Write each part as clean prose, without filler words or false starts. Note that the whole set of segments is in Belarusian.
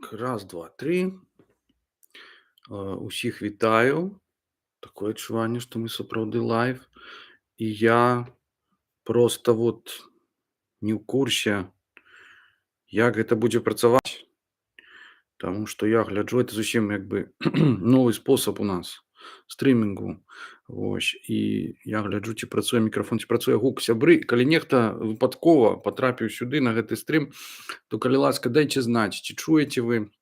Так, раз, два, три. Усіх вітаю. Такое адчуванне, што мы сапраўды лайв. І я просто вот не ў курсе, як гэта будзе працаваць. Таму што я гляджу, это зусім як бы новы спосаб у нас стрымінгу. Вось. І я гляджу, ці працуе мікрафон, ці працуе гук. Сябры, калі нехта выпадкова патрапіў сюды на гэты стрым, то калі ласка, дайце знаць, ці чуеце вы,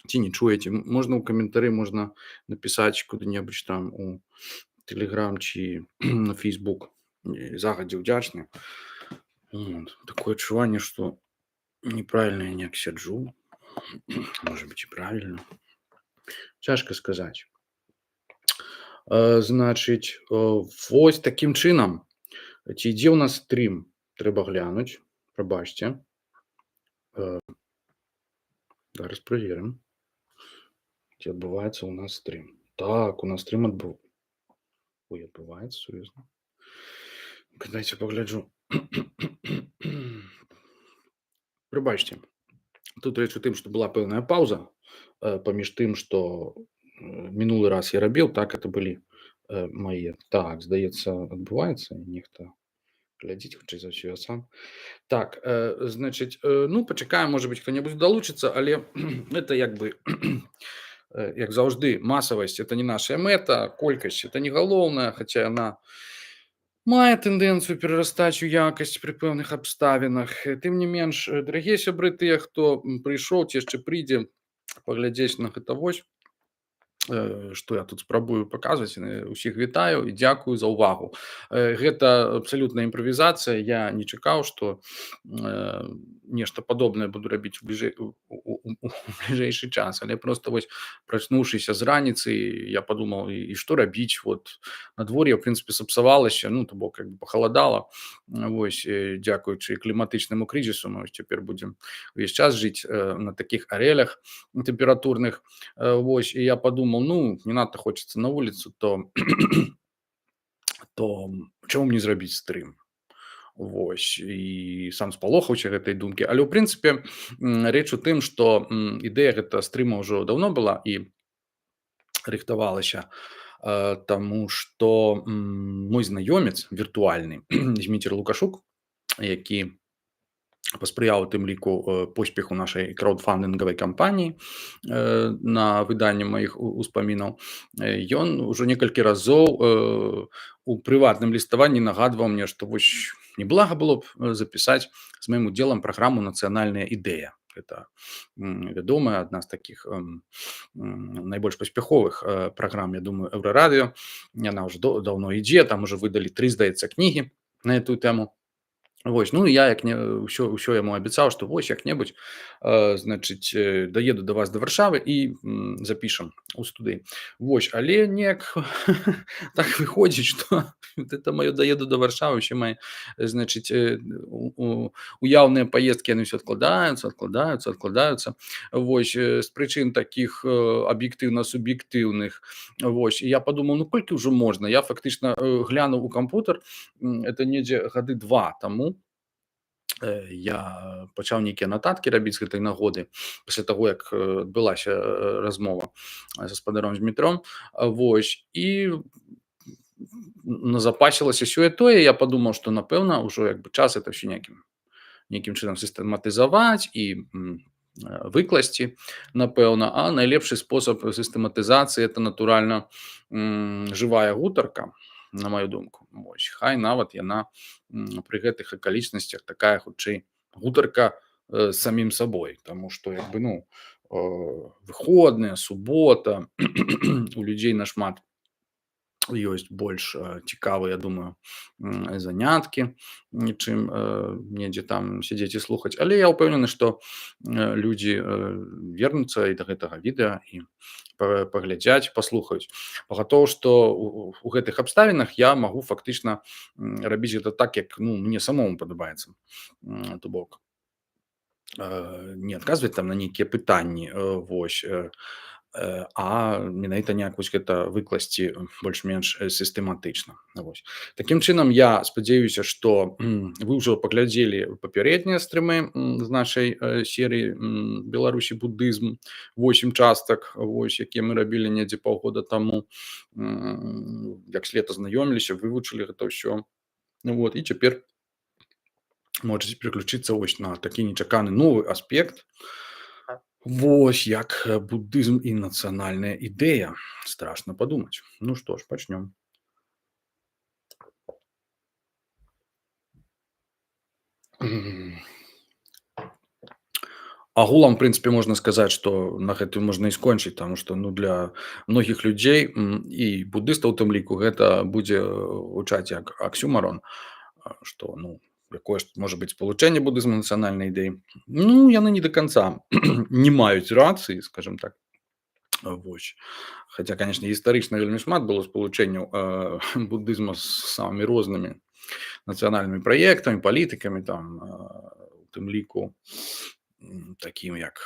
ці не чуеце. Можна ў каментары, можна напісаць куды-небудзь там у Telegram ці на Facebook. Загадзя ўдзячны. Вот. Такое адчуванне, што неправільна я неяк сяджу. Можа быць, і правільна. Цяжка сказаць. Значыць, вось такім чынам. Ці ідзе ў нас стрым? Трэба глянуць. Прабачце. Зараз праверым. Ці адбываецца ў нас стрым. Так, у нас стрым адбываецца, сур'ёзна. Дайце пагляджу. Прабачце. Тут рэч у тым, што была пэўная паўза паміж тым, што мінулы раз я рабіў, так, это былі мае. Так, здаецца, адбываецца. Нехта глядзіць, хутчэй за ўсё я сам. Так, значыць, ну, пачакаем, можа быць, хто-небудзь далучыцца, але это як бы, як заўжды, масавасць – это не наша мэта, колькасць – это не галоўнае, хаця яна мае тэндэнцыю перарастаць у якасць пры пэўных абставінах. Тым не менш, дарагія сябры, тыя, хто прыйшоў ці яшчэ прыйдзе паглядзець на гэта вось, што я тут спрабую паказваць, усіх вітаю і дзякую за ўвагу. Гэта абсалютная імправізацыя. Я не чакаў, што нешта падобнае буду рабіць у бліжэйшы час, але проста вось прачнуўшыся з раніцы, я падумаў, і што рабіць? Вот надвор'е, ў прынцыпе, сапсавалася, ну, то бок, як бы пахаладала. Вось, дзякуючы кліматычнаму крызісу, мы цяпер будзем увесь час жыць на такіх арэлях тэмпературных. Вось, і я падумаў, ну, не надта хочацца на вуліцу, то чаму мне зрабіць стрым? Вось, і сам спалохаўся гэтай думкі. Але, ў прынцыпе, рэч у тым, што ідэя гэта стрыма ўжо даўно была і рыхтавалася, таму што мой знаёмец віртуальны, Зміцер Лукашук, які паспрыяў у тым ліку поспеху нашай краўдфандынгавай кампаніі на выданне маіх успамінаў. Ён ужо некалькі разоў у прыватным ліставанні нагадваў мне, што вось неблага было б запісаць з маім удзелам праграму «Нацыянальная ідэя». Гэта вядомая, адна з такіх найбольш паспяховых праграм, я думаю, Еўрарадыё. Яна ўжо даўно ідзе, там ужо выдалі 3, здаецца, кнігі на эту тэму. Вось, ну, я як ўсё яму абяцаў, што вось як-небудзь, значыць, даеду да вас да Варшавы і запішам у студыі. Вось, але неяк так выходзіць, што это маё даеду да Варшавы, ўсе мае, значыць, уяўныя паездкі, яны ўсё адкладаюцца. Вось, з прычын такіх аб'ектыўна-суб'ектыўных. Вось, і я падумаў, ну, колькі ўжо можна? Я фактычна глянуў у кампутар, это недзе гады 2 таму. Я пачаў нейкія нататкі рабіць з гэтай нагоды пасля таго, як адбылася размова з гаспадаром Змітром. Вось, і назапасілася сёе-тое. Я падумаў, што, напэўна, ўжо як бы час это ўсё нейкім чынам сістэматызаваць і выкласці, напэўна. А найлепшы спосаб сістэматызацыі – это, натуральна, жывая гутарка, на маю думку. Вось, хай нават яна пры гэтых акалічнасцях такая, хутчэй, гутарка з самім сабой, таму што, як бы, ну, выходныя, субота, у людзей нашмат ёсць больш цікавыя, я думаю, заняткі, чым недзе там сядзець і слухаць. Але я ўпэўнены, што людзі вернуцца і да гэтага відэа і паглядзяць, паслухаюць. Пагатоў, што у гэтых абставінах я магу фактычна рабіць гэта так, як, ну, мне самому падабаецца. То бок, не адказваць там на нейкія пытанні, вось, А менавіта неяк вось гэта выкласці больш-менш сістэматычна. Вось. Такім чынам я спадзяюся, што вы ўжо паглядзелі папярэднія стрымы з нашай серыі Беларусі будызм 8 частак, вось, якія мы рабілі недзе паўгода таму, як след азнаёміліся, вывучылі гэта ўсё. Вот, і цяпер можаце пераключыцца вось на такі нечаканы новы аспект. Вось як будызм і нацыянальная ідэя. Страшна падумаць. Ну што ж, пачнём. Агулам, в прынцыпе, можна сказаць, што на гэтым можна і скончыць, таму што ну, для многіх людзей і будыстаў у тым ліку гэта будзе гучаць як аксюмарон, што ну, якое ж можа быць спалучэнне будызму і нацыянальнай ідэі. Ну, яны не да канца не маюць рацыі, скажем так. Вось. Хаця, канешне, гістарычна вельмі шмат было спалучэнняў будызма з самымі рознымі нацыянальнымі праектамі, палітыкамі, там, у тым ліку такім як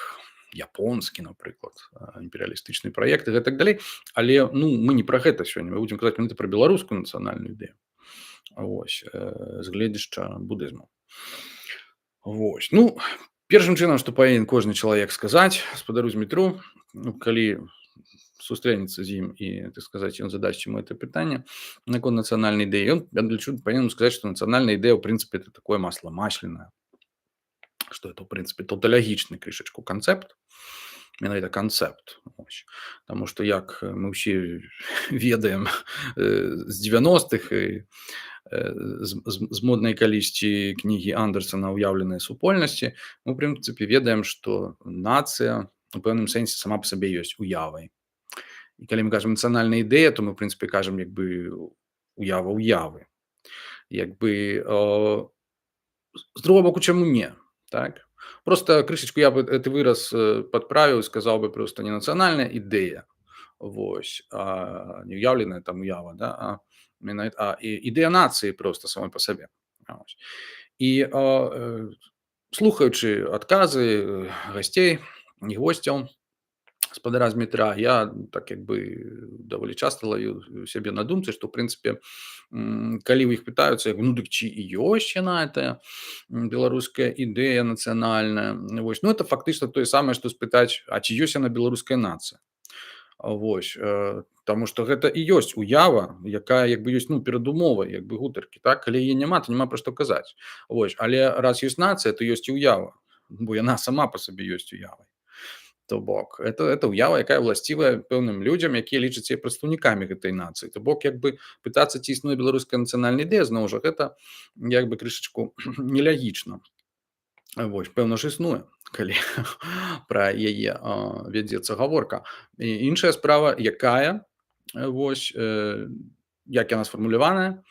японскі, напрыклад, імперыялістычны праект і гэтак далей. Але ну, мы не пра гэта сёння, мы будзем казаць менавіта пра беларускую нацыянальную ідэю. Вось, з гледзяшча будызму. Вось. Ну, першым чынам, што павінен кожны чалавек сказаць гаспадару Змітру, ну, калі сустрэнецца з ім і, так сказаць, ён задасць яму это пытанне наконт нацыянальнай ідэі, ён, я лічу, павінен сказаць, што нацыянальная ідэя, ў прынцыпе, это такое масла масляное, што это, ў прынцыпе, таўталагічны крышачку канцэпт, менавіта канцэпт. Таму што, як мы ўсе ведаем з 90-х і з моднай калісьці кнігі Андерсана «Уяўленыя супольнасці», мы, ў прынцыпе, ведаем, што нацыя у пэўным сэнсе сама па сабе ёсць уявай. І калі мы кажам нацыянальная ідэя, то мы, ў прынцыпе, кажам як бы уява ўявы. Як бы з другого боку, чаму не? Так? Просто крышечку я бы гэты выраз падправіў, сказаў бы проста не нацыянальная ідэя, вось, а не уяўленая там уява, да? І ідэя нацыі проста самой па сабе. І слухаючы адказы гасцей і госцяў гаспадара Змітра, я так як бы даволі часта лавіў сябе на думцы, што, в прынцыпе, калі ў іх пытаюцца, ну, дык ці ёсць яна, гэтая беларуская ідэя нацыянальная, вось, ну, это фактычна тое самае, што спытаць, а ці ёсць яна беларуская нацыя? Вось, таму што гэта і ёсць уява, якая як бы ёсць, ну, перадумова, як бы гутаркі, так? Калі яе няма, то няма пра што казаць. Вось, але раз ёсць нацыя, то ёсць і ўява, бо яна сама па сабе ёсць уявай. То бок, это ўява, якая ўласцівая пэўным людзям, якія лічаць сябе прадстаўнікамі гэтай нацыі. То бок, як бы пытацца, ці існуе беларуская нацыянальная ідэя, зноў жа, гэта як бы крышачку нелягічна. Вось, пэўна ж існуе, калі пра яе вядзецца гаворка. І іншая справа, якая, вось, як яна сфармуляваная,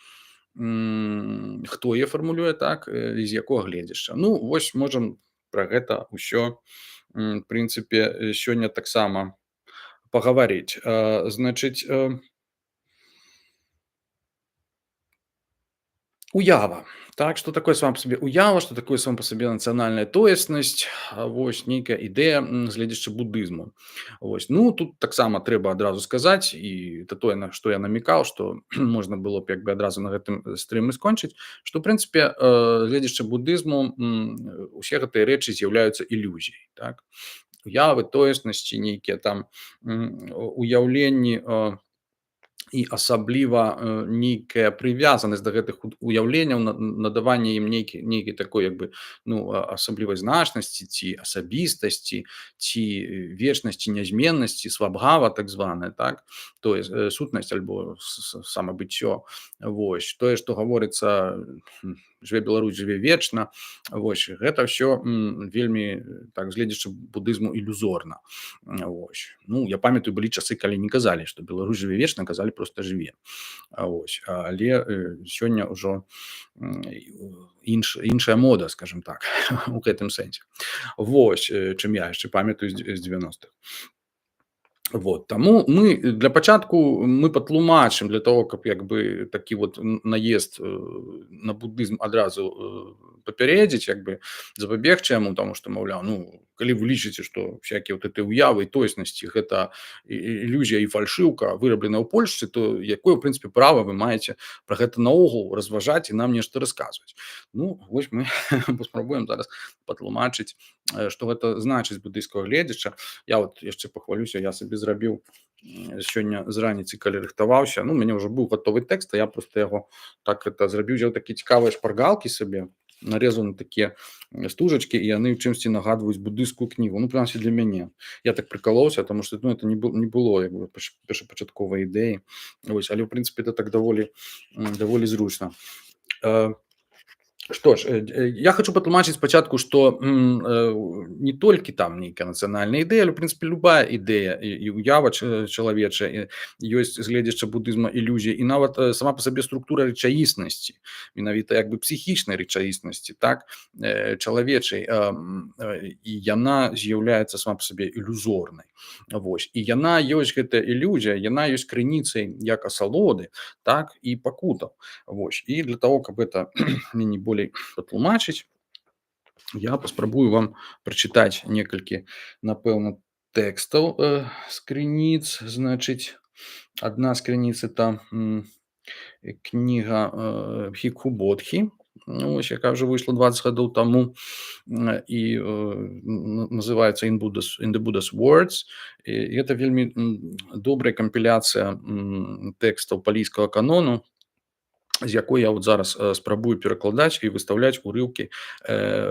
хто яе фармулюе, так, з якога гледзяшча. Ну, вось, можам пра гэта ўсё, в прынцыпе, сёння таксама пагаварыць. Значыць, уява. Так, што такое сама па сабе уява, што такое сама па сабе нацыянальная тоеснасць, вось, нейкая ідэя з гледзяча будызму. Вось. Ну, тут таксама трэба адразу сказаць, і это тое, на што я намікаў, што можна было б як бы адразу на гэтым стрыме скончыць, што, ў прынцыпе, гледзяча будызму, усе гэтыя рэчы з'яўляюцца ілюзіяй. Так? Уявы, тоеснасці, нейкія там уяўленні і асабліва нейкая прывязанасць да гэтых уяўленняў, надаванне ім нейкай такой як бы, ну, асаблівай значнасці ці асабістасці, ці вечнасці, нязменнасці, свабгава так званая, так? Тое сутнасць альбо самабыццё. Вось. Тое, што гаворыцца «Жыве Беларусь, жыве вечна», вось, гэта ўсё вельмі, так, гледзячы будызму, ілюзорна. Вось. Ну, я памятаю, былі часы, калі не казалі, што Беларусь жыве вечна, казалі проста жыве. Вось. Але сёння ўжо іншая мода, скажем так, у гэтым сэнсе. Вось, чым я яшчэ памятаю з 90-х. Вот. Таму мы для пачатку мы патлумачым для того, каб як бы такі вот наезд на будызм адразу папярэдзіць, як бы запабегчы яму, таму што, маўляў, ну, калі вы лічыце, што всякія вот эти уявы і тоеснасці гэта ілюзія і фальшыўка вырабленая ў Польшчы, то якое ў прынцыпе права вы маеце пра гэта наогул разважаць і нам нешта расказваць. Ну вось мы паспрабуем зараз патлумачыць, што гэта значыць з буддыйскага гледзяча. Я вот яшчэ пахвалюся, я сабе зрабіў сёння з раніцы, калі рыхтаваўся, ну у мяне ўжо быў гатовы тэкст, а я просто яго так это зрабіў, взяў такія цікавыя шпаргалкі сабе, нарезаны такія стужачкі, і яны ў чымсьці нагадваюць буддыйскую кнігу, ну прынамсі для мяне. Я так прыкалоўся, таму што ну, это не было як бы першапачатковай ідэі. Вось, але ў прынцыпе это так даволі зручна. Што ж, я хочу патлумачыць спачатку, што не толькі там нейкая нацыянальная ідэя, але ў прынцыпе любая ідэя і ўява чалавечая ёсць з гледзяча буддызма ілюзія, і нават сама па сабе структура рэчаіснасці, менавіта як бы псіхічнай рэчаіснасці, так, чалавечай, і яна з'яўляецца сама па сабе ілюзорнай. Вось, і яна ёсць гэтая ілюзія, яна ёсць крыніцай як асалоды, так і пакутаў. Вось, і для того, каб это меней болей патлумачыць, я паспрабую вам прачытаць некалькі, напэўна, тэкстаў з крыніц. Значыць, адна з крыніц это кніга Бхікху Бодхі, ну, ось, яка ўжо выйшла 20 гадоў таму, і называецца In the Buddha's Words. І гэта вельмі добрая кампіляцыя тэкстаў палійскага канону, з якой я вот зараз спрабую перакладаць і выстаўляць урыўкі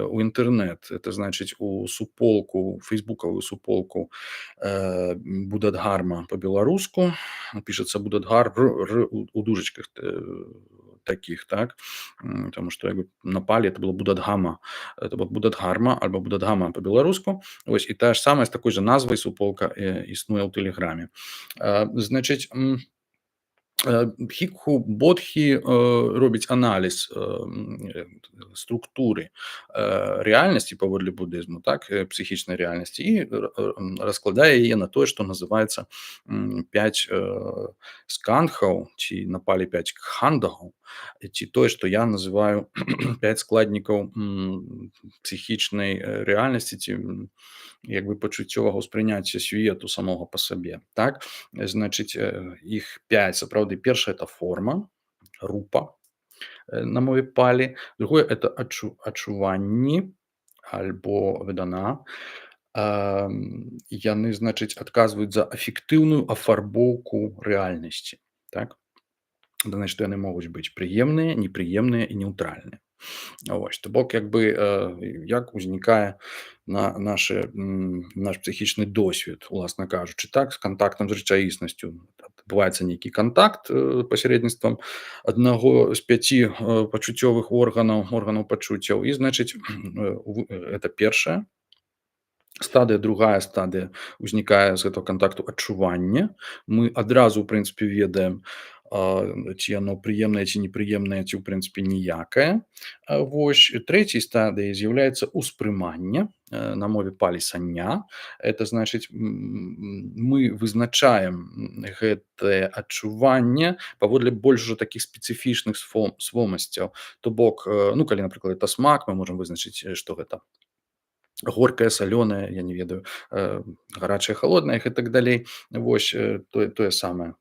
у інтэрнэт. Это значыць у суполку, фейсбукавую суполку Будадхарма па-беларуску. Пішацца Будадхар у дужачках таких, так, потому что як бы на палі это было Будадгама, это было Будадхарма альбо Будадгама па-беларуску. Вось, і тая ж самая з такой жа назвай суполка існуе ў Тэлеграме. Значыць, Бхікху Бодхі робіць аналіз структуры рэальнасці паводле будызму, так, псіхічнай рэальнасці, і раскладае яе на тое, што называецца 5 сканхаў, ці на палі 5 кхандагаў, ці тое, што я называю 5 складнікаў псіхічнай рэальнасці, ці як бы пачуццёвага ўспрыняцця свету самога па сабе, так. Значыць, іх 5 сапраўды. Першая это форма, рупа на мове палі, другое это адчуванні альбо ведана. Яны, значыць, адказваюць за эфектыўную афарбоўку рэальнасці, так. Значыць, яны могуць быць прыемныя, непрыемныя і неўтральныя. Вось, то бок як бы як узнікае наш псіхічны досвед, уласна кажучы, так, з кантактам з рэчаіснасцю. Адбываецца нейкі кантакт пасярэдніцтвам аднаго з 5 пачуццёвых органаў пачуццяў, і, значыць, это першая стадыя. Другая стадыя узнікае з гэтага кантакту адчування. Мы адразу, у прынцыпе, ведаем, ці яно прыемнае, ці непрыемнае, ці ў прынцыпе ніякае. Вось, трэцяй стадыяй з'яўляецца ўспрыманне, на мове палі санья. Это значыць, мы вызначаем гэтае адчуванне паводле больш ужо такіх спецыфічных свомасцяў. То бок, ну, калі, напрыклад, это смак, мы можам вызначыць, што гэта горкае, салёнае, я не ведаю, гарачае, халоднае і так далей. Вось, тое самае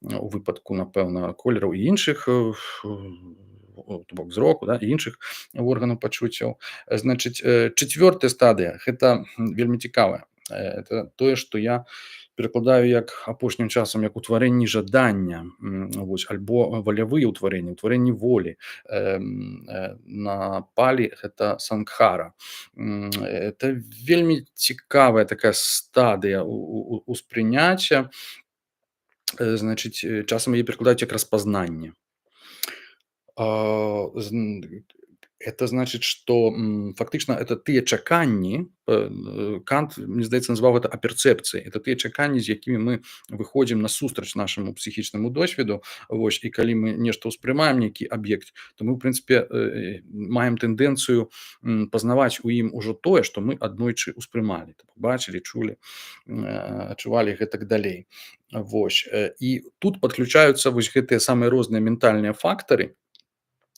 у выпадку, напэўна, колераў і іншых, то бок зроку, да, і іншых органаў пачуццяў. Значыць, чацвёртая стадыя гэта вельмі цікавая. Это тое, што я перакладаю як апошнім часам як утварэнні жадання, вось, альбо валявыя ўтварэнні волі. На палі гэта сангхара. Это вельмі цікавая такая стадыя успрыняцця. Значыць, часам яе перакладаюць як распазнанне. Это значыць, што фактычна это тыя чаканні, Кант, мне здаецца, назваў гэта аперцэпцыяй. Это тыя чаканні, з якімі мы выходзім насустрач нашаму псіхічнаму досведу. Вось, і калі мы нешта ўспрымаем, нейкі аб'ект, то мы, ў прынцыпе, маем тэндэнцыю пазнаваць у ім ужо тое, што мы аднойчы ўспрымалі, бачылі, чулі, адчувалі гэтак далей. Вось, і тут падключаюцца вось гэтыя самыя розныя ментальныя фактары,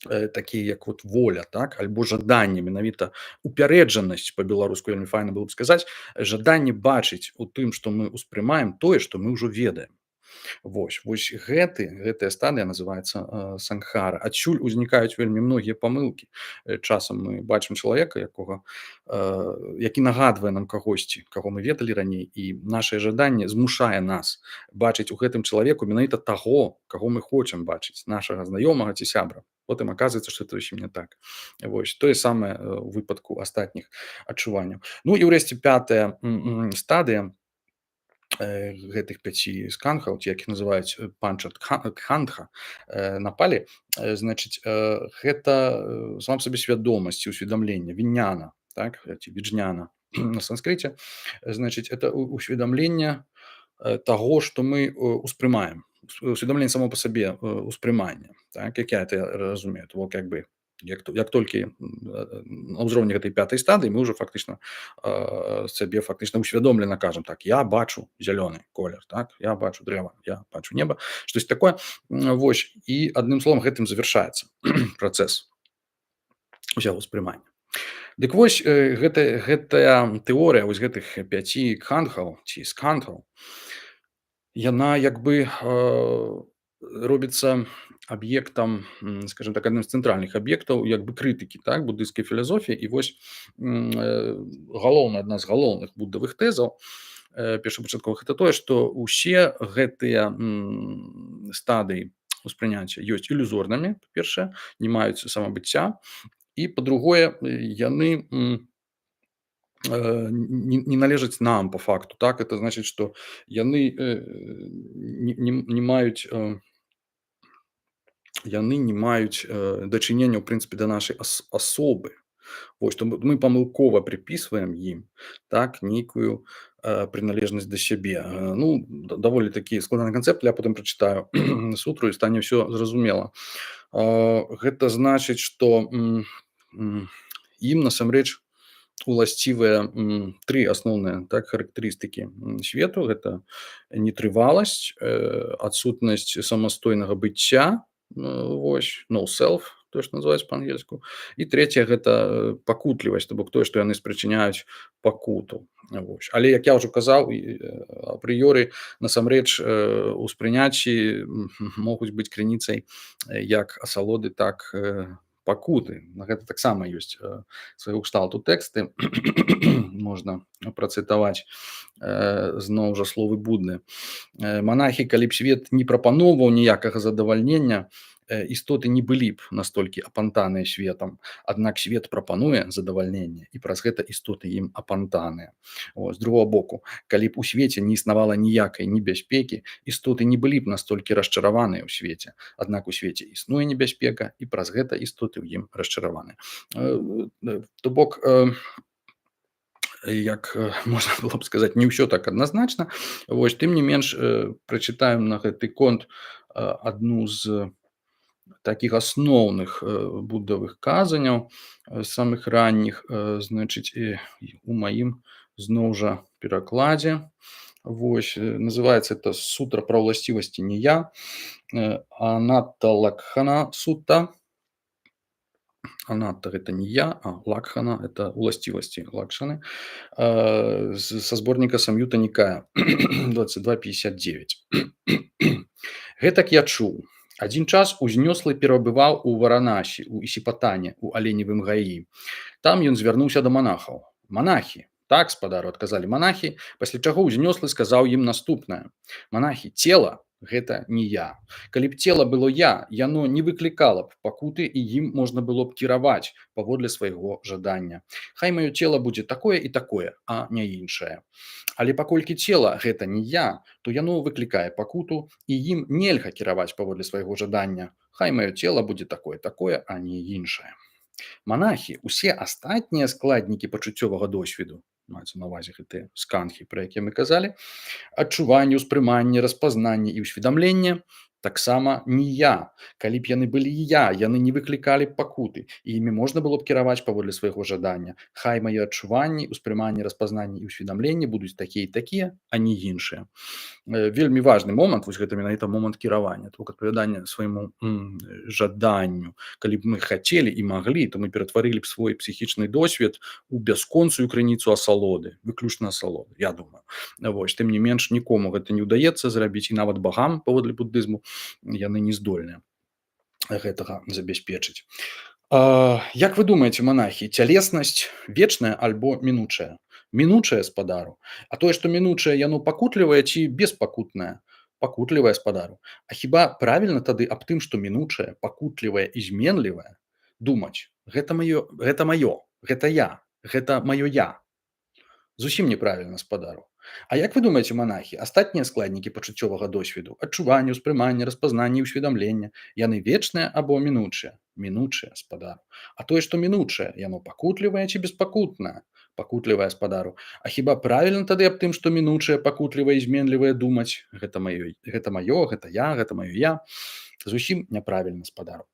такія як вот воля, так, альбо жаданне, менавіта упярэджанасць, па-беларуску вельмі файна было б сказаць, жаданне бачыць у тым, што мы ўспрымаем тое, што мы ўжо ведаем. Вось гэтая стадыя называецца сангхара. Адсюль узнікаюць вельмі многія памылкі. Часам мы бачым чалавека, які нагадвае нам кагосьці, каго мы ведалі раней, і нашае жаданне змушае нас бачыць у гэтым чалавеку менавіта таго, каго мы хочам бачыць, нашага знаёмага ці сябра. Потым аказваецца, што это зусім не так. Вось тое самае у выпадку астатніх адчуванняў. Ну і ўрэшце пятая стадыя гэтых 5 сканхаў, ці як іх называюць панчат кхандха, напалі, значыць, гэта сам сабе свядомасць ці усведамленне, вінняна, так, ці віджняна на санскрыце. Значыць, это усведамленне таго, што мы успрымаем. Усведамленне само па сабе успрымання, так, як я это разумею. То як бы як толькі на ўзроўні гэтай пятай стадыі мы ўжо фактычна сабе фактычна усвядомлена кажам так, я бачу зялёны колер, так, я бачу дрэва, я бачу неба, штось такое. Вось, і адным словам гэтым завяршаецца працэс усяго ўспрымання. Дык вось гэтая тэорыя вось гэтых 5 кхандхаў ці скандхаў, яна як бы робіцца аб'ектам, скажем так, адным з цэнтральных аб'ектаў як бы крытыкі, так, буддыйскай філасофіі. І вось адна з галоўных буддавых тэзаў першапачатковых это тое, што ўсе гэтыя стадыі ўспрыняцця ёсць ілюзорнымі, па-першае, не маюць самабыцця, і па-другое, яны не належаць нам по факту, так, это значыць, што яны не маюць дачынення ў прынцыпе да нашай асобы. Вось, што мы памылкова прыпісваем ім, так, нейкую прыналежнасць да сябе. Ну, даволі такі складаны канцэпт, я потым прачытаю сутру і стане ўсё зразумела. Гэта значыць, што ім насамрэч уласцівыя 3 асноўныя, так, характарыстыкі свету. Гэта нетрываласць, адсутнасць самастойнага быцця, вось, no self, тое, што называюць па-ангельску. І трэцяе гэта пакутлівасць, то бок тое, што яны спрычыняюць пакуту. Вось. Але як я ўжо казаў, апрыёры насамрэч успрыняцці могуць быць крыніцай як асалоды, так пакуты. На гэта таксама ёсць свайго кшталту тэксты. Можна працытаваць зноў жа словы Будды. Манахі, калі б свет не прапаноўваў ніякага задавальнення, істоты не былі б настолькі апантаныя светам. Аднак свет прапануе задавальненне, і праз гэта істоты ім апантаныя. З другого боку, калі б у свеце не існавала ніякай небяспекі, істоты не былі б настолькі расчараваныя ў свеце. Аднак у свеце існуе небяспека, і праз гэта істоты ў ім расчараваныя. То бок, як можна было б сказаць, не ўсё так адназначна. Вось, тым не менш, прачытаем на гэты конт адну з такіх асноўных буддавых казанняў, самых ранніх, значыць, у маім зноў жа перакладзе. Вось, называецца это сутра пра ўласцівасці не я, Анатта Лакхана сутта. Анатта гэта не я, а Лакхана это уласцівасці лакшаны, са зборніка Сам'юта Нікая 2259. Гэтак я чуў. Адзін час узнёслы перабываў у Варанасі, у Ісіпатане, у аленевым гаі. Там ён звярнуўся да манахаў. Манахі, так, спадару, адказалі манахі, пасля чаго узнёслы сказаў ім наступнае. Манахі, цела гэта не я. Калі б цела было я, яно не выклікала б пакуты, і ім можна было б кіраваць паводле свайго жадання. Хай маё цела будзе такое і такое, а не іншае. Але паколькі цела гэта не я, то яно выклікае пакуту, і ім нельга кіраваць паводле свайго жадання. Хай маё цела будзе такое, а не іншае. Манахі, усе астатнія складнікі пачуццёвага досведу, маюцца на ўвазе гэтыя сканхі, пра якія мы казалі, адчуванне, успрыманне, распазнанне і ўсведамленне, Таксама не я. Калі б яны былі я, яны не выклікалі б пакуты, і імі можна было б кіраваць паводле свайго жадання. Хай мае адчуванні, успрыманні, распазнанні і ўсведамленні будуць такія і такія, а не іншыя. Вельмі важны момант, вось гэта менавіта момант кіравання, то адпавядання свайму жаданню. Калі б мы хацелі і маглі, то мы ператварылі б свой псіхічны досвед у бясконцую крыніцу асалоды, выключна асалоды, я думаю. Вось, тым не менш, нікому гэта не ўдаецца зрабіць, і нават багам паводле буддызму яны не здольныя гэтага забяспечыць. Як вы думаеце, манахі, цялеснасць вечная альбо мінучая? Мінучая, спадару. А тое, што мінучае, яно пакутлівае ці беспакутнае? Пакутлівае, спадару. А хіба правільна тады аб тым, што мінучае, пакутлівае і зменлівае, думаць: гэта маё, гэта я, гэта маё я. Зусім неправільна, спадару. А як вы думаеце, манахі, астатнія складнікі пачуццёвага досведу, адчуванне, ўспрыманне, распазнанне і ўсведамлення, яны вечныя або мінучыя? Мінучыя, спадару. А тое, што мінучае, яно пакутлівае ці беспакутнае? Пакутлівае, спадару. А хіба правільна тады аб тым, што мінучае, пакутлівае і зменлівае думаць: гэта маё, гэта маё я? Зусім няправільна, спадару.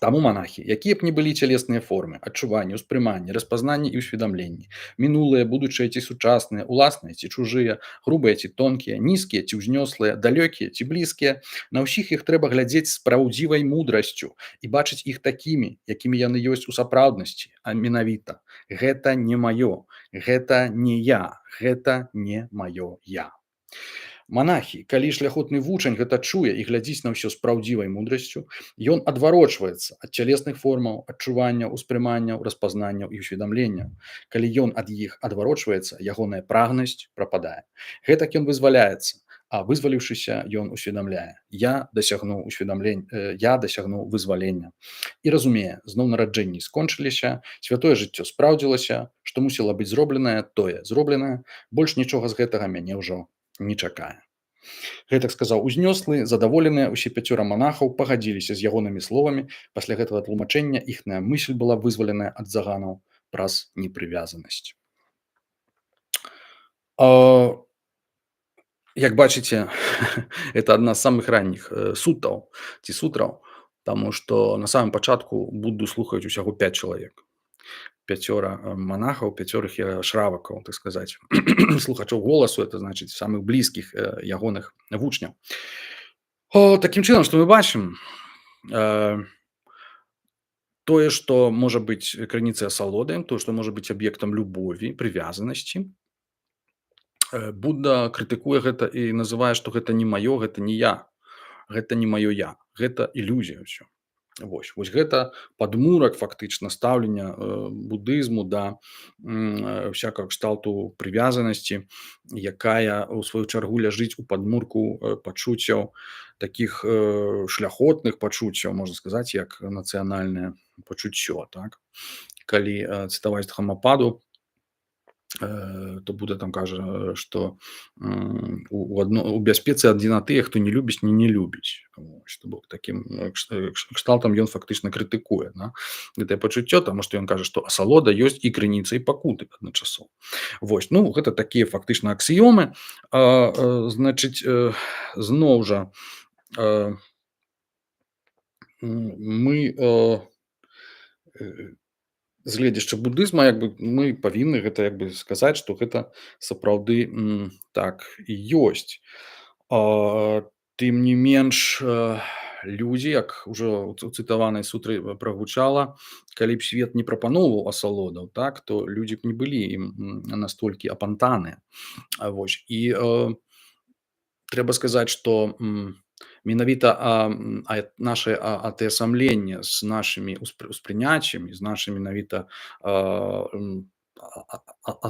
Таму, монахі, якія б ні былі цялесныя формы, адчуванні, ўспрыманні, распазнанні і ўсведамленні, мінулыя, будучыя ці сучасныя, уласныя ці чужыя, грубыя ці тонкія, нізкія ці ўзнёслыя, далёкія ці блізкія, на ўсіх іх трэба глядзець з праўдзівай мудрасцю і бачыць іх такімі, якімі яны ёсць у сапраўднасці, а менавіта: гэта не маё, гэта не я, гэта не маё я. Манахі, калі шляхотны вучань гэта чуе і глядзіць на ўсё з праўдзівай мудрасцю, ён адварочваецца ад цялесных формаў, адчуванняў, успрыманняў, распазнанняў і ўсведамленняў. Калі ён ад іх адварочваецца, ягоная прагнасць прападае. Гэтак ён вызваляецца, а вызваліўшыся, ён усведамляе: я дасягнуў вызвалення. І разумее, зноў нараджэнні скончыліся, святое жыццё спраўдзілася, што мусіла быць зробленае, тое зробленае, больш нічога з гэтага мяне ўжо не чакае. Гэтак сказаў узнёслы, задаволеныя ўсе 5 манахаў пагадзіліся з ягонымі словамі. Пасля гэтага тлумачэння іхная мысль была вызваленая ад заганаў праз непрывязанасць. Як бачыце, это адна з самых ранніх сутаў ці сутраў, таму што на самым пачатку Будду слухаюць усяго 5 чалавек. 5 монахаў, 5 шравакаў, так сказаць, слухачоў голасу, это значыць самых блізкіх ягоных вучняў. Такім чынам, што мы бачым, тое, што можа быць крыніцай асалоды, тое, што можа быць аб'ектам любові, прывязанасці. Будда крытыкуе гэта і называе, што гэта не маё, гэта не я, гэта не маё я, гэта ілюзія ўсё. Вось гэта падмурак фактычна стаўлення будызму да всякага кшталту прывязанасці, якая ў сваю чаргу ляжыць у падмурку пачуццяў, такіх шляхотных пачуццяў, можна сказаць, як нацыянальнае пачуццё. Так? Калі цытаваць Дхамападу, то Будда там кажа, што у бяспецы адзіна тыя, хто не любіць, не любіць. Што бок такім кшталтам ён фактычна крытыкуе гэтае пачуццё, таму што ён кажа, што асалода ёсць і крыніцай пакуты адначасова. Вось, гэта такія фактычна аксіёмы. Значыць, зноў жа, мы з гледзяча будызма мы павінны гэта сказаць, што гэта сапраўды так і ёсць. Тым не менш, людзі, як ужо у цытаванай сутры прагучала, калі б свет не прапаноўваў асалодаў, так, то людзі б не былі ім настолькі апантаныя. Вось. І трэба сказаць, што менавіта нашае атаясамленне з нашымі успрыняццямі, з нашымі менавіта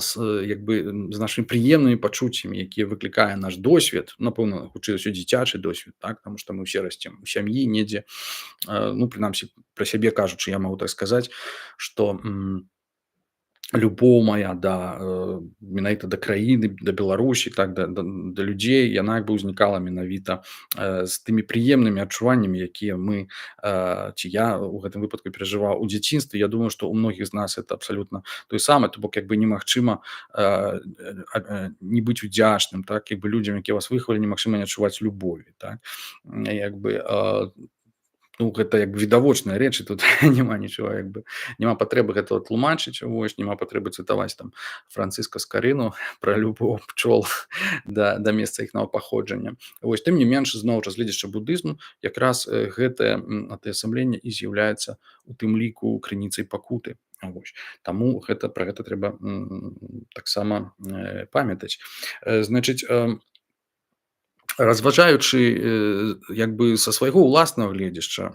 з нашымі прыемнымі пачуццямі, якія выклікае наш досвед, напэўна, хутчэй за ўсё дзіцячы досвед, так, таму што мы ўсе расцем у сям'і недзе, прынамсі, пра сябе кажучы, я магу так сказаць, што любоў моя менавіта да краіны, да Беларусі, так да людзей, яна як бы ўзнікала менавіта з тымі прыемнымі адчуваннямі, якія мы ці я у гэтым выпадку перажываў у дзяцінстве. Я думаю, што у многіх з нас это абсалютна той самы, то бок як бы немагчыма не быць удзячным, так як бы людзям, якія вас выхавалі, немагчыма не адчуваць любові, так як бы ну, гэта як бы відавочныя рэчы, тут няма нічого, як бы няма патрэбы гэтага тлумачыць, вось, няма патрэбы цытаваць там Францыска Скарыну пра любоў пчол да месца іхнага паходжання. Вось, тым не менш, зноў жа, з гледзячы будызму, якраз гэтае атаясамленне і з'яўляецца у тым ліку крыніцай пакуты. Вось. Таму пра гэта трэба таксама памятаць. Значыць, разважаючы як бы са свайго ўласнага гледзяшча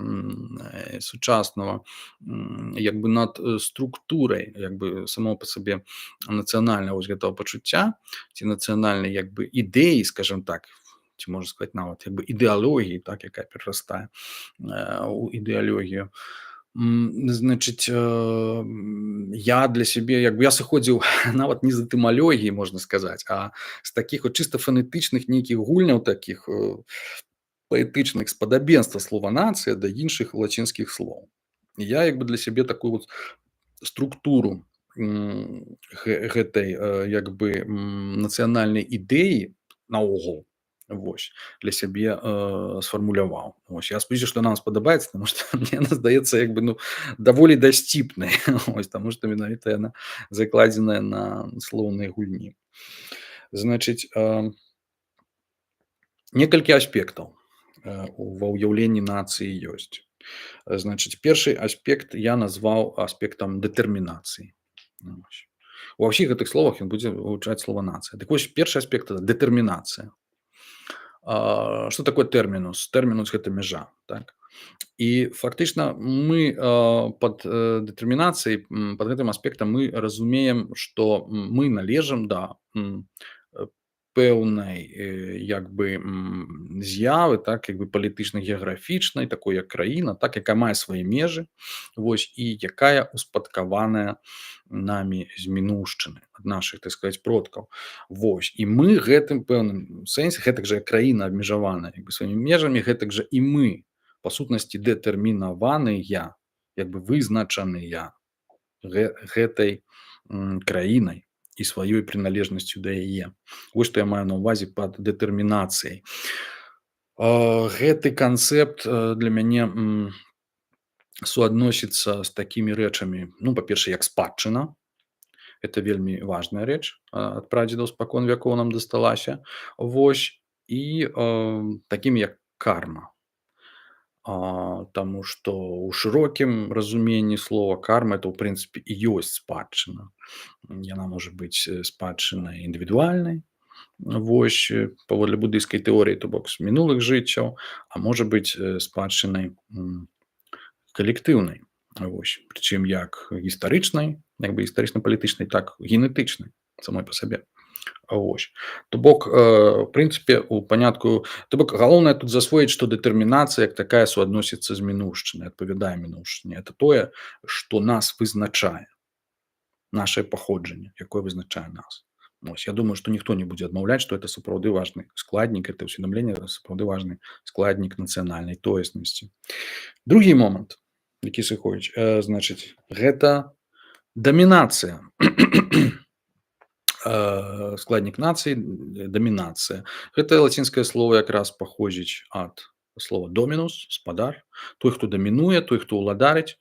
сучаснага як бы над структурай як бы само па сабе нацыянальнага вось гэтага пачуцця ці нацыянальнай як бы ідэі, скажем так, ці можна сказаць нават як бы ідэалогіі, так, якая перарастае у ідэалогію. Значыць, я для сябе як бы я сыходзіў нават не з этымалогіі, можна сказаць, а з такіх вот чыста фанетычных нейкіх гульняў такіх паэтычных спадабенства слова нацыя да іншых лацінскіх слоў. І я як бы для сябе такую вот структуру гэтай як бы нацыянальнай ідэі наогул вось для сябе сфармуляваў. Вось, я спадзяюся, што нам спадабаецца, таму што мне яна здаецца як бы ну даволі дасціпнай, ось, таму што менавіта яна закладзеная на слоўнай гульні. Значыць, некалькі аспектаў ва ўяўленні нацыі ёсць. Значыць, першы аспект я назваў аспектам дэтэрмінацыі. Ва ўсіх гэтых словах ён будзе вывучаць слова нацыя. Дык вось, першы аспект – дэтэрмінацыя. Што такое тэрмінус? Тэрмінус – гэта мяжа, так? І фактычна мы пад дэтэрмінацыяй, пад гэтым аспектам мы разумеем, што мы належым да пэўнай як бы з'явы, так, як бы палітычна-геаграфічнай, такой як краіна, так, якая мае свае межы, вось, і якая успадкаваная намі з мінуўшчыны, ад нашых, так сказаць, продкаў. Вось, і мы гэтым пэўным сэнсе, гэтак жа краіна абмежаваная як бы сваімі межамі, гэтак жа і мы па сутнасці дэтэрмінаваныя, як бы вызначаныя гэтай краінай і сваёй прыналежнасцю да яе. Вось што я маю на ўвазе пад дэтэрмінацыяй. Гэты канцэпт для мяне суадносіцца з такімі рэчамі, ну, па-першае, як спадчына. Это вельмі важная рэч, ад прадзедаў спакон вякоў нам дасталася. Вось, і такімі як карма. Таму што ў шырокім разуменні слова карма это ў прынцыпе і ёсць спадчына. Яна можа быць спадчынай індывідуальнай, вось, паводле будыйскай тэорыі, то бок з мінулых жыццяў, а можа быць спадчынай калектыўнай, вось, прычым як гістарычнай, як бы гістарычна-палітычнай, так генетычнай самой па сабе. Вось. То бок, в прынцыпе, у панятку, то бок галоўнае тут засвоіць, што дэтэрмінацыя як такая суадносіцца з мінуўшчынай, адпавядае мінуўшчыне. Это тое, што нас вызначае, нашае паходжанне, якое вызначае нас. Вось, я думаю, што ніхто не будзе адмаўляць, што это сапраўды важны складнік, это ўсведамленне сапраўды важны складнік нацыянальнай тоеснасці. Другі момант, які сыходзіць, значыць, гэта дамінацыя. Складнік нацыі, дамінацыя. Гэтае лацінскае слово якраз паходзіць ад слова домінус, спадар, той, хто дамінуе, той, хто ўладарыць,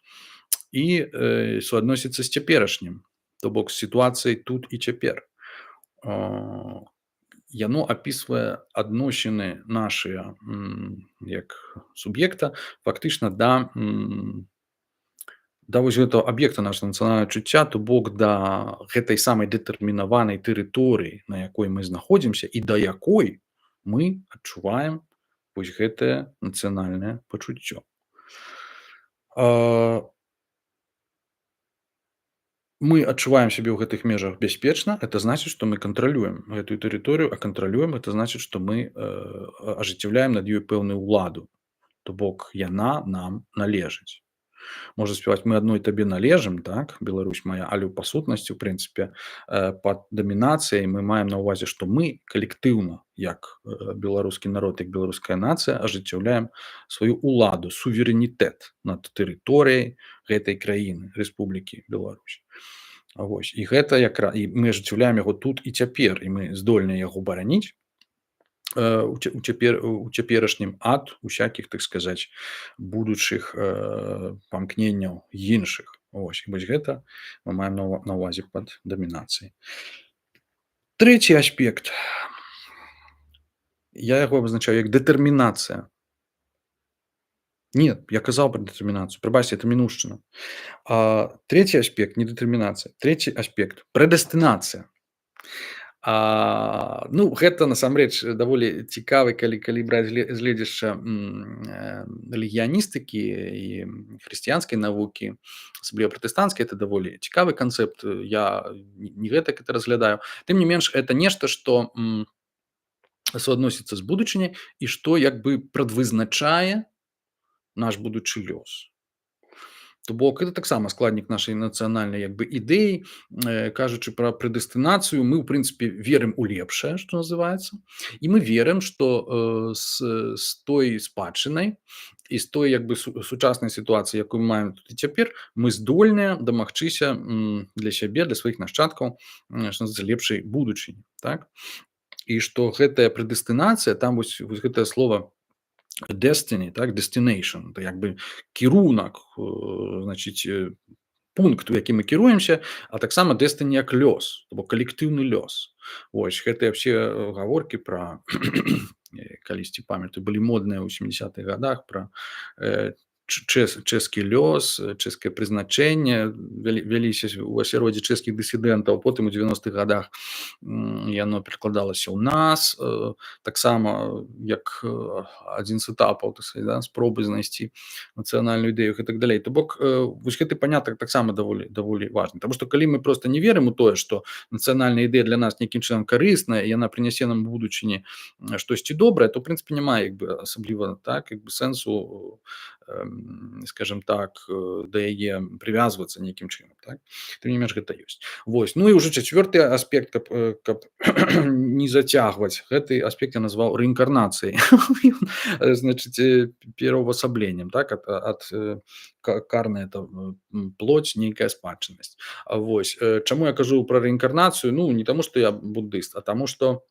і суадносіцца з цяперашнім, то бок з сітуацыяй тут і цяпер. Яно апісвае адносіны нашыя як суб'екта фактычна да вось гэтага аб'екта нашага нацыянальнага чуцця, то бок да гэтай самай дэтэрмінаванай тэрыторыі, на якой мы знаходзімся і да якой мы адчуваем вось гэтае нацыянальнае пачуццё. Мы адчуваем сябе ў гэтых межах бяспечна, это значыць, што мы кантралюем гэтую тэрыторыю, а кантралюем, это значыць, што мы ажыццяўляем над ёй пэўную ўладу, то бок яна нам належыць. Можа спяваць мы адной табе належым, так, Беларусь моя, але па сутнасці, у прынцыпе, пад дамінацыяй мы маем на ўвазе, што мы калектыўна, як беларускі народ, як беларуская нацыя ажыццяўляем сваю ўладу, суверэнітэт над тэрыторыяй гэтай краіны, Рэспублікі Беларусь. Вось і гэта і мы ажыццяўляем яго тут і цяпер, і мы здольныя яго бараніць у цяперашнім ад усякіх, так сказаць, будучых памкненняў іншых. Вось гэта мы маем на ўвазе пад дамінацыяй. Трэці аспект. Я яго абазначаю як дэтэрмінацыя. Нет, я казаў пра дэтэрмінацыю, прабачце, это мінуўшчына. Трэці аспект не дэтэрмінацыя, трэці аспект прэдэстынацыя. Ну гэта насамрэч даволі цікавы, калі браць з гледзяшча рэлігіяністыкі і хрысціянскай навукі, асабліва пратэстанцкай, это даволі цікавы канцэпт. Я не гэтак это разглядаю. Тым не менш, это нешта, што суадносіцца з будучыняй і што як бы прадвызначае наш будучы лёс. То бок это таксама складнік нашай нацыянальнай як бы ідэі. Кажучы пра прэдэстынацыю, мы ў прынцыпе верым у лепшае, што называецца, і мы верым, што з той спадчынай і з той як бы сучаснай сітуацыі, якую мы маем тут і цяпер, мы здольныя дамагчыся для сябе, для сваіх нашчадкаў, што называецца, лепшай будучыні, так? І што гэтая прэдэстынацыя, там вось гэтае слова destiny, так, destination, это як бы кірунак, значыць, пункт, у які мы кіруемся, а таксама destiny як лёс, то бок калектыўны лёс. Вось гэтыя ўсе гаворкі пра калісьці памятаю, былі модныя ў 70-х гадах пра чэшскі лёс, чэшскае прызначэнне, вяліся ў асяроддзі чэшскіх дысідэнтаў, потым у 90-х гадах яно перакладалася ў нас, таксама як адзін з этапаў, так сказаць, да, спробы знайсці нацыянальную ідэю і так далей. То бок вось гэты панятак таксама даволі важны, таму што калі мы проста не верым у тое, што нацыянальная ідэя для нас нейкім чынам карысная і яна прынясе нам у будучыні штосьці добрае, то ў прынцыпе няма як бы асабліва так як бы сэнсу, скажем так, да яе прывязвацца нейкім чынам, так? Тым не менш гэта ёсць. Вось. Ну і ўжо чацвёрты аспект, каб не зацягваць, гэты аспект я назваў рэінкарнацыяй. Значыць, пераўвасабленнем, так, ад карнай это плоть, нейкая спадчыннасць. Вось. Чаму я кажу пра рэінкарнацыю? Ну, не таму, што я буддыст, а таму, што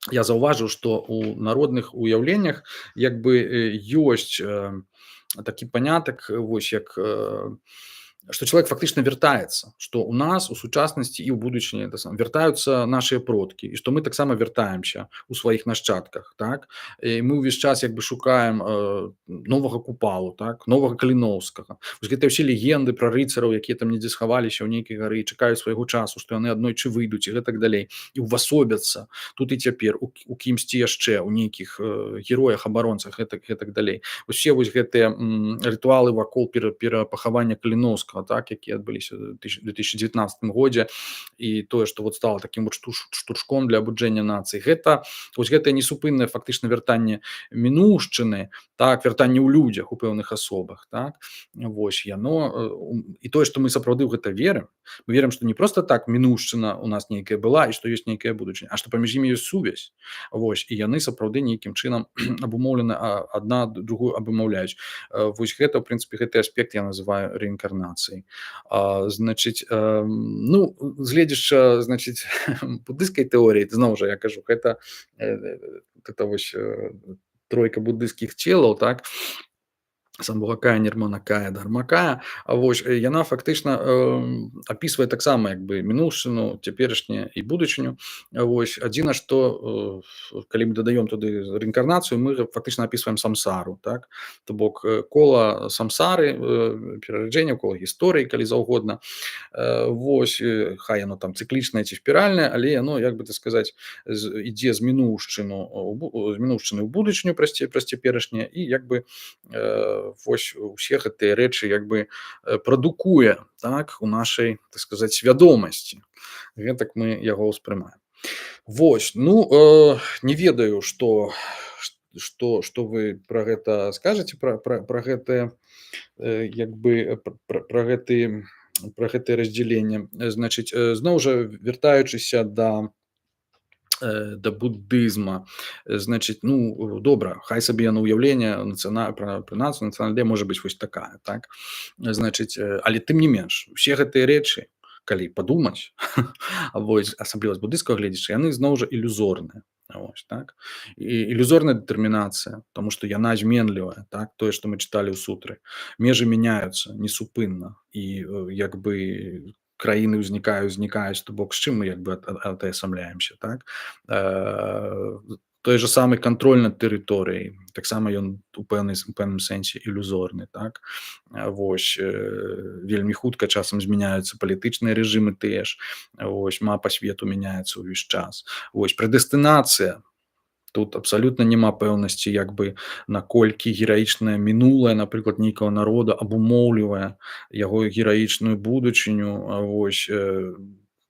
я заўважыў, што ў народных уяўленнях як бы ёсць такі панятак, вось як што чалавек фактычна вяртаецца, што ў нас у сучаснасці і ў будучыні вяртаюцца нашыя продкі і што мы таксама вяртаемся ў сваіх нашчадках, так? І мы ўвесь час як бы шукаем новага Купалу, так? Новага Каліноўскага. Вось гэтыя ўсе легенды пра рыцараў, якія там недзе схаваліся ў нейкай гары, чакаюць свайго часу, што яны аднойчы выйдуць і гэтак далей, і ўвасобяцца тут і цяпер у кімсьці яшчэ, у нейкіх героях, абаронцах гэтак далей. Усе вось гэтыя рытуалы вакол перапахавання Каліноўскага, так, якія адбыліся ў 2019 годзе, і тое, што вот стала такім вот штуршком для абуджэння нацыі, гэта вось гэтае несупыннае фактычна вяртанне мінуўшчыны, так, вяртанне ў людзях, у пэўных асобах, так, вось яно, і тое, што мы сапраўды ў гэта верым, мы верым, што не проста так мінуўшчына у нас нейкая была і што ёсць нейкая будучыня, а што паміж імі ёсць сувязь, вось, і яны сапраўды нейкім чынам абумоўлены, адна другую абумоўляюць. Вось гэта, ў прынцыпе, гэты аспект я называю рэінкарнацыяй. Значыць, ну, з гледзяча, значыць, буддыйскай тэорыі, зноў жа я кажу, гэта вось тройка буддыйскіх целаў, так, Самбхакая, Нірманакая, Дхармакая, вось яна фактычна апісвае таксама як бы мінуўшчыну, цяперашняе і будучыню. Вось адзіна, што калі мы дадаём туды рэінкарнацыю, мы фактычна апісваем самсару, так? То бок кола самсары, перараджэння, кола гісторыі, калі заўгодна. Вось, хай яно там цыклічнае ці спіральнае, але яно, як бы так сказаць, ідзе з мінуўшчыны ў будучыню праз цяперашняе і як бы вось усе гэтыя рэчы як бы прадукуе, так, у нашай, так сказаць, свядомасці. Гэтак мы яго ўспрымаем. Вось, ну, не ведаю, што што вы пра гэта скажаце, пра гэтае, як бы, пра гэты пра гэтае раздзяленне? Значыць, зноў жа вяртаючыся да буддызма, значыць, ну, добра, хай сабе яно ўяўленне пра нацыю, нацыянальная ідэя можа быць вось такая, так? Значыць, але тым не менш, усе гэтыя рэчы, калі падумаць, вось, асабліва з буддыйскага гледзяча, яны зноў жа ілюзорныя. Вось, так? І ілюзорная дэтэрмінацыя, таму што яна зменлівая, так? Тое, што мы чыталі ў сутры. Межы мяняюцца несупынна, і як бы краіны ўзнікаюць, то бок з чым мы як бы атаясамляемся, так? Той же самы кантроль над тэрыторыяй, таксама ён у пэўным сэнсе ілюзорны, так? Вось, вельмі хутка часам змяняюцца палітычныя рэжымы тыя ж, вось, мапа свету мяняецца ўвесь час. Вось, прэдэстынацыя. Тут абсалютна няма пэўнасці, як бы, наколькі гераічнае мінулае, напрыклад, нейкага народа абумоўлівае яго гераічную будучыню. Вось,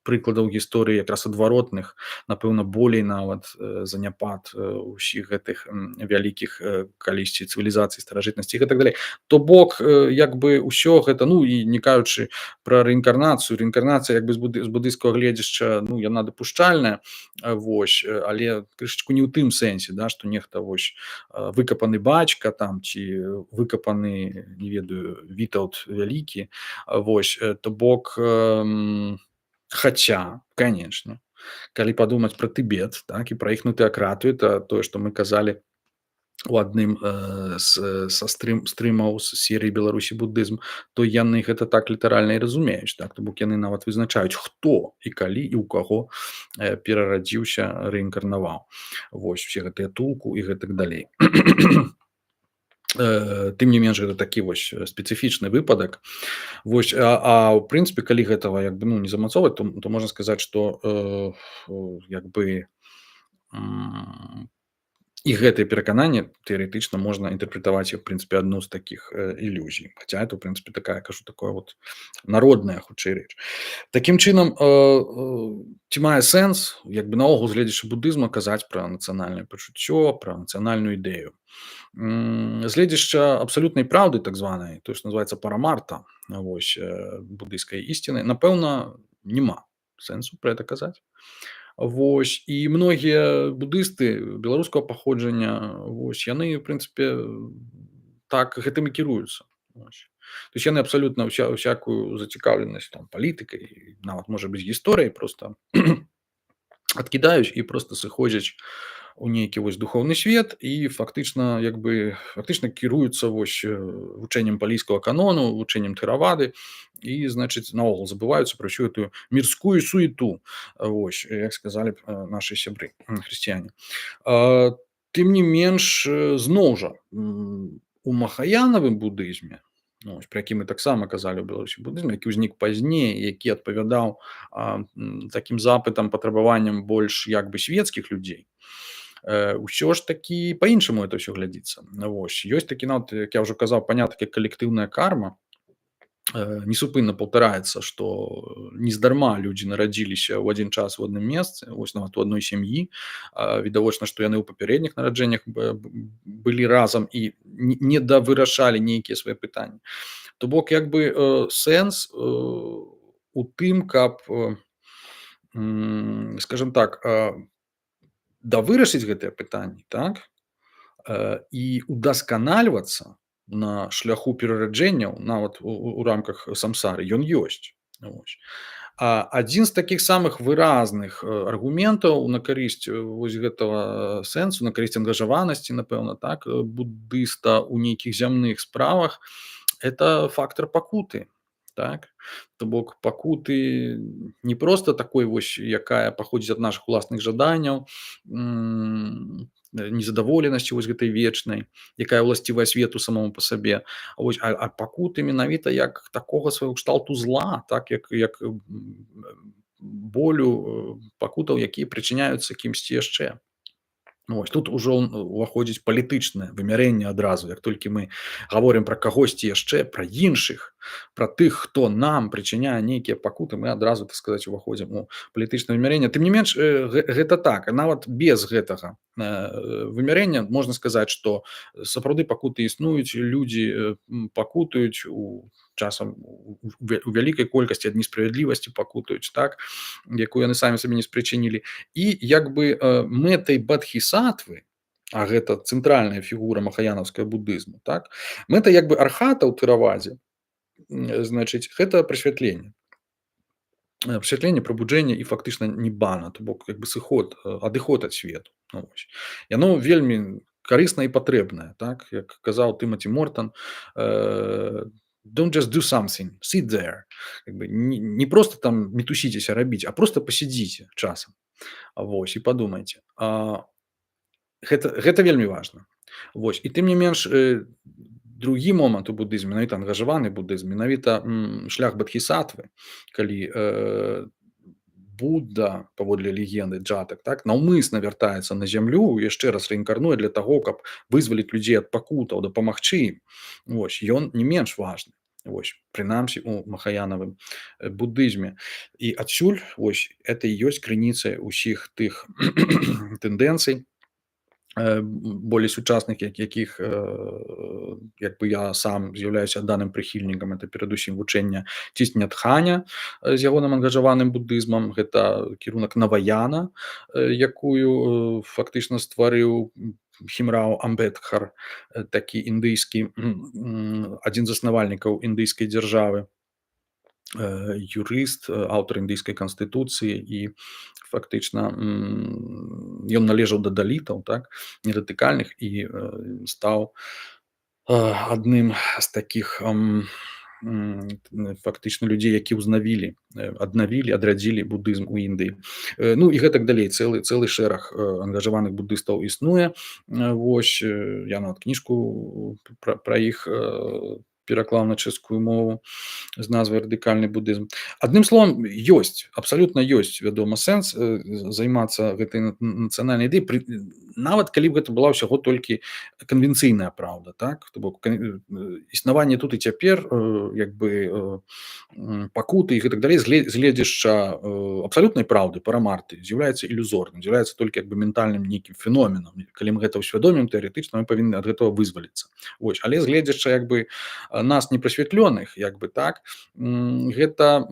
прыкладаў гісторыі якраз адваротных, напэўна, болей нават заняпад усіх гэтых вялікіх калісьці цывілізацый, старажытнасці і гэтак далей. То бок, як бы ўсё гэта, ну, і не кажучы пра рэінкарнацыю, рэінкарнацыя як бы з буддыйскага гледзяшча, ну, яна дапушчальная, вось, але крышачку не ў тым сэнсе, да, што нехта вось выкапаны бацька там ці выкапаны, не ведаю, Вітаўт вялікі, вось, то бок, хаця, канечне, калі падумаць пра Тыбет, так, і пра іхную тэакратыю, это тое, што мы казалі у адным са стрымаў з серыі Беларусі буддызм, то яны гэта так літаральна і разумеюць, так, то бок яны нават вызначаюць, хто і калі і ў каго перарадзіўся, рэінкарнаваў. Вось, усе гэтыя тулку і гэтак далей. Тым не менш, гэта такі вось спецыфічны выпадак. Вось, ў прынцыпе, калі гэтага як бы, ну, не замацоўваць, то можна сказаць, што як бы і гэтае перакананне тэарэтычна можна інтэрпрэтаваць як, у прынцыпе, адну з такіх ілюзій. Хаця это, у прынцыпе, такая, кажу, такое вот народная, хутчэй рэч. Такім чынам, ці мае сэнс, як бы наогул, гледзячы буддызма, казаць пра нацыянальнае пачуццё, пра нацыянальную ідэю? З гледзяшча абсалютнай праўды, так званай, тое, што называецца парамарта, вось, буддыйскай ісціны, напэўна, няма сэнсу пра гэта казаць. Вось, і многія буддысты беларускага паходжання, вось, яны, у прынцыпе, так гэтым і кіруюцца. Вось. То есть яны абсалютна ўсякую зацікаўленасць там палітыкай, нават, можа быць, гісторыяй проста адкідаюць і проста сыходзяць у нейкі вось духоўны свет і фактычна як бы кіруюцца вось вучэннем палійскага канону, вучэннем тэравады і, значыць, наогул забываюцца пра ўсю гэтую мірскую суету, вось, як сказалі б нашы сябры хрысціяне. Тым не менш, зноў жа, у махаянавым буддызме, вось, пра які мы таксама казалі ў Беларусі буддызме, які ўзнік пазней, які адпавядаў такім запытам, патрабаванням больш як бы свецкіх людзей, ўсё ж такі па-іншаму это ўсё глядзіцца. Вось, ёсць такі, нават, як я ўжо казаў, панятак як калектыўная карма, несупынна паўтараецца, што нездарма людзі нарадзіліся ў адзін час у адным месцы, вось, нават у адной сям'і, відавочна, што яны ў папярэдніх нараджэннях былі разам і не давырашалі нейкія свае пытанні. То бок, як бы, сэнс у тым, каб, скажам так, давырашыць гэтыя пытанні, так, і удасканальвацца на шляху перараджэнняў, нават у рамках самсары, ён ёсць. Вось. Адзін з такіх самых выразных аргументаў на карысць вось гэтага сэнсу, на карысць ангажаванасці, напэўна, так, буддыста ў нейкіх зямных справах, это фактар пакуты. Так? То бок пакуты не проста такой вось, якая паходзіць ад нашых уласных жаданняў, незадаволенасці вось гэтай вечнай, якая ўласцівая свету самому па сабе, а пакуты менавіта як такога свайго кшталту зла, так, як болю, пакутаў, якія прычыняюцца кімсьці яшчэ. Вось тут ужо уваходзіць палітычнае вымярэнне адразу. Як толькі мы гаворым пра кагосьці яшчэ, пра іншых, пра тых, хто нам прычыняе нейкія пакуты, мы адразу, так сказаць, уваходзім у палітычнае вымярэнне. Тым не менш, гэта так, нават без гэтага вымярэння можна сказаць, што сапраўды пакуты існуюць, людзі пакутаюць часам у вялікай колькасці ад несправядлівасці пакутаюць, так, якую яны самі сабе не спрычынілі. І як бы мэтай бадхісатвы, а гэта цэнтральная фігура махаянаўскага будызму, так, мэта як бы архата ў тэравадзе, значыць, гэта прасвятленне. Прасвятленне, прабуджэнне і фактычна ніббана, то бок як бы сыход, адыход ад свету. Ну, вось. Яно вельмі карысна і патрэбнае, так, як казаў Тымаці Мортан, don't just do something, sit there. Как бы не просто там мітусіцеся рабіць, а просто пасядзіце часам. Вось, і падумайце. Гэта вельмі важна. Вось. І тым не менш, другі момант у будызме, менавіта ангажаваны будызм, менавіта шлях бадхісатвы, калі Будда, паводле легенды Джатак, так, наўмысна вяртаецца на зямлю, яшчэ раз рэінкарнуе для таго, каб вызваліць людзей ад пакутаў, дапамагчы ім. Вось, ён не менш важны. Вось, прынамсі у махаянавым будызме. І адсюль вось это і ёсць крыніцай усіх тых тэндэнцый, болей сучасных, якіх як бы я сам з'яўляюся даным прыхільнікам, это перадусім вучэння Цісння Тханя з ягоным ангажаваным будызмам, гэта кірунак Наваяна, якую фактычна стварыў Хімрау Амбедкар, такі індыйскі, адзін з заснавальнікаў індыйскай дзяржавы, юрыст, аўтар індыйскай канстытуцыі, і фактычна ён належаў да далітаў, так, недатыкальных, і стаў адным з такіх фактычна людзей, які адрадзілі будызм у Індыі. Ну і гэтак далей, цэлы шэраг ангажаваных будыстаў існуе. Вось, я нават кніжку пра іх пераклаў на чэшскую мову з назвай радыкальны будызм. Адным словам, абсалютна ёсць, вядома, сэнс займацца гэтай нацыянальнай ідэяй, нават калі б гэта была ўсяго толькі канвенцыйная праўда, так, то бок існаванне тут і цяпер, як бы пакуты і гэтак далей, з гледзяшча абсалютнай праўды, парамарты, з'яўляецца ілюзорным, з'яўляецца толькі як бы ментальным нейкім феноменам. Калі мы гэта ўсвядомім, тэарэтычна мы павінны ад гэтага вызваліцца. Вось, але з гледзяшча як бы нас непрасвятленых, як бы так, гэта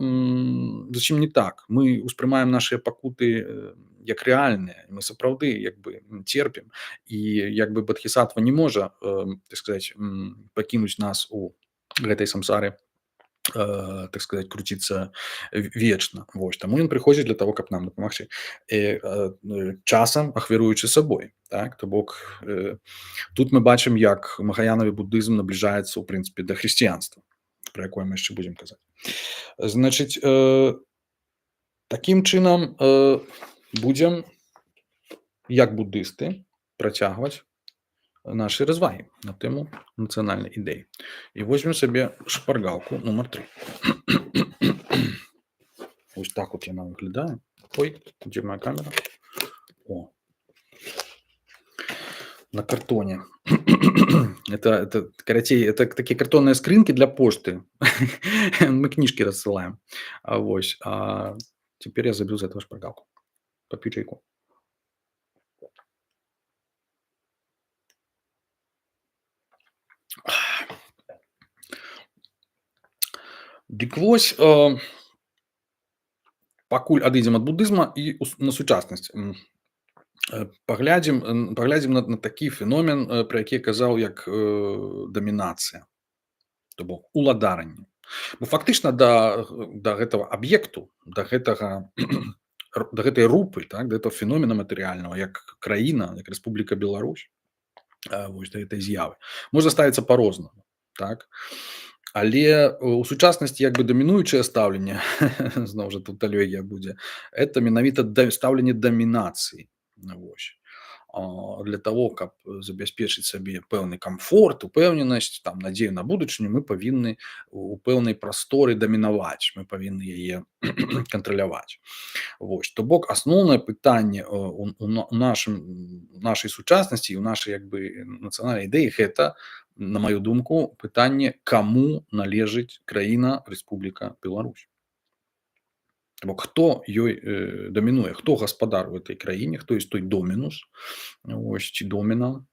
зусім не так. Мы успрымаем нашыя пакуты як рэальныя, мы сапраўды як бы церпім, і як бы бадхісатва не можа, так сказаць, пакінуць нас у гэтай самсары, так сказаць, круціцца вечна. Вось, таму ён прыходзіць для таго, каб нам дапамагчы, часам ахвяруючы сабой, так, то бок тут мы бачым, як махаянавы будызм набліжаецца ў прынцыпе да хрысціянства, пра якое мы яшчэ будзем казаць. Значыць, такім чынам будзем, як будысты, працягваць нашы развагі на тэму нацыянальнай ідэі. І возьмем сабе шпаргалку нумар 3. Вось так от яна выглядае. Ой, дзе моя камера? О, на картоне. Это карацей, это такие картонные скринки для почты. Мы книжки рассылаем. Вось. А теперь я забил за этого шпаргалку. Попью чайку. Дык вось, пакуль адыдзем ад будызма і на сучаснасць. Паглядзім на такі феномен, пра які я казаў, як дамінацыя, то бок уладаранне. Бо фактычна да гэтага аб'екту, да гэтай рупы, так, да гэтага феномена матэрыяльнага, як краіна, як Рэспубліка Беларусь, вось да гэтай з'явы, можна ставіцца па-рознаму, так. Але у сучаснасці як бы дамінуючае стаўленне, зноў жа тут алегія будзе, это менавіта стаўленне дамінацыі. Вось. для того, каб забяспечыць сабе пэўны камфорт, упэўненасць, там надзею на будучыню, мы павінны у пэўнай прасторы дамінаваць, мы павінны яе кантраляваць. Вось, то бок асноўнае пытанне у нашай сучаснасці і ў нашай як бы нацыянальнай ідэі гэта, на маю думку, пытанне, каму належыць краіна Рэспубліка Беларусь. Бок хто ёй дамінуе, хто гаспадар у этой краіне, хто ёсць той домінус, ось, ці доміна,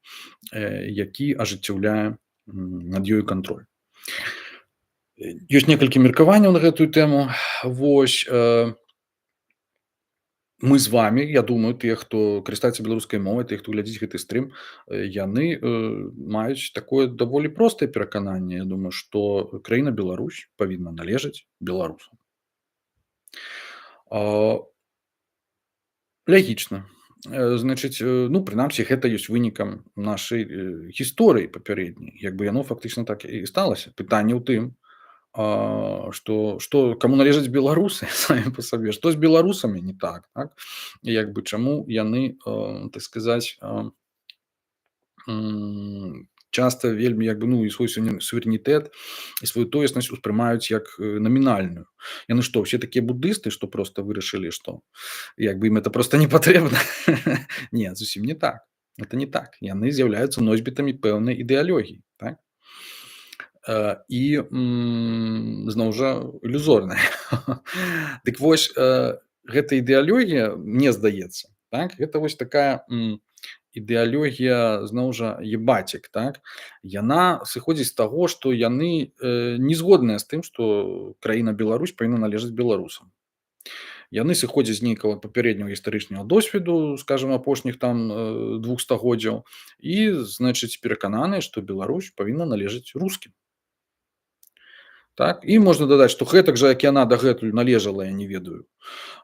які ажыццяўляе над ёю кантроль. Ёсць некалькі меркаванняў на гэтую тэму. Вось, мы з вами, я думаю, тыя, хто карыстаецца беларускай мовай, тыя, хто глядзіць гэты стрым, яны маюць такое даволі простае перакананне. Я думаю, што краіна Беларусь павінна належаць беларусам. Лягічна. Значыць, ну, прынамсі, гэта ёсць вынікам нашай гісторыі папярэдняй. Як бы яно фактычна так і сталася. Пытанне ў тым, што каму належаць беларусы самі па сабе, што з беларусамі не так, так? Як бы чаму яны, так сказаць, часта вельмі як бы, ну, і свой суверэнітэт і сваю тоеснасць успрымаюць як намінальную. Яны што, ўсе такія буддысты, што проста вырашылі, што як бы ім это проста не патрэбна? Не, зусім не так. Это не так. Яны з'яўляюцца носьбітамі пэўнай ідэалогіі, так? І зноў жа ілюзорная. Дык вось, гэта ідэалогія, мне здаецца, так, гэта вось такая ідэалогія, зноў жа, ебацік, так, яна сыходзіць з таго, што яны не згодныя з тым, што краіна Беларусь павінна належаць беларусам. Яны сыходзяць з нейкага папярэдняга гістарычнага досведу, скажам, апошніх там 2 стагоддзяў і, значыць, перакананыя, што Беларусь павінна належаць рускім. Так? І можна дадаць, што гэтак жа, як яна дагэтуль належала, я не ведаю,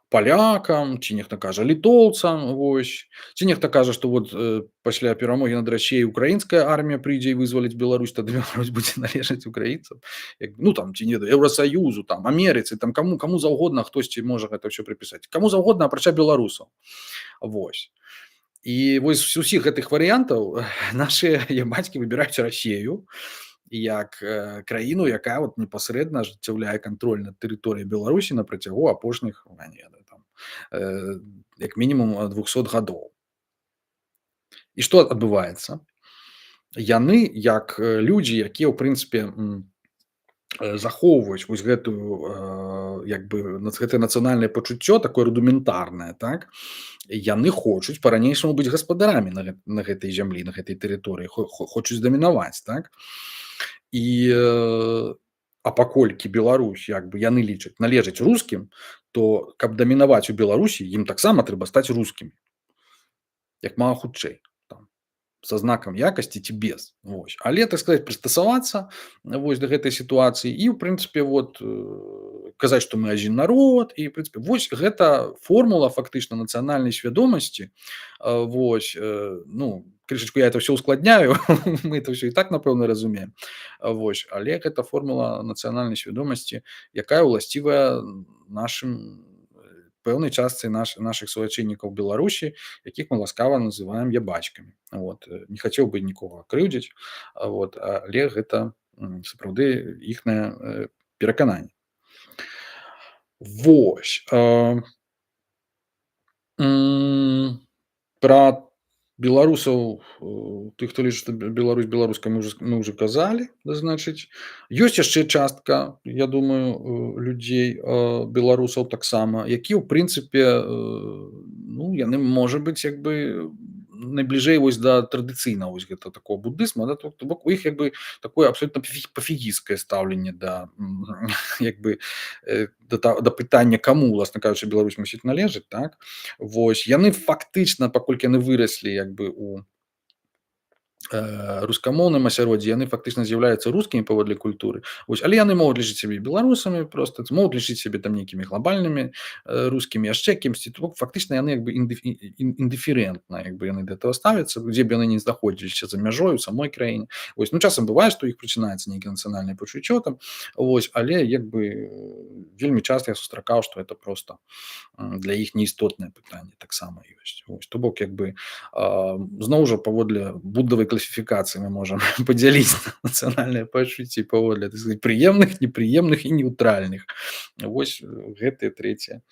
палякам, ці нехта кажа літоўцам, вось. Ці нехта кажа, што вот пасля перамогі над Расіяй украінская армія прыйдзе і вызваліць Беларусь, тады Беларусь будзе належаць украінцам. Ну там, ці не Еўрасаюзу, там, Амерыцы, там каму заўгодна хтосьці можа гэта ўсё прыпісаць. Каму заўгодна, апрача беларусаў. Вось. І вось з усіх гэтых варыянтаў нашыя бацькі выбіраюць Расію як краіну, якая вот непасрэдна ажыццяўляе кантроль над тэрыторыяй Беларусі на працягу апошніх, як мінімум 200 гадоў. І што адбываецца? Яны, як людзі, якія, ў прынцыпе, захоўваюць вось гэтую, як бы, гэтае нацыянальнае пачуццё, такое рудыментарнае, так, яны хочуць па-ранейшаму быць гаспадарамі на гэтай зямлі, на гэтай тэрыторыі, хочуць дамінаваць, так. І паколькі Беларусь, як бы, яны лічаць, належаць рускім, то каб дамінаваць у Беларусі, ім таксама трэба стаць рускімі. Як мага хутчэй. Са знакам якасці ці без. Вось. Але, так сказаць, прыстасавацца вось да гэтай сітуацыі і, ў прынцыпе, вот, казаць, што мы адзін народ, і, ў прынцыпе, вось гэта формула фактычна нацыянальнай свядомасці. Вось, ну, крышачку я это ўсё ускладняю, мы это ўсё і так, напэўна, разумеем. Вось, але гэта формула нацыянальнай свядомасці, якая ўласцівая нашым пэўнай частцы нашых суайчыннікаў Беларусі, якіх мы ласкава называем ябачкамі. Вот. Не хацеў бы нікога крыўдзіць, вот, але гэта сапраўды іхнае перакананне. Вось. Пра беларусаў, тых, хто лічыць, што Беларусь беларуская, мы ўжо казалі, значыць. Ёсць яшчэ частка, я думаю, людзей, беларусаў таксама, якія, ў прынцыпе, ну, яны, можа быць, як бы найбліжэй вось да традыцыйнага вось гэта такого буддызму, да, то бок у іх як бы такое абсолютно пафігісцкае стаўленне да як бы да пытання, каму, уласна кажучы, Беларусь мусіць належаць, так. Вось, яны фактычна, паколькі яны выраслі як бы у Рускамоўным асяроддзі яны фактычна з'яўляюцца рускімі паводле культуры. Вось, але яны могуць лічыць сябе беларусамі проста, могуць лічыць сябе там нейкімі глобальнымі рускімі, яшчэ кімсьці. То фактычна яны як бы індыферэнтна як бы яны да этого ставяцца, дзе б яны не знаходзіліся за мяжой у самой краіне. Вось, ну часам бывае, што іх прачынаецца нейкае нацыянальнае пачуццё там, вось, але як бы вельмі часта я сустракаў, што это проста для іх неістотнае пытанне таксама ёсць. Вось, то бок як бы зноў жа паводле будавай класіфікацыі мы можам падзяліць нацыянальныя пачуцці паводле, так сказать, прыемных, непрыемных і неўтральных. Вось гэтыя трэція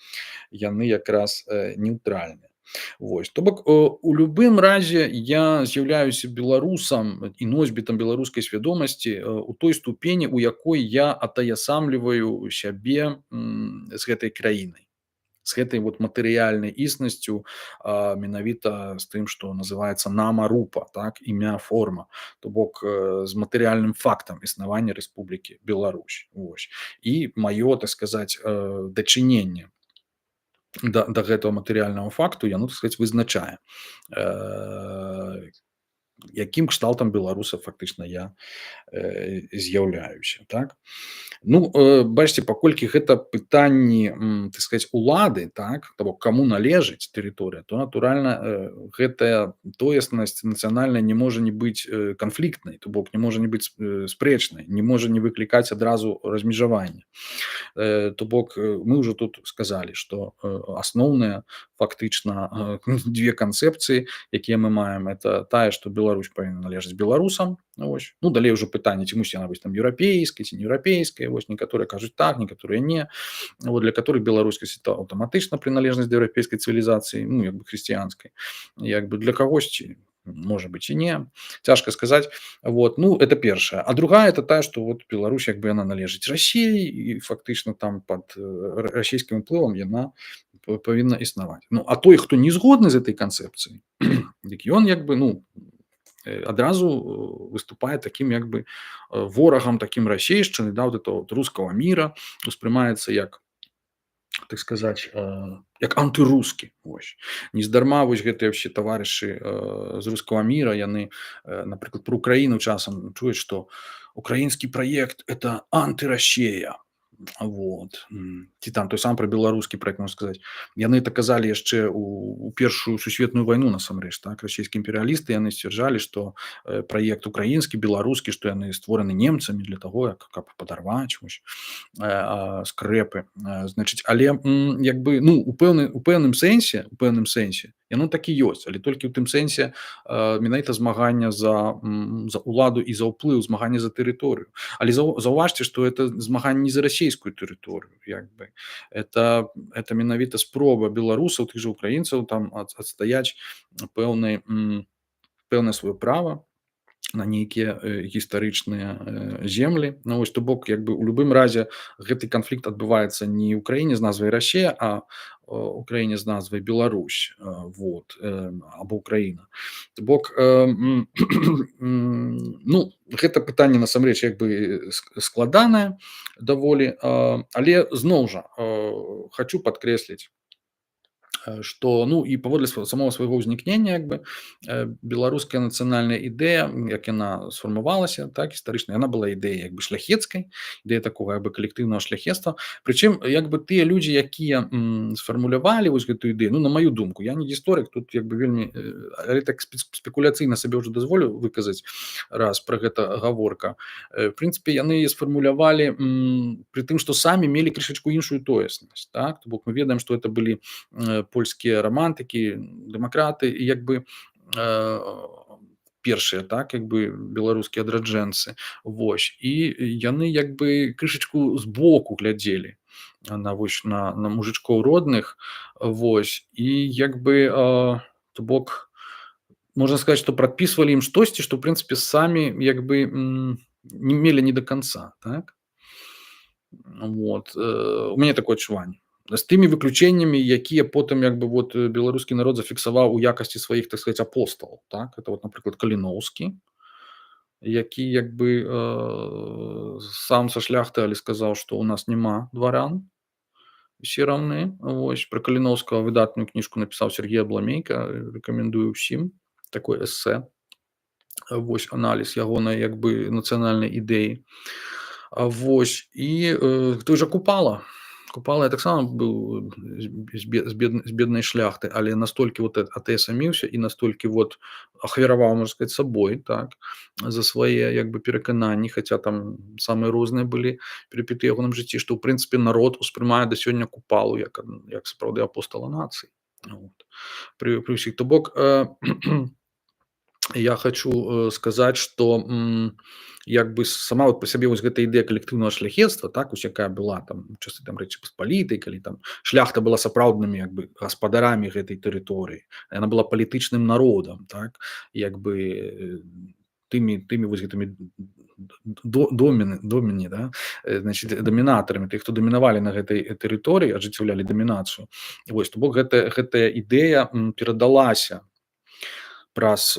яны якраз неўтральныя. Вось, то бок у любым разе я з'яўляюся беларусам і носьбітам беларускай свядомасці у той ступені, у якой я атаясамліваю сябе з гэтай краінай, з гэтай вот матэрыяльнай існасцю, менавіта з тым, што называецца намарупа, так, імя, форма, то бок з матэрыяльным фактам існавання Рэспублікі Беларусь. Вось. І маё, так сказаць, дачыненне да гэтага матэрыяльнага факту яно, так сказаць, вызначае, якім кшталтам беларуса фактычна я з'яўляюся, так. Ну, бачыце, паколькі гэта пытанні, так сказаць, улады, так, того, каму належыць тэрыторыя, то, натуральна, гэтая тоеснасць нацыянальная не можа не быць канфліктнай, то бок не можа не быць спрэчнай, не можа не выклікаць адразу размежавання. То бок мы ўжо тут сказалі, што асноўныя фактычна дзве канцэпцыі, якія мы маем, это тая, што Беларусь павінна належаць беларусам. Вось. Ну, далей ўжо пытанне, ці мусіць яна быць там еўрапейскай ці не еўрапейскай. Вось, некаторыя кажуць так, некаторыя не. Вот, для которых беларускасць это аўтаматычна прыналежнасць да еўрапейскай цывілізацыі, ну, як бы хрысціянскай. Як бы для кагосьці можа быць і не, цяжка сказаць. Вот. Ну, это першая. А другая это тая, што вот Беларусь як бы яна належыць Расіі і фактычна там пад расійскім уплывам яна павінна існаваць. Ну, а той, хто не згодны з этой канцэпцыяй, дык ён як бы, ну, адразу выступае таким як бы ворагам, таким расейшчыны, да, вот этого вот рускага міра, успрымаецца як, так сказаць, як антырускі. Вось. Нездарма вось гэтыя ўсе таварышы з рускага міра, яны, напрыклад, про Украіну часам чуюць, што украінскі праект это антырасея. Вот. Ці там той сам пра беларускі праект, можна сказаць. Яны это казалі яшчэ у першую сусветную вайну насамрэч, так, расійскія імперыялісты, яны сцвярджалі, што праект украінскі, беларускі, што яны створаны немцамі для таго, каб падарваць вось, скрэпы. Значыць, але як бы, ну, у пэўным сэнсе яно так і ёсць, але толькі ў тым сэнсе менавіта змагання за уладу і за ўплыў, змагання за тэрыторыю. Але заўважце, што это змаганне не за расійскую тэрыторыю, як бы. Это менавіта спроба беларусаў, тых жа украінцаў там адстаяць пэўнае сваё права на нейкія гістарычныя землі. Ну, вось, то бок, як бы, у любым разе гэты канфлікт адбываецца не ў краіне з назвай Расія, а у краіне з назвай Беларусь, вот, або Украіна. То бок, ну, гэта пытанне насамрэч як бы складанае даволі, але зноў жа хочу падкрэсліць, што, ну, і паводле самого свайго ўзнікнення як бы беларуская нацыянальная ідэя, як яна сфармавалася, так, гістарычна, яна была ідэя як бы шляхецкай, ідэя такога як бы калектыўнага шляхецтва. Прычым як бы тыя людзі, якія сфармулявалі вось гэтую ідэю, ну, на маю думку, я не гісторык, тут як бы вельмі, але так спекуляцыйна сабе ўжо дазволю выказаць раз пра гэта гаворка. В прынцыпе, яны сфармулявалі пры тым, што самі мелі крышачку іншую тоеснасць, так, то бок мы ведаем, што это былі польскія рамантыкі, дэмакраты і як бы першыя, так, як бы беларускія адраджэнцы. Вось. І яны як бы крышачку збоку глядзелі на мужычкоў родных. Вось. І як бы то бок можна сказаць, што прадпісвалі ім штосьці, што ў прынцыпе самі як бы не мелі не да канца, так. Вот. У мяне такое адчуванне. З тымі выключэннямі, якія потым як бы вот беларускі народ зафіксаваў у якасці сваіх, так сказаць, апосталаў, так. Это вот, напрыклад, Каліноўскі, які як бы сам са шляхты, але сказаў, што ў нас няма дваран, усе раўны. Вось. Пра Каліноўскага выдатную кніжку напісаў Сергей Абламейка, рэкамендую ўсім, такое эсэ. Вось аналіз ягонай як бы нацыянальнай ідэі. Вось і, той жа Купала. Купала я таксама быў з беднай шляхты, але настолькі вот атэсаміўся і настолькі вот ахвяраваў, можна сказаць, сабой, так, за свае як бы перакананні, хаця там самыя розныя былі перыпеты ў ягоным жыцці, што ў прынцыпе народ успрымае да сёння Купалу як сапраўды апостала нацыі. Вот. Пры ўсіх то бок, я хочу сказаць, што як бы сама вот па сябе вось гэта ідэя калектыўнага шляхецтва, так, вось якая была там у часы там Рэчы Паспалітай, калі там шляхта была сапраўднымі як бы гаспадарамі гэтай тэрыторыі. Яна была палітычным народам, так, як бы тымі вось гэтымі доміны, да, значит, дамінатарамі, тых, хто дамінавалі на гэтай тэрыторыі, ажыццяўлялі дамінацыю. Вось, то бок гэтая ідэя перадалася праз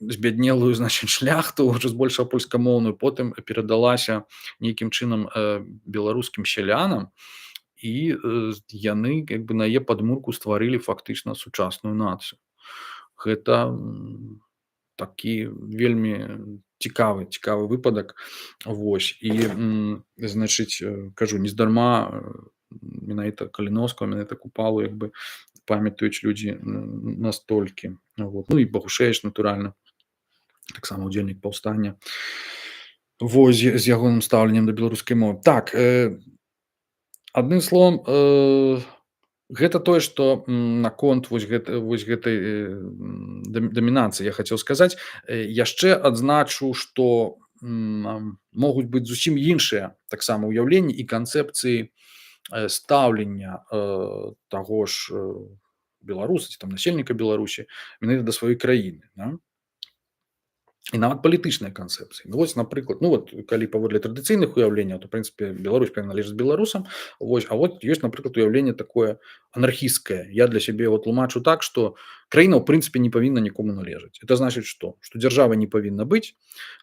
збяднелую, значыць, шляхту, ўжо збольшага польскамоўную, потым перадалася нейкім чынам беларускім сялянам, і яны як бы на яе падмурку стварылі фактычна сучасную нацыю. Гэта такі вельмі цікавы выпадак. Вось і значыць, кажу, нездарма менавіта Каліноўскага, менавіта Купалу як бы памятаюць людзі настолькі. Вот. Ну і Багушевіч, натуральна, таксама ўдзельнік паўстання. Вось з ягоным стаўленнем да беларускай мовы. Так, адным словам, гэта тое, што наконт вось гэтай дамінацыі я хацеў сказаць. Яшчэ адзначу, што могуць быць зусім іншыя таксама ўяўленні і канцэпцыі стаўлення таго ж беларуса ці там насельніка Беларусі менавіта да сваёй краіны, да? І нават палітычныя канцэпцыі. Ну, вось, напрыклад, ну вот калі паводле традыцыйных уяўленняў, то прынцыпе Беларусь павінна належаць беларусам. Вось, а вот ёсць, напрыклад, уяўленне такое анархісцкае. Я для сябе его тлумачу так, што краіна ў прынцыпе не павінна нікому належаць. Это значыць што? Што дзяржавы не павінна быць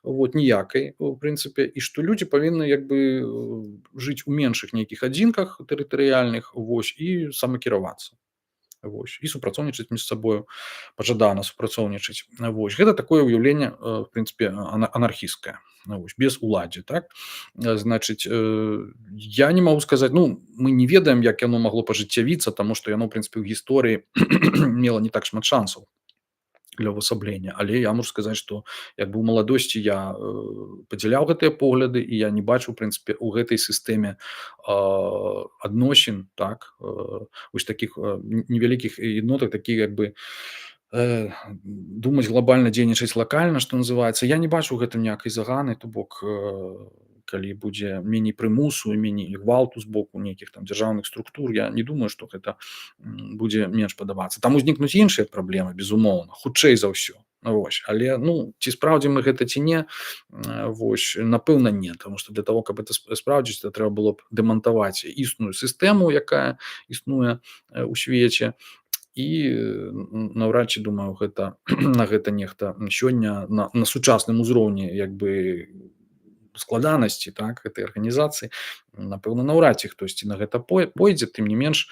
вот ніякай у прынцыпе, і што людзі павінны як бы жыць у меншых нейкіх адзінках тэрытарыяльных, вось, і самакіравацца. Вось, і супрацоўнічаць між сабою, пажадана супрацоўнічаць. Вось, гэта такое ўяўленне в прынцыпе анархісцкае, вось, без уладдзі, так. Значыць, я не магу сказаць, ну, мы не ведаем, як яно магло пажыццявіцца, таму што яно ў прынцыпе ў гісторыі мела не так шмат шансаў для ўвасаблення, але я мушу сказаць, што як бы ў маладосці я падзяляў гэтыя погляды, і я не бачу ў прынцыпе у гэтай сістэме адносін, так, вось такіх невялікіх еднотак, такі як бы думаць глобальна, дзейнічаць лакальна, што называецца. Я не бачу ў гэтым ніякай заганы, то бок калі будзе меней прымусу і меней гвалту з боку нейкіх там дзяржаўных структур, я не думаю, што гэта будзе менш падабацца. Там узнікнуць іншыя праблемы, безумоўна, хутчэй за ўсё. Вось. Але ну, ці спраўдзім мы гэта ці не, вось, напэўна, не, таму што для того, каб это спраўдзіць, то трэба было б дэмантаваць існую сістэму, якая існуе ў свеце, і наўрад ці, думаю, гэта на гэта нехта сёння на сучасным узроўні як бы складанасці, так, гэтай арганізацыі, напэўна, наўрад ці хтосьці на гэта пойдзе. Тым не менш,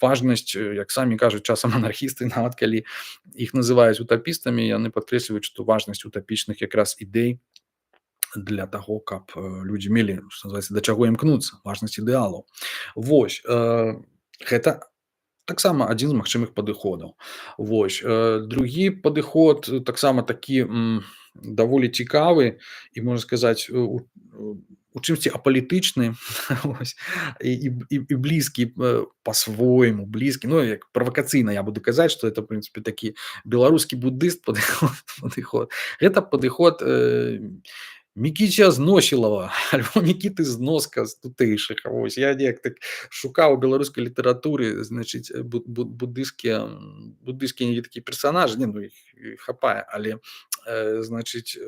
важнасць, як самі кажуць часам анархісты, нават калі іх называюць утапістамі, яны падкрэсліваюць, што важнасць утапічных якраз ідэй для таго, каб людзі мелі, што называецца, да чаго імкнуцца, важнасць ідэалаў. Вось, гэта таксама адзін з магчымых падыходаў. Вось, другі падыход таксама такі даволі цікавы і, можна сказаць, у чымсьці апалітычны, і блізкі па-свойму, блізкі, ну, як правакацыйна я буду казаць, што это, в прынцыпе, такі беларускі буддыст падыход. Гэта падыход Мікіця Зносілава альбо Мікіты Зноска з тутэйшых. Вось, я неяк так шукаў у беларускай літаратуры, значыць, буддыйскія такія персанажы, не, ну, іх хапае, але значыць,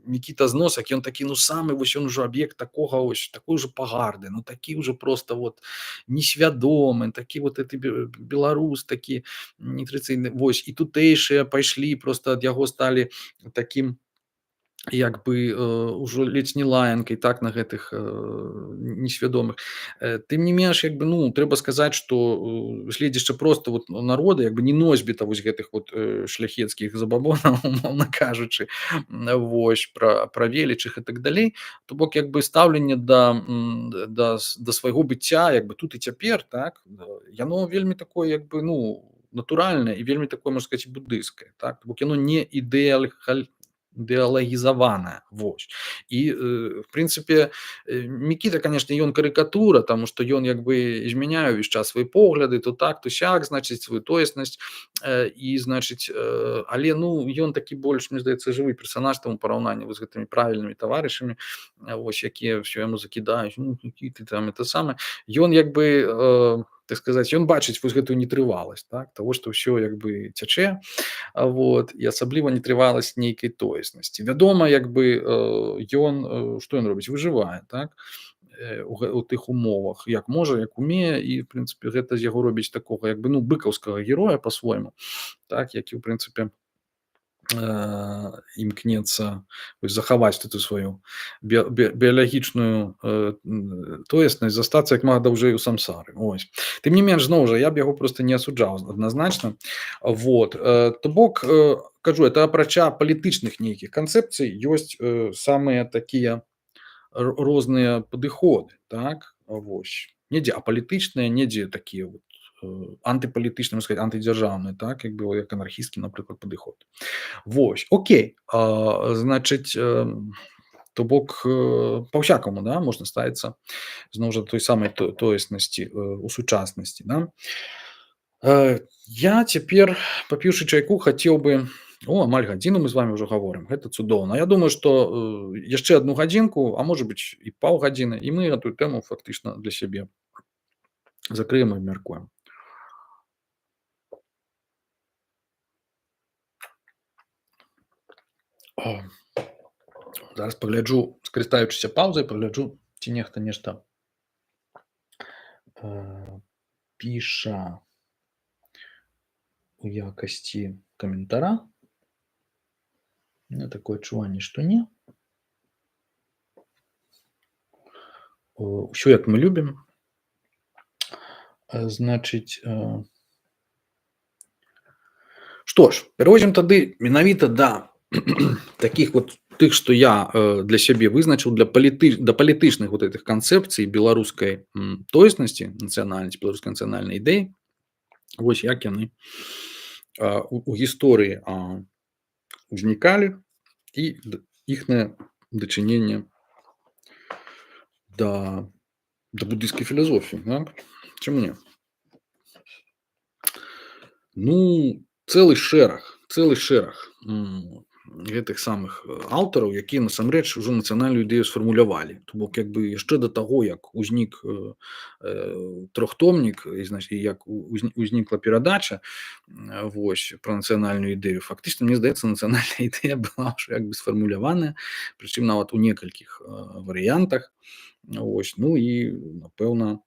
Мікіта Зносак, ён такі, ну, самы, вось, ён ужо аб'ект такога, вось, такой ужо пагарды, ну, такі ўжо проста вот несвядомы, такі вот это беларус, такі нетрадыцыйны, вось, і тутэйшыя пайшлі, проста ад яго сталі такім як бы, ўжо ледзь не лаянкай, так, на гэтых, несвядомых. Тым не менш, як бы, ну, трэба сказаць, што, гледзячы проста вот на народы, як бы не носьбіта вось гэтых вот, шляхецкіх забабонаў, умоўна кажучы, вось, пра велічых і так далей. То бок, як бы стаўленне да свайго быцця, як бы тут і цяпер, так, яно вельмі такое, як бы, ну, натуральнае і вельмі такое, можна сказаць, буддыйскае, так. То бок яно не ідэалагізаваная, вось. І, в прынцыпе, Мікіта, канешне, ён карыкатура, таму што ён як бы змяняе ўвесь час свае погляды, то так, то сяк, значыць, сваю тоеснасць, і, значыць, але, ну, ён такі больш, мне здаецца, жывы персанаж там у параўнанні вот з гэтымі правільнымі таварышамі, вось, якія ўсё яму закідаюць, ну, які ты там это самае. Ён як бы, так сказаць, ён бачыць вось гэтую нетрываласць, так, таго, што ўсё як бы цячэ, вот, і асабліва нетрываласць нейкай тоеснасці. Вядома, як бы, ён, што ён робіць? Выжывае, так, у тых умовах, як можа, як умее, і, в прынцыпе, гэта з яго робіць такога, як бы, ну, быкаўскага героя па-свойму, так, які, ў прынцыпе, імкнецца захаваць эту сваю біялагічную тоеснасць, застацца як мага даўжэй у самсары. Ось. Тым не менш, зноў жа, я б яго просто не асуджаў адназначна. Вот. То бок, кажу, это апрача палітычных нейкіх канцэпцый ёсць самыя такія розныя падыходы, так, вось. Недзе апалітычныя, недзе такія вот антыпалітычныя, сказаць, антыдзяржаўныя, так, як бы як анархісцкі, напрыклад, падыход. Вось, окей, значыць, то бок, па-ўсякаму, да, можна ставіцца зноў жа той самай тоеснасці у сучаснасці, да. Я цяпер, папіўшы чайку, хацеў бы, амаль гадзіну мы з вами ўжо гаворым, гэта цудоўна. Я думаю, што яшчэ адну гадзінку, а можа быць і паўгадзіны, і мы гэтую тэму фактычна для сябе закрыем і абмяркуем. Зараз пагляджу, скарыстаючыся паўзай, пагляджу, ці нехта нешта піша у якасці каментара. У меня такое адчуванне, што не. Усё як мы любім. Значыць, што ж, пераходзім тады менавіта да такіх вот тых, што я для сябе вызначыў да палітычных вот этих канцэпцый беларускай тоеснасці, нацыянальнасці, беларускай нацыянальнай ідэі. Вось як яны у гісторыі узнікалі і іхнае дачыненне да буддыйскай філасофіі, так? Чаму не? Ну, цэлы шэраг гэтых самых аўтараў, якія насамрэч ужо нацыянальную ідэю сфармулявалі. То бок, як бы яшчэ да таго, як узнік трохтомнік, і як узнікла перадача вось пра нацыянальную ідэю, фактычна, мне здаецца, нацыянальная ідэя была ўжо як бы сфармуляваная, прычым нават у некалькіх варыянтах. Вось, ну і, напэўна,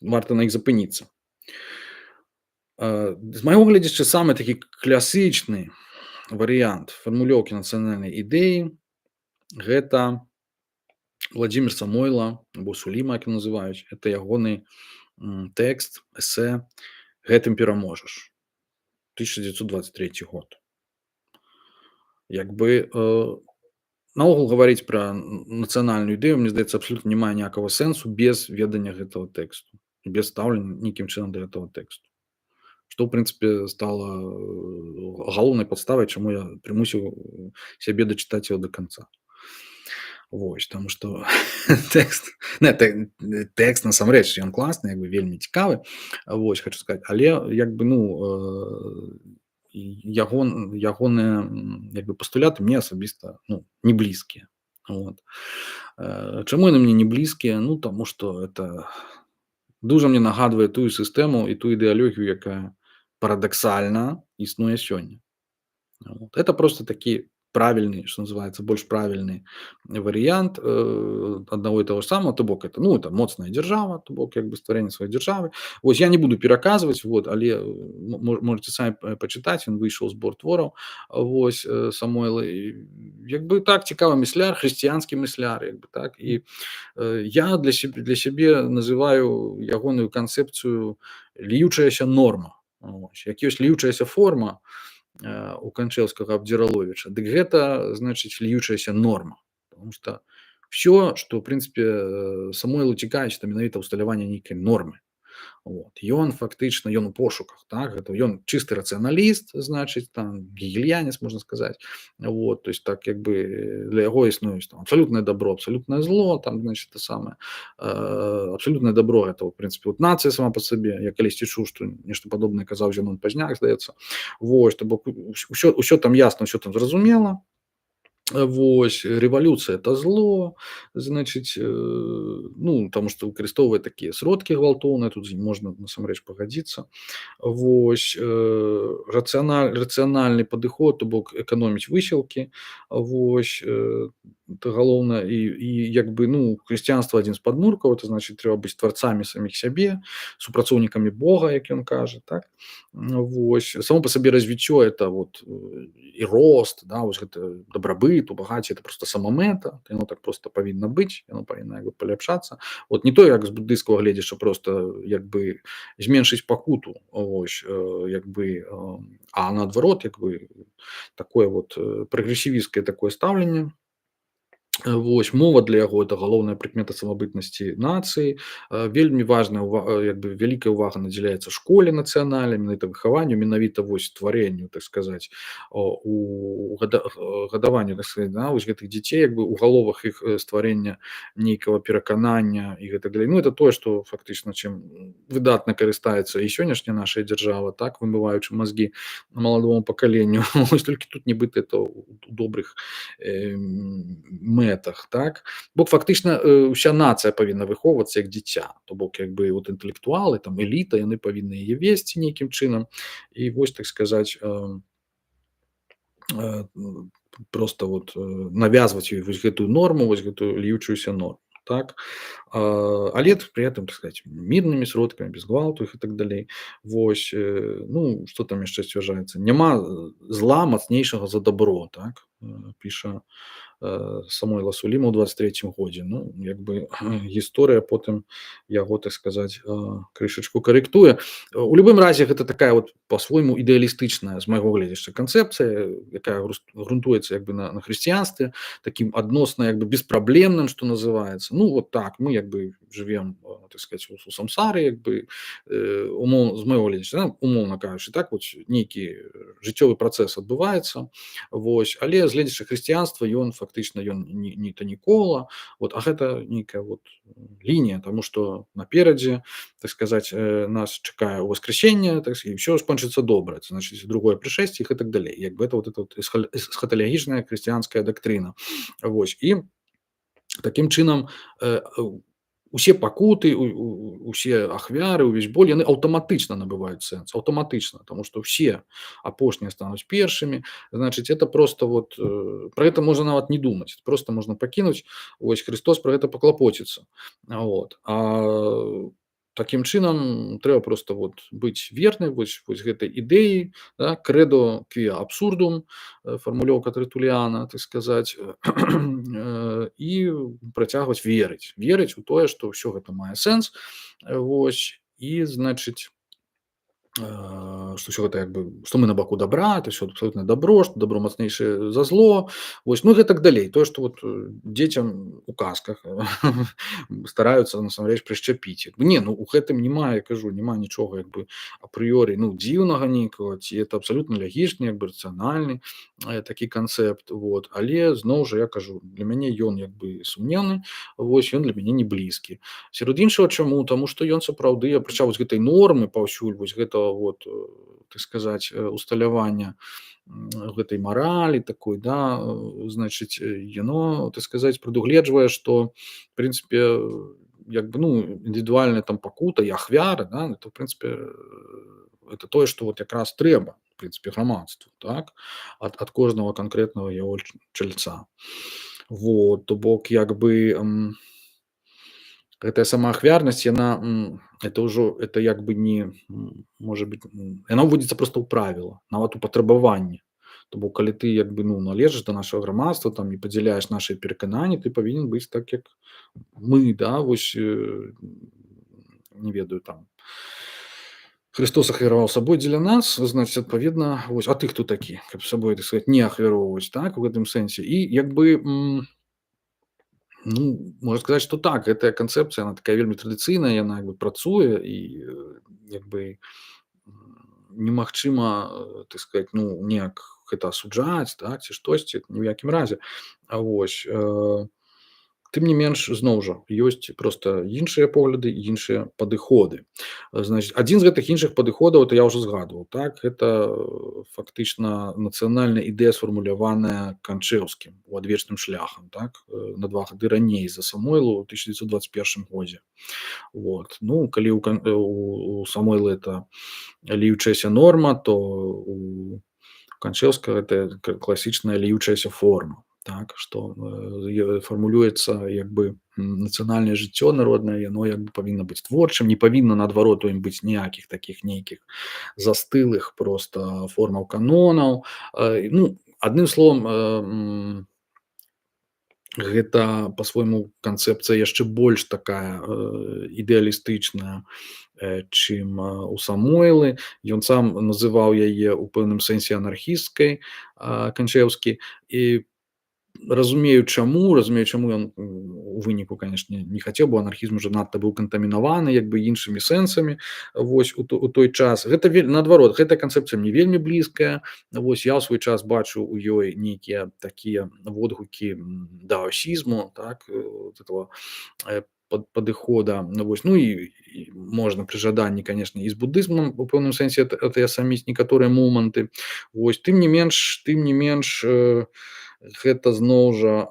варта на іх запыніцца. З майго гледзяча, самы такі класычны варыянт фармулёўкі нацыянальнай ідэі гэта Владзімір Самойла, або Суліма, як называюць. Это ягоны тэкст, эсэ «Гэтым пераможаш», 1923 год. Як бы наогул гаварыць пра нацыянальную ідэю, мне здаецца, абсалютна не мае ніякага сэнсу без ведання гэтага тэксту, без стаўлення нейкім чынам да гэтага тэксту. Што, ў прынцыпе, стала галоўнай падставай, чаму я прымусіў сябе дачытаць яго да канца. Вось, таму што тэкст насамрэч ён класны, як бы вельмі цікавы, вось, хачу сказаць, але як бы, ну, ягоныя як бы пастуляты мне асабіста, ну, не блізкія. Вот. Чаму яны мне не блізкія? Ну, таму што это дужа мне нагадвае тую сістэму і тую ідэалогію, якая парадаксальна існуе сёння. Вот. Это просто такі правильный, что называется, больш правільны варыянт аднаго і таго ж самага, то бок это, ну, это моцная дзяржава, то бок як бы стварэнне сваёй дзяржавы. Вось я не буду пераказваць, вот, але можете самі пачытаць, ён выйшаў збор твораў, вось, Самойла. І як бы так, цікавы мысляр, хрысціянскі мысляр, як бы так. І я для сябе называю ягоную канцэпцыю льючаяся норма. Вось. Як ёсць льючаяся форма, у Канчэўскага Абдзіраловіча, дык гэта значыць льючаяся норма. Потому что все, што ў прынцыпе Самойлу цікавіць, то менавіта ўсталяванне нейкай нормы. Вот. Ён фактычна ён у пошуках, так, гэта ён чысты рацыяналіст, значыць там гегельянец, можна сказаць. Вот, то есть так як бы для яго існуюць там абсалютнае добро, абсалютнае зло, там, значит, это самае абсалютнае добро, это в прынцыпе вот нацыя сама па сабе. Я калісьці чуў, што нешта падобнае казаў Зенон Пазняк, здаецца. Вось, то бок усё там ясна, усё там зразумела. Вось, рэвалюцыя это зло, значыць, ну, таму што выкарыстоўвае такія сродкі гвалтоўныя, тут з ім можна насамрэч пагадзіцца. Вось, рацыянальны падыход, то бок эканоміць высілкі, вось, это галоўнае. І як бы, ну, хрысціянства адзін з падмуркаў, это значыць трэба быць тварцамі саміх сябе, супрацоўнікамі Бога, як ён кажа, так. Вось, само па сабе развіццё это вот і рост, да, вось гэта дабрабыт, багацце, это просто самамэта, яно так просто павінна быць, яно павінна як бы паляпшацца. Вот не то, як з буддыйскага гледзяшча просто як бы зменшыць пакуту, вось, як бы, а наадварот, як бы такое вот прагрэсівісцкае такое стаўленне. Вось, мова для яго это галоўная прыкмета самабытнасці нацыі. Вельмі важная як бы вялікая ўвага надзяляецца школе нацыянальнай, менавіта выхаванню, менавіта вось стварэнню, так сказаць, гадаванню, так сказаць, да, вось гэтых дзяцей, як бы у галовах іх стварэння нейкага пераканання і гэтак далей. Ну, это тое, што фактычна чым выдатна карыстаецца і сённяшняя наша дзяржава, так, вымываючы мазгі маладому пакаленню. Вось толькі тут нібыта это у добрых мэтах, так. Бок фактычна ўся нацыя павінна выхоўвацца як дзіця, то бок як бы вот інтэлектуалы, там эліта, яны павінны яе весці нейкім чынам. І вось, так сказаць, просто вот навязваць ёй вось гэтую норму, вось гэтую льючуюся норму, так. Але при этом, так сказать, мірнымі сродкамі, без гвалту іх і так далей. Вось, ну, што там яшчэ сцвярджаецца? Няма зла мацнейшага за дабро, так, піша Самойла Суліма ў 23 годзе. Ну, як бы гісторыя потым яго, так сказаць, крышачку карэктуе. У любым разе гэта такая вот по-свойму ідэалістычная з майго гледзяшча канцэпцыя, якая грунтуецца як бы на хрысціянстве, такім адносна як бы беспраблемным, што называецца. Ну, вот так, мы як бы жывем, так сказаць, у самсары, як бы з майго гледзяшча, умоўна кажучы, так, вот нейкі жыццёвы працэс адбываецца, вось, але з гледзяча хрысціянства ён фактычна ён не то нікола, вот, а гэта нейкая вот лінія, таму што наперадзе, так сказаць, нас чакае воскресенне, так сказать, і ўсё скончыцца добра, значыць, другое прышэсце і так далей. Як бы это вот эта вот эсхаталагічная хрысціянская дактрына. Вось, і такім чынам усе пакуты, усе ахвяры, увесь боль, яны аўтаматычна набываюць сэнс, аўтаматычна, таму што ўсе апошнія стануць першымі. Значыць, это просто вот пра гэта можна нават не думаць, просто можна пакінуць, вось Христос пра гэта паклапоціцца. Вот. А такім чынам трэба просто вот быць верным вось гэтай ідэі, да, крэдо квіа абсурдум, фармулёўка Тэртуліяна, так сказаць, і працягваць верыць у тое, што ўсё гэта мае сэнс. Вось, і значыць, што ўсё гэта як бы, што мы на баку дабра, это ўсё абсалютна дабро, што дабро мацнейшае за зло. Вось, ну, гэтак далей. Тое, што вот дзецям у казках стараюцца насамрэч прышчапіць. Не, ну, у гэтым няма, я кажу, няма нічога як бы апрыёры, ну, дзіўнага нейкага, ці это абсалютна лагічны, як бы рацыянальны такі канцэпт. Вот. Але зноў жа я кажу, для мяне ён як бы сумнеўны, вось, ён для мяне не блізкі. Сярод іншага чаму? Таму што ён сапраўды, апрача вось гэтай нормы паўсюль, вось гэтага вот, так сказаць, усталявання гэтай маралі такой, да, значыць, яно, так сказаць, прадугледжвае, што, в прынцыпе, як бы, ну, індывідуальная там пакута і ахвяра, да, это, в прынцыпе, это тое, што вот якраз трэба, в прынцыпе, грамадству, так, ад кожнага канкрэтнага яго чальца. Вот, то бок як бы, гэтая самаахвярнасць, яна, это ўжо это як бы не, можа быць, яна ўводзіцца проста ў правіла, нават у патрабаванні. То бок калі ты як бы, ну, належыш да нашага грамадства там і падзяляеш нашыя перакананні, ты павінен быць так, як мы, да, вось, не ведаю там. Христос ахвяраваў сабой дзеля нас, значыць, адпаведна, вось, а ты хто такі, каб сабой, так сказаць, не ахвяроўваць, так, у гэтым сэнсе. І як бы, ну, можна сказаць, што так, гэтая канцэпцыя, она такая вельмі традыцыйная, яна як бы працуе і як бы немагчыма, так сказаць, ну, неяк гэта асуджаць, так, ці штосьці, ні ў якім разе. А вось, тым не менш, зноў жа, ёсць проста іншыя погляды і іншыя падыходы. Значыць, адзін з гэтых іншых падыходаў, это я ўжо згадваў, так, гэта фактычна нацыянальная ідэя, сфармуляваная Канчэўскім у адвечным шляхам, так, на 2 гады раней за Самойлу ў 1921 годзе. Вот. Ну, калі у Самойла это ліючаяся норма, то у Канчэўскага это класічная ліючаяся форма. Так, што фармулюецца як бы нацыянальнае жыццё народнае, яно як бы павінна быць творчым, не павінна наадварот у ім быць ніякіх такіх нейкіх застылых проста формаў канонаў. Ну, адным словам, гэта па-свойму канцэпцыя яшчэ больш такая ідэалістычная, чым у Самойлы. Ён сам называў яе ў пэўным сэнсе анархісцкай, Канчэўскі, і разумею чаму ён у выніку, канешне, не хацеў, бо анархізм уже надта быў кантамінаваны як бы іншымі сэнсамі, вось, у той час. Гэта наадварот, гэтая канцэпцыя мне вельмі блізкая. Вось, я ў свой час бачу ў ёй нейкія такія водгукі даосізму, так, вот этого падыхода. Вось, ну і можна пры жаданні, канешне, і з будызмам у пэўным сэнсе атаясаміць некаторыя моманты. Вось, тым не менш, гэта зноў жа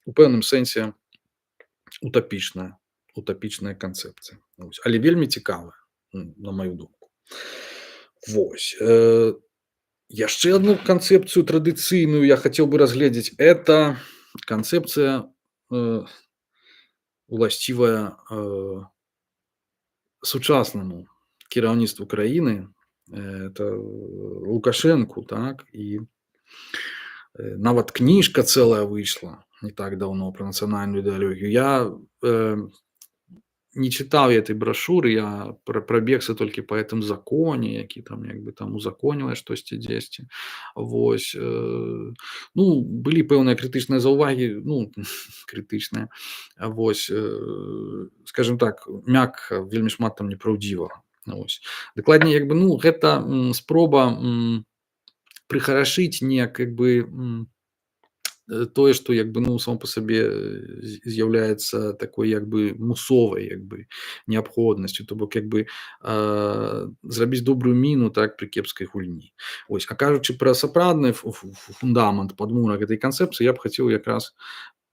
у пэўным сэнсе утапічная канцэпцыя. Але вельмі цікавая, на маю думку. Вось. Яшчэ одну канцэпцыю традыцыйную я хацеў бы разгледзець. Это канцэпцыя, уласцівая сучаснаму кіраўніцтву краіны, это Лукашэнку, так, і нават кніжка цэлая выйшла не так даўно пра нацыянальную ідэалогію. Я не чытаў этой брашуры, я прабегся толькі па гэтым законе, які там як бы там узаконівае штосьці дзесьці. Вось. Ну, былі пэўныя крытычныя заўвагі, ну, крытычныя. Вось, скажем так, мякка, вельмі шмат там непраўдзівага. Вось. Дакладней, як бы, ну, гэта спроба прыхарашыць неяк як бы тое, што як бы, ну, само па сабе з'яўляецца такой як бы мусовай як бы неабходнасцю, то бок як бы зрабіць добрую міну, так, пры кепскай гульні. Вось, а кажучы пра сапраўдны фундамент, падмурак гэтай канцэпцыі, я б хацеў якраз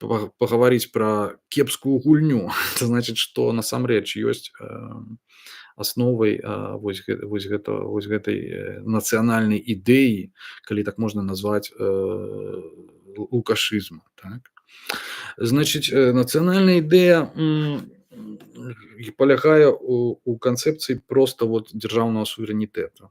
пагаварыць пра кепскую гульню. Это значыць, што насамрэч ёсць асновай вось гэтай нацыянальнай ідэі, калі так можна назваць, лукашызму. Так? Значыць, нацыянальная ідэя палягае у канцэпцыі проста вот дзяржаўнага суверэнітэта.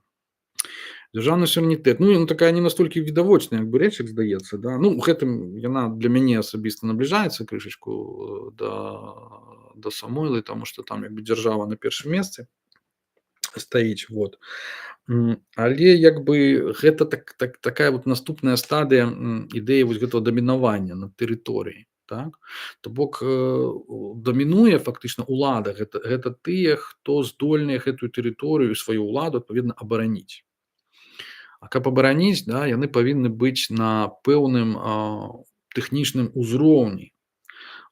Дзяржаўны суверэнітэт, ну, яна такая не настолькі відавочная, як бы рэч, як здаецца, да? Ну, гэтым яна для мяне асабіста набліжаецца крышачку да Самойлы, таму што там як бы дзяржава на першым месцы стаіць, вот. Але як бы гэта такая вот наступная стадыя ідэі вось гэтага дамінавання над тэрыторыяй, так? То бок дамінуе фактычна ўлада, гэта тыя, хто здольныя гэтую тэрыторыю, сваю ўладу адпаведна абараніць. А каб абараніць, да, яны павінны быць на пэўным тэхнічным узроўні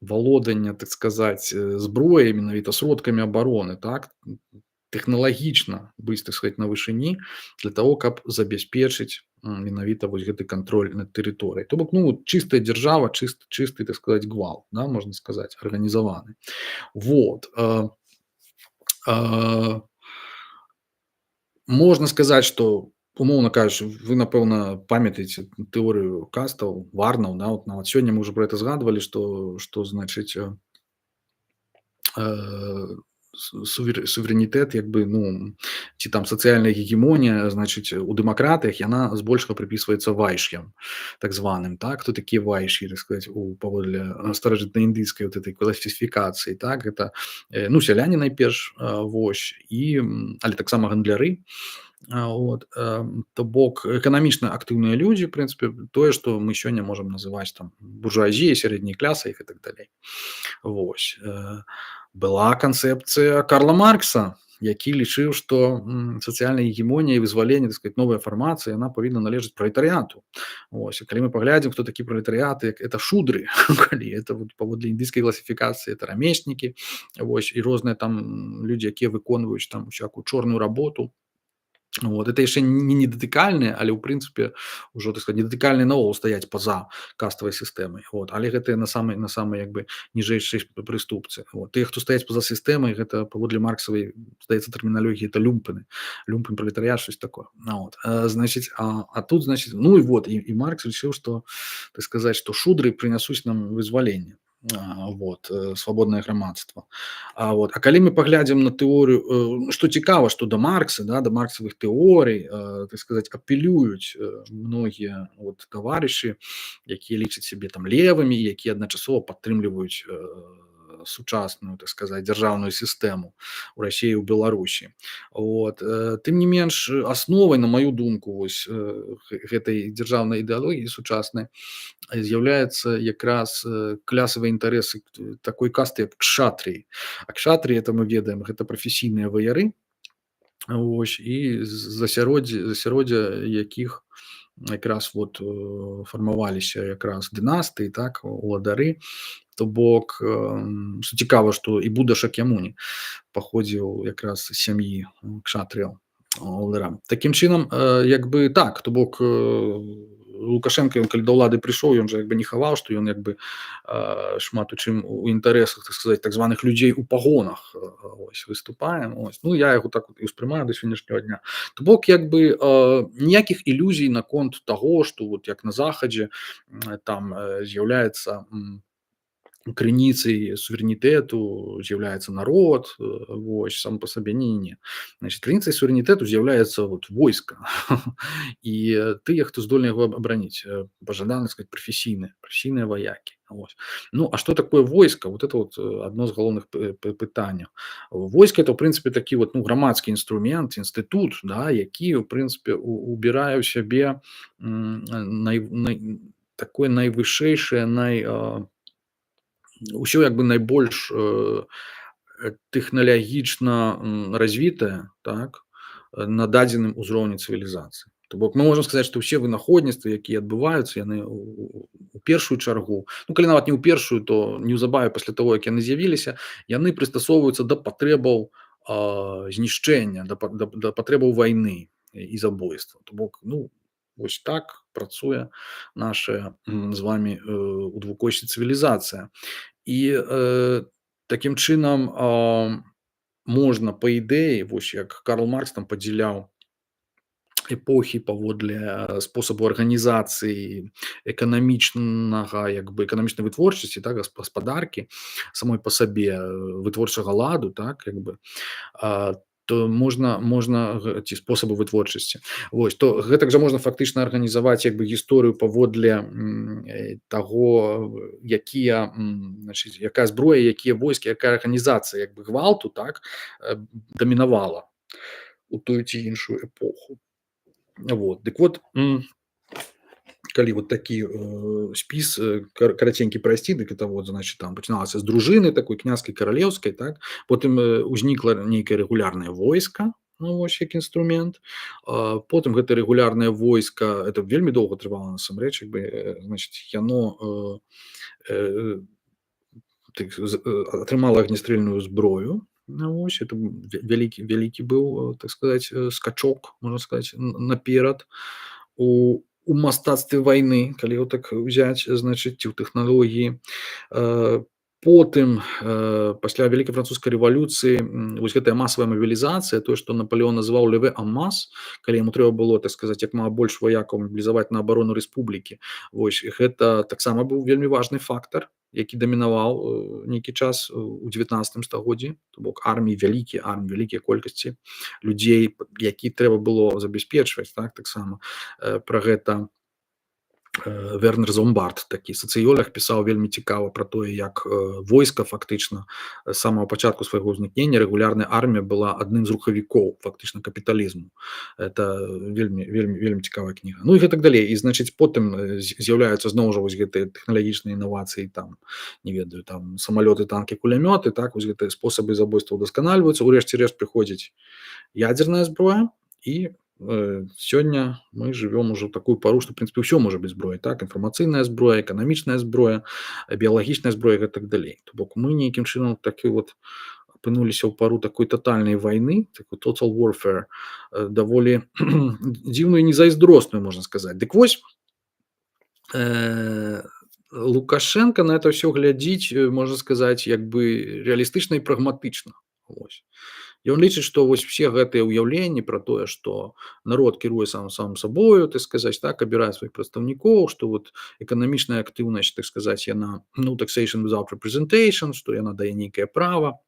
валодання, так сказаць, зброяй, менавіта сродкамі абароны, так? Тэхналагічна быць, так сказаць, на вышыні для того, каб забяспечыць менавіта вось гэты кантроль над тэрыторыяй. То бок, ну, чыстая дзяржава, чысты, так сказаць, гвалт, да, можна сказаць, арганізаваны. Вот. Можна сказаць, што, умоўна кажучы, вы, напэўна, памятаеце тэорыю кастаў, варнаў, да, вот нават сёння мы ўжо пра гэта згадвалі, што значыць, э, суверэнітэт, як бы, ну, ці там сацыяльная гегемонія, значыць, у дэмакратыях яна збольшага прыпісваецца вайшям, так званым, так. Хто такія вайші, так сказаць, паводле старажытнаіндыйскай вот этой класіфікацыі, так, гэта, ну, сяляне найперш, вось, і, але таксама гандляры. Вот, то бок эканамічна актыўныя людзі, прынцыпе, тое, што мы сёння можам называць там буржуазіяй, сярэдняй класай і так далей. Вось, была канцэпцыя Карла Маркса, які лічыў, што, сацыяльная гегемонія і вызваленне, так сказать, новая фармацыя, яна павінна належаць пралетарыяту. Вось, і калі мы паглядзім, хто такі пралетарыят, это шудры, калі это вот паводле індыйскай класіфікацыі, это рамеснікі, вось, і розныя там людзі, якія выконваюць там усякую чорную работу. Вот. Это яшчэ не недатыкальныя, але ў прынцыпе ўжо, так сказать, недатыкальныя наогул стаяць па-за каставай сістэмай. Вот. Але гэтыя на самай як бы ніжэйшай прыступцы. Вот. Тыя, хто стаяць па-за сістэмай, гэта паводле марксавай, здаецца, тэрміналогіі, это люмпены. Люмпен, пралетарыят, штось такое. Вот. Значыць, тут, значыць, ну і вот, і Маркс лічыў, што, так сказаць, што шудры прынясуць нам вызваленне. Вот, свабоднае грамадства. Вот. А калі мы паглядзім на тэорыю, што цікава, што да Маркса, да, да марксавых тэорый, так сказаць, апелююць многія вот таварышы, якія лічаць сябе там левымі, якія адначасова падтрымліваюць сучасную, так сказаць, дзяржаўную сістэму ў Расіі, у Беларусі. Вот. Тым не менш, асновай, на маю думку, вось, гэтай дзяржаўнай ідэалогіі сучаснай з'яўляецца якраз клясавыя інтарэсы такой касты, як кшатрыі. А кшатрыі, это мы ведаем, гэта прафесійныя ваяры, вось, і засяроддзя якіх якраз вот фармаваліся якраз дынастыі, так, уладары. То бок, што цікава, што і Буда Шакьямуні паходзіў якраз з сям'і кшатрыяў, уладара. Такім чынам, як бы так, то бок, Лукашенко, ён калі да ўлады прыйшоў, ён жа як бы не хаваў, што ён як бы шмат у чым у інтарэсах, так сказаць, так званых людзей у пагонах ось, выступае. Ось. Ну, я яго так вот і ўспрымаю да сённяшняга дня. То бок, як бы, ніякіх ілюзій наконт таго, што вот як на захадзе там з'яўляецца крыніцай суверэнітэту з'яўляецца народ, вось, сам па сабе, не. Значит, крыніцай суверэнітэту з'яўляецца вот войска. І тыя, хто здольны яго абараніць, пажадана сказаць, прафесійныя ваякі. Вось. Ну, а што такое войска? Вот это вот адно з галоўных пытанняў. Войска это, ў прынцыпе, такі вот, ну, грамадскі інструмент, інстытут, да, які, ў прынцыпе, убірае ў сябе такое найвышэйшае, ўсё як бы найбольш тэхналагічна развітае, так, на дадзеным узроўні цывілізацыі. То бок мы можам сказаць, што ўсе вынаходніцтвы, якія адбываюцца, яны у першую чаргу, ну, калі нават не ў першую, то неўзабаве пасля таго, як яны з'явіліся, яны прыстасоўваюцца да патрэбаў знішчэння, да патрэбаў вайны і забойства. То бок, ну, вось так працуе наша з вамі у двукосці цывілізацыя. І такім чынам можна, па ідэі, вось як Карл Маркс там падзяляў эпохі паводле спосабу арганізацыі эканамічнага, як бы эканамічнай вытворчасці, так, гаспадаркі самой па сабе, вытворчага ладу, так, як бы, то можна ці спосабу вытворчасці. Вось, то гэтак жа можна фактычна арганізаваць як бы гісторыю паводле таго, якія, значыць, якая зброя, якія войскі, якая арганізацыя як бы гвалту, так, дамінавала у тую ці іншую эпоху. Вот. Дык вот, калі вот такі спіс караценькі прайсці, дык это вот, значит, там пачыналася з дружыны такой княжскай, каралеўскай, так, потым узнікла нейкае рэгулярнае войска, ну, вось як інструмент, потым гэта рэгулярнае войска, это вельмі доўга трывала насамрэч, як бы, значит, яно атрымала агнестрэльную зброю, вось, это вялікі быў, так сказаць, скачок, можна сказаць, наперад у мастацтве вайны, калі его так взять, значит, ці ў тэхналогіі. Потым, пасля вялікай французскай рэвалюцыі, вось гэтая масавая мабілізацыя, тое, што Напалеон называў «levé en masse», калі яму трэба было, так сказаць, як мага больш ваякаў мабілізаваць на абарону рэспублікі. Вось гэта таксама быў вельмі важны фактар, які дамінаваў нейкі час у 19 стагоддзі. То бок арміі вялікія колькасці людзей, які трэба было забяспечваць, так таксама. Пра гэта Вернер Зомбард, такі сацыёлог, пісаў вельмі цікава пра тое, як войска фактычна з самага пачатку свайго ўзнікнення рэгулярная армія была адным з рухавікоў фактычна капіталізму. Это вельмі цікавая кніга. Ну і гэтак далей. І значыць потым з'яўляюцца зноў жа вось гэтыя тэхналагічныя інавацыі, там не ведаю, там самалёты, танкі, кулямёты, так вось гэтыя спосабы забойства ўдасканальваюцца. Урэшце рэшт прыходзіць ядзерная зброя, і сёння мы жывём ужо ў такую пару, што, в прынцыпе, ўсё можа быць зброяй, так, інфармацыйная зброя, эканамічная зброя, біялагічная зброя і гэтак далей. То бок мы нейкім чынам такі вот апынуліся ў пару такой татальнай вайны, такой total warfare, даволі дзіўную і незайздросную, можна сказаць. Дык вось, Лукашенко на это ўсё глядзіць, можна сказаць, як бы рэалістычна і прагматычна. Вось. Ён лічыць, што вось все гэтыя ўяўленні пра тое, што народ кіруе сам сабою, так сказаць, так, абірае сваіх прадстаўнікоў, што вот эканамічная актыўнасць, так сказаць, яна, ну, taxation without representation, што яна дае нейкае права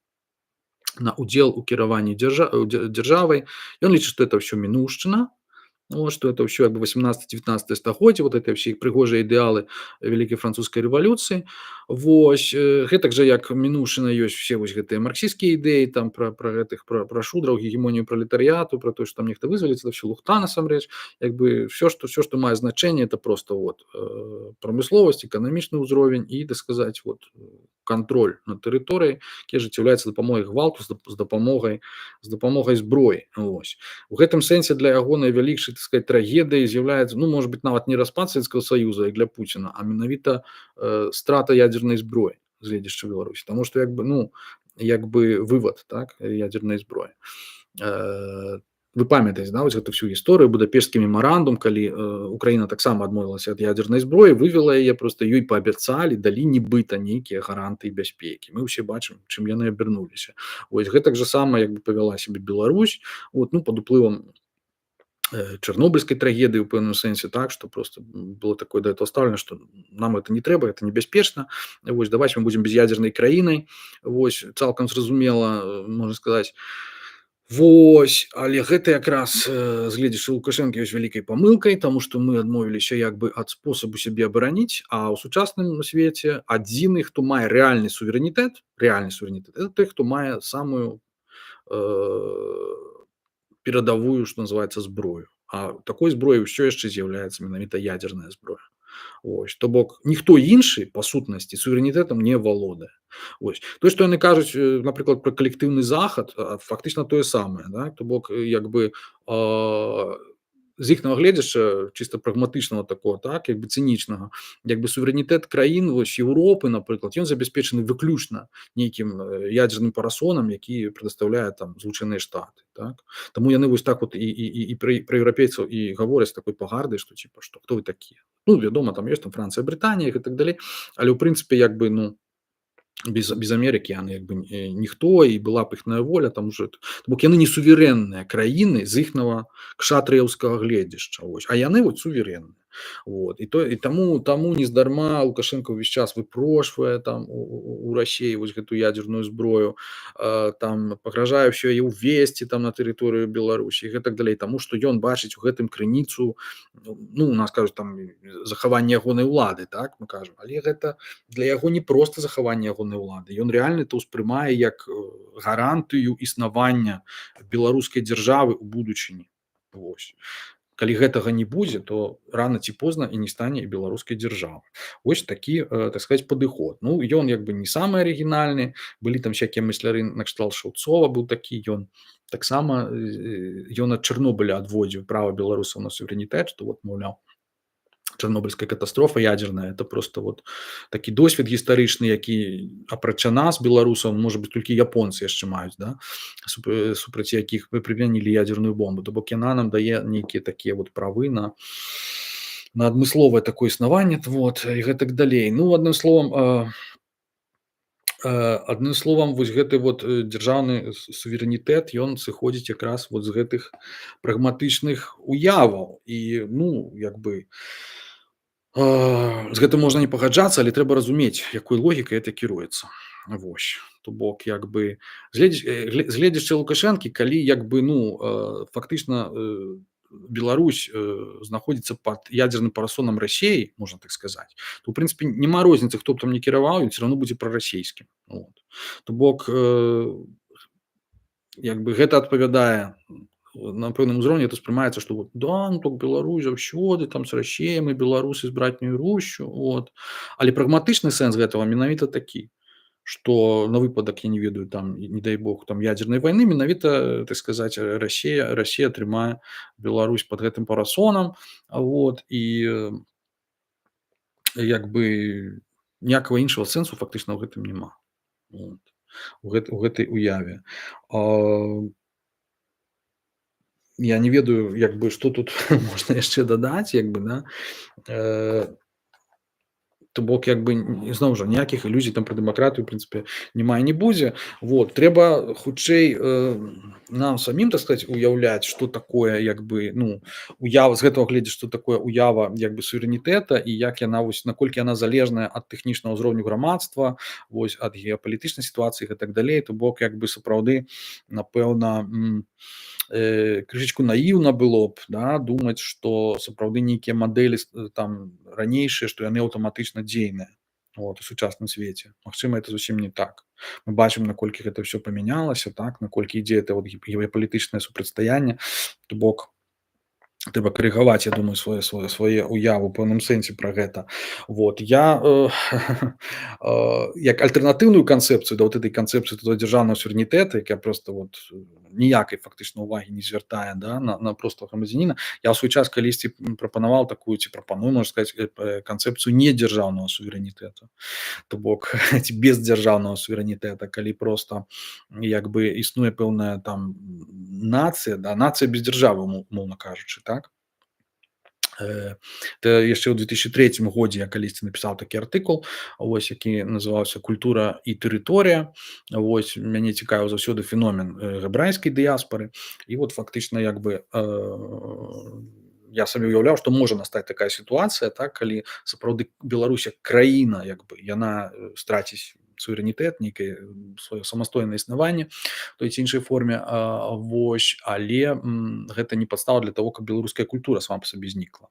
на удзел у кіраванні дзяржавай. Ён лічыць, што это ўсё мінуўшчына, вот, что это все как бы 18-19 стагоддзе, вот это все прыгожыя ідэалы вялікай французскай рэвалюцыі. Вось гэтак жа як мінуўшчына ёсць все вось гэтыя марксісцкія ідэі там пра шудраў, гегемонію пралетарыяту, пра тое, што там нехта вызваліцца, ўсё лухта насамрэч. Як бы все, што мае значэнне, это просто вот прамысловасць, эканамічны ўзровень і, так сказаць, вот кантроль над тэрыторыяй, які ажыццяўляецца дапамогай гвалту, з дапамогай зброі. Вось. У гэтым сэнсе для яго найвялікшай, так сказать, трагедыяй з'яўляецца, ну, может быть, нават не распад Савецкага Саюза, як для Пуціна, а менавіта страта ядзернай зброі з гледзяшча Беларусі. Таму што як бы вывад, так, ядзернай зброі. Вы памятаеце, да, вось гэту всю гісторыю, будапешцкі мемарандум, калі Украіна таксама адмовілася ад ядзернай зброі, вывела яе, проста ёй паабяцалі, далі нібыта нейкія гарантыі бяспекі. Мы ўсе бачым, чым яны абярнуліся. Вось гэтак жа сама як бы павяла сябе Беларусь, вот, ну, пад уплывам чарнобыльскай трагедыі ў пэўным сэнсе, так, што просто было такое да этого стаўлена, што нам это не трэба, это небяспечна, вось, давайте мы будзем без'ядзернай краінай, вось, цалкам зразумела, можна сказаць. Вось, але гэта якраз з гледзячы Лукашэнкі ёсць вялікай памылкай, таму што мы адмовіліся як бы ад спосабу сябе абараніць, а ў сучасным свеце адзіны, хто мае рэальны суверэнітэт, это той, хто мае самую перадавую, што называецца, зброю. А такой зброяй ўсё яшчэ з'яўляецца менавіта ядзерная зброя. Ось, то бок ніхто іншы па сутнасці суверэнітэтам не валодае. Ось. Тое, што яны кажуць, напрыклад, пра калектыўны захад, фактычна тое самае, да? То бок як бы з іхнага гледзяча чыста прагматычнага такого, так, як бы цынічнага, як бы суверэнітэт краін вось Еўропы, напрыклад, ён забяспечаны выключна нейкім ядзерным парасонам, які прадастаўляе там Злучаныя Штаты, так. Таму яны вось так вот і пра еўрапейцаў і гавораць такой пагардай, што типа што хто вы такія. Ну, вядома, там ёсць там Францыя, Брытанія і так далей, але ў прынцыпе як бы, ну, без Амерыкі яны як бы ніхто, і была б іхная воля, там уже, бок яны не суверэнныя краіны з іхнага кшатрыяўскага гледзяшча, ось, а яны вот суверэнныя. Вот. І таму нездарма Лукашенко ўвесь час выпрошвае там у Расіі вось гэту ядзерную зброю, там пагражае ўсё яе ўвесці там на тэрыторыю Беларусі і гэтак далей, таму што ён бачыць у гэтым крыніцу, ну, у нас кажуць там захаванне ягонай улады, так, мы кажам, але гэта для яго не проста захаванне ягонай улады, ён рэальна это ўспрымае як гарантыю існавання беларускай дзяржавы ў будучыні. Вось. Калі гэтага не будзе, то рана ці позна і не стане і беларускай дзяржавы. Вось такі, так сказаць, падыход. Ну, ён як бы не самы арыгінальны, былі там всякія мысляры накшталт Шаўцова, быў такі, ён таксама ён ад Чарнобыля адводзіў права беларусаў на суверэнітэт, што вот, маўляў, чарнобыльская катастрофа ядзерная, это просто вот такі досвед гістарычны, які апрача нас, беларусаў, можа быць, толькі японцы яшчэ маюць, да? Супраць якіх вы прымянілі ядзерную бомбу. То бок яна нам дае нейкія такія вот правы на адмысловае такое існаванне, вот, і гэтак далей. Ну, адным словам, Адным словам, вось гэты вот, дзяржаўны суверэнітэт, ён сыходзіць якраз вот з гэтых прагматычных уяваў. І, ну, як бы, з гэтым можна не пагаджацца, але трэба разумець, якой логікай гэта кіруецца. Вось. То бок, як бы, з гледзячы Лукашэнкі, калі, як бы, ну, фактычна, Беларусь, знаходзіцца пад ядзерным парасонам Расеі, можна так сказаць, то, ў прынцыпе, няма розніцы, хто б там не кіраваў, ён всё равно будзе прарасейскім. Вот. То бок, як бы гэта адпавядае, на пэўным узроўні это ўспрымаецца, што вот да, ну так Беларусь заўсёды там з Расеяй, мы беларусы з братняю Русю, вот. Але прагматычны сэнс гэтага менавіта такі, што на выпадак, я не ведаю, там, не дай бог, там ядзернай вайны, менавіта, так сказаць, Расея трымае Беларусь пад гэтым парасонам, вот, і, як бы, ніякага іншага сэнсу фактычна ў гэтым няма. Вот. У гэтай уяве. А, я не ведаю, як бы, што тут можна яшчэ дадаць, як бы, да. Э, То бок, як бы, зноў жа, ніякіх ілюзій там пра дэмакратыю, у прынцыпе, няма і не будзе. Вот. Трэба хутчэй, нам самім, так сказаць, уяўляць, што такое, як бы, ну, уява, з гэтага гледзяць, што такое уява, як бы, суверэнітэта і як яна, вось, наколькі яна залежная ад тэхнічнага ўзроўню грамадства, вось, ад геапалітычнай сітуацыі і гэтак далей. То бок, як бы, сапраўды, напэўна, крышачку наіўна было б, да, думаць, што сапраўды нейкія мадэлі там ранейшыя, што яны аўтаматычна дзейныя, вот, у сучасным свеце. Магчыма, это зусім не так. Мы бачым, наколькі гэта ўсё памянялася, так, наколькі ідзе это вот геапалітычнае супрацьстаянне. То бок, трэба карэгаваць, я думаю, свае ўявы ў пэўным сэнсе пра гэта. Вот. Я, як альтэрнатыўную канцэпцыю да вот этой канцэпцыі дзяржаўнага суверэнітэта, якая проста вот ніякай фактычна ўвагі не звяртае, да, на простага грамадзяніна, я ў свой час калісьці прапанаваў такую, ці прапаную, можна сказаць, канцэпцыю недзяржаўнага суверэнітэта. То бок, ці бездзяржаўнага суверэнітэта, калі проста, як бы, існуе пэўная там нацыя, да, нацыя без дзяржавы, умоўна кажучы, так. Это яшчэ ў 2003 годзе я калісьці напісаў такі артыкул, вось, які называўся «Культура і тэрыторыя». Вось, мяне цікавіў заўсёды феномен габрэйскай дыяспары. І вот фактычна, як бы, я сабе ўяўляў, што можа настаць такая сітуацыя, так, калі сапраўды Беларусь як краіна, як бы, яна страціць суверэнітэт, нейкае сваё самастойнае існаванне той ці іншай форме, вось, але гэта не падстава для таго, каб беларуская культура сама па сабе знікла.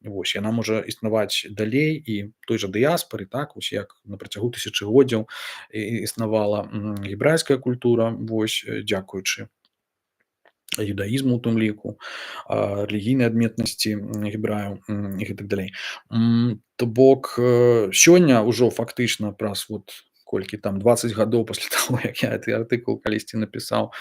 Вось, яна можа існаваць далей і той жа дыяспары, так, вось, як на працягу тысячагоддзяў існавала гебрайская культура, вось, дзякуючы юдаізму, у тым ліку, рэлігійнай адметнасці гебраяў і гэтак далей. То бок, сёння ўжо фактычна праз вот колькі там 20 гадоў пасля таго, як я гэты артыкул калісьці напісаў,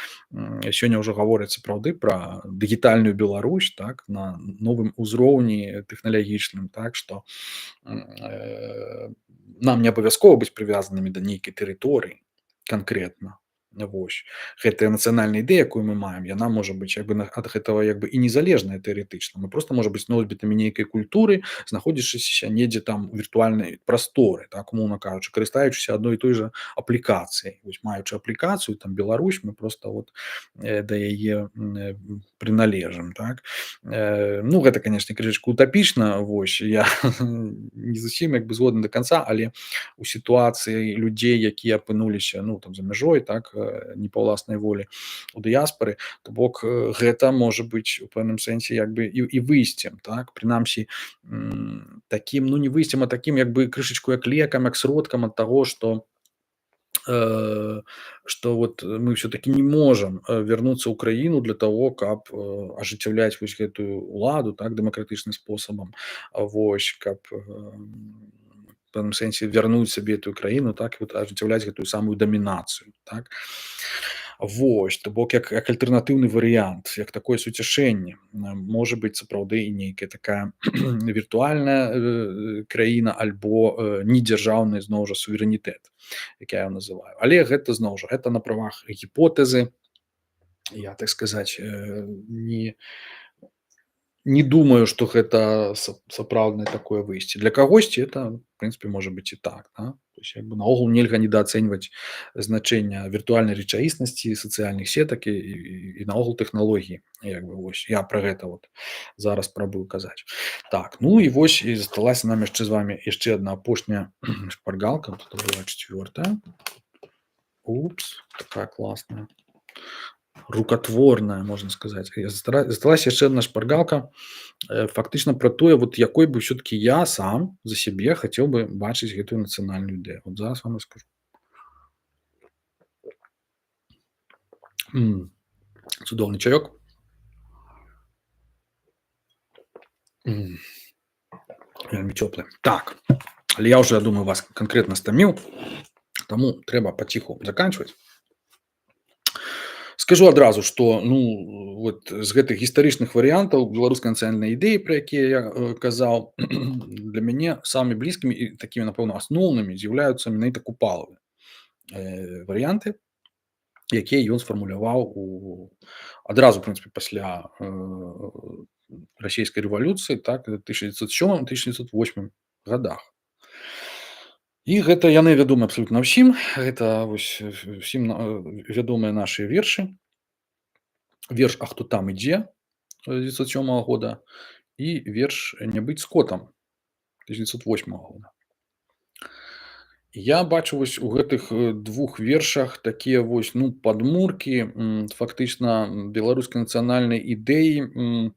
сёння ўжо гавораць сапраўды пра дыгітальную Беларусь, так, на новым узроўні тэхналагічным, так, што нам не абавязкова быць прывязанымі да нейкай тэрыторыі канкрэтна. Вось. Гэтая нацыянальная ідэя, якую мы маем, яна можа быць, як бы, ад гэтага, як бы, і незалежная тэарэтычна. Мы проста можа быць носьбітамі нейкай культуры, знаходзячыся недзе там у віртуальнай прасторы, так, умоўна кажучы, карыстаючыся адной і той жа аплікацыяй. Вось, маючы аплікацыю, там, Беларусь, мы проста вот да яе прыналежым, так. Ну, гэта, канешне, крышачку утапічна, вось, я не зусім, як бы, згодны да канца, але у сітуацыі людзей, якія апынуліся, ну, там, за мяжой, так, не па ўласнай волі у дыяспары, то бок, гэта можа быць у пэўным сэнсе, як бы, і выйсцем, так, прынамсі, такім, ну, не выйсцем, а такім, як бы, крышачку як лекам, як сродкам ад таго, што вот мы все-таки не можем вернуться ў краіну для того, каб ажыццяўляць вось гэтую ўладу, так, дэмакратычным спосабам, вось, каб в пэўным сэнсе вярнуць сабе эту краіну, так, і вот ажыццяўляць гэтую самую дамінацыю, так. Вось, то бок, як альтэрнатыўны варыянт, як такое суцяшэнне, можа быць сапраўды і нейкая такая віртуальная краіна альбо недзяржаўны, зноў жа, суверэнітэт, як я яго называю. Але гэта, зноў жа, гэта на правах гіпотэзы. Я, так сказаць, не Не думаю, што гэта сапраўднае такое выйсце. Для кагосьці это, в прынцыпе, можа быць і так, да? То есть як бы наогул нельга недаацэньваць значэння віртуальнай рэчаіснасці, сацыяльных сетак і наогул тэхналогій. Як бы вось я пра гэта вот зараз спрабую казаць. Так, ну і вось і засталася нам яшчэ з вамі яшчэ адна апошняя шпаргалка. Вот это была 4. Упс, такая классная. Рукотворная, можна сказаць. Засталася яшчэ адна шпаргалка, фактычна пра тое, вот якой бы ўсё-такі я сам за сябе хацеў бы бачыць гэтую нацыянальную ідэю. Вот зараз вам раскажу. М, Цудоўны чаёк. М, Вельмі цёплы. Так, але я ўжо, я думаю, вас канкрэтна стаміў, таму трэба паціху заканчваць. Скажу адразу, што ну вот з гэтых гістарычных варыянтаў беларускай нацыянальнай ідэі, пра якія я казаў, для мяне самымі блізкімі і такімі, напэўна, асноўнымі з'яўляюцца менавіта купалавы варыянты, якія ён сфармуляваў адразу, в прынцыпе, пасля расійскай рэвалюцыі, так, 1907-1908 годах. І гэта яны вядомы абсалютна ўсім. Гэта вось усім вядомыя нашы вершы. Верш «А хто там ідзе» 1907 года і верш «Не быць скотам» 1908 года. Я бачу вось у гэтых двух вершах такія вось ну падмуркі фактычна беларускай нацыянальнай ідэі,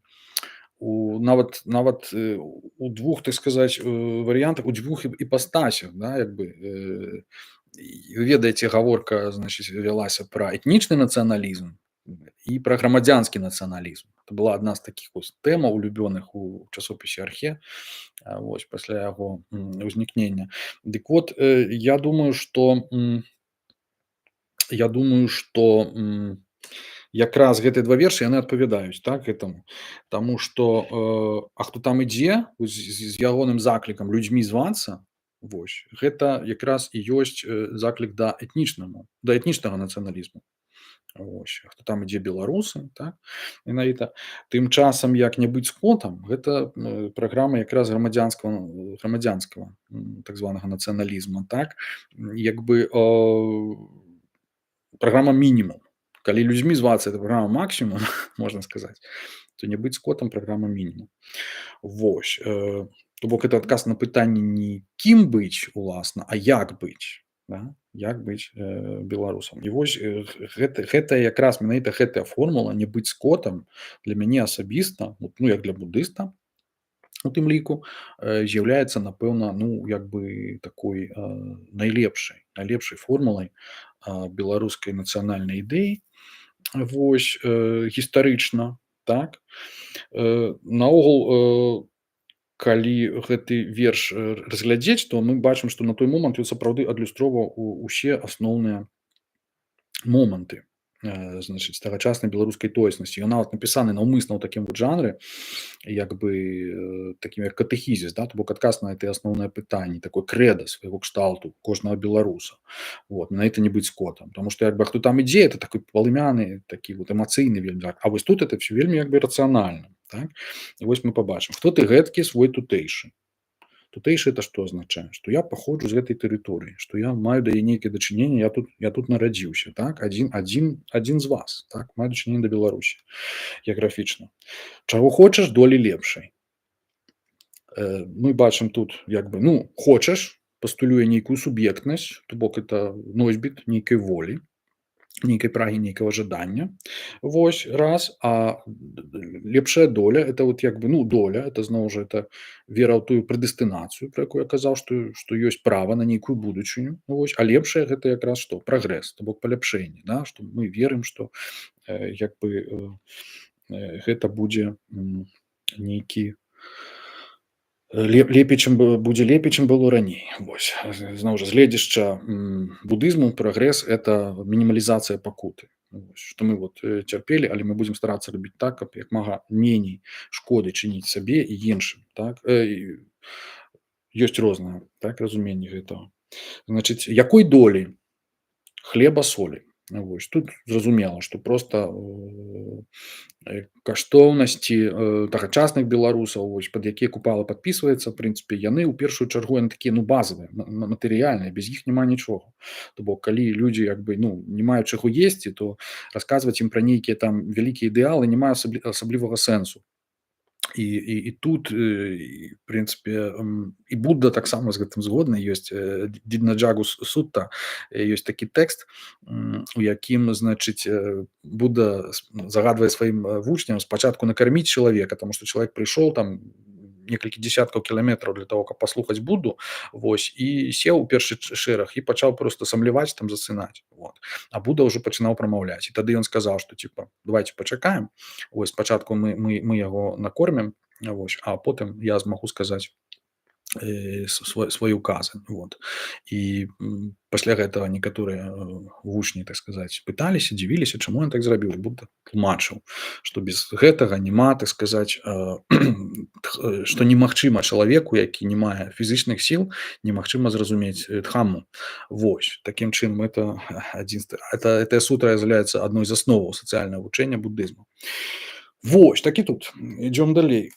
нават у двух, так сказаць, варыянтах, у дзвюх іпастасях, да, як бы вы ведаеце, гаворка, значыць, вялася пра этнічны нацыяналізм і пра грамадзянскі нацыяналізм. Это была адна з такіх вось тэмаў улюбёных у часопісе «Архе», вось пасля яго ўзнікнення. Дык вот я думаю, што якраз гэтыя два вершы яны адпавядаюць, так, гэтаму. Таму што «А хто там ідзе» з ягоным заклікам людзьмі звацца, вось, гэта якраз і ёсць заклік да этнічнага нацыяналізму. Вось. А хто там ідзе беларусы, так, менавіта. Тым часам як «Не быць скотам» гэта праграма якраз грамадзянскага так званага нацыяналізма, так, як бы праграма мінімум. Калі людзьмі звацца это праграма максімум, можна сказаць, то «Не быць скотам» праграма мінімум. Вось. То бок это адказ на пытанне не кім быць уласна, а як быць, да? Як быць беларусам. І вось гэта якраз менавіта гэтая формула «Не быць скотам» для мяне асабіста, ну як для будыста у тым ліку, з'яўляецца, напэўна, ну як бы такой найлепшай формулай беларускай нацыянальнай ідэі, вось, гістарычна, так. Наогул, калі гэты верш разглядзець, то мы бачым, што на той момант ён сапраўды адлюстроўваў усе асноўныя моманты значыць тагачаснай беларускай тоеснасці. Ён нават напісаны наўмысна ў такім вот жанры, як бы такім як катэхізіс, да, то бок адказ на гэтыя асноўныя пытанні, такой крэда свайго кшталту кожнага беларуса. Вот, менавіта «Не быць скотам». Таму што як бы «Хто там ідзе» это такой палымяны, такі вот эмацыйны вельмі жах. А вось тут это всё вельмі як бы рацыянальна, так. І вось мы пабачым, хто ты гэткі свой тутэйшы. Тутэйшы это што азначае? Што я паходжу з гэтай тэрыторыі, што я маю да яе нейкае дачыненне, я тут нарадзіўся, так, адзін з вас, так, маю дачыненне да Беларусі геаграфічна. Чаго хочаш, долі лепшай. Мы бачым тут як бы ну хочаш пастулюе нейкую суб'ектнасць, то бок это носьбіт нейкай волі, нейкай прагі, нейкага жадання. Вось раз, а лепшая доля это вот як бы ну доля, это зноў жа это вера ў тую прэдэстынацыю, пра якую я казаў, што ёсць права на нейкую будучыню. Вось, а лепшае гэта якраз што прагрэс, то бок паляпшэнне, да, што мы верым, што як бы гэта будзе нейкі лепей, чым будзе лепей, чым было раней. Вось. Зноў жа, з гледзяшча будызму прагрэс это мінімалізацыя пакуты. Вось. Што мы вот цярпелі, але мы будзем старацца рабіць так, каб як мага меней шкоды чыніць сабе і іншым, так. Ёсць рознае, так, разуменне гэтага. Значыць, якой долі хлеба, солі. Вось тут зразумела, што проста каштоўнасці тагачасных беларусаў, вось пад якія купала падпісваецца, прынцыпе яны ў першую чаргу яны такія, ну, базавыя, матэрыяльныя, без іх няма нічога. То бок калі людзі як бы, ну, не маюць чаго есці, то расказваць ім пра нейкія там вялікія ідэалы не мае асаблівага сэнсу. І тут прынцыпе і Будда таксама з гэтым згодны. Ёсць Діднаджагу Сутта, ёсць такі тэкст, у якім, значыць, Будда загадвае сваім вучням спачатку накарміць чалавека, таму што чалавек прыйшоў там некалькі дзесяткаў кіламетраў для того, каб паслухаць Будду, вось, і сеў у першы шэраг і пачаў проста самляваць, там засынаць. Вот. А Будда ўжо пачынаў прамаўляць. І тады ён сказаў, што типа давайте пачакаем. Вось спачатку мы яго накормім, вось, а потым я змагу сказаць сваю казань. Вот. І пасля гэтага некаторыя вучні, так сказаць, пыталіся, дзівіліся, чаму ён так зрабіў. Будда тлумачыў, што без гэтага няма, так сказаць, што немагчыма чалавеку, які не мае фізічных сіл, немагчыма зразумець дхамму. Вось такім чынам эта сутра з'яўляецца адной з асноваў сацыяльнага вучэння буддызму. Вось, так і тут. Ідём далей.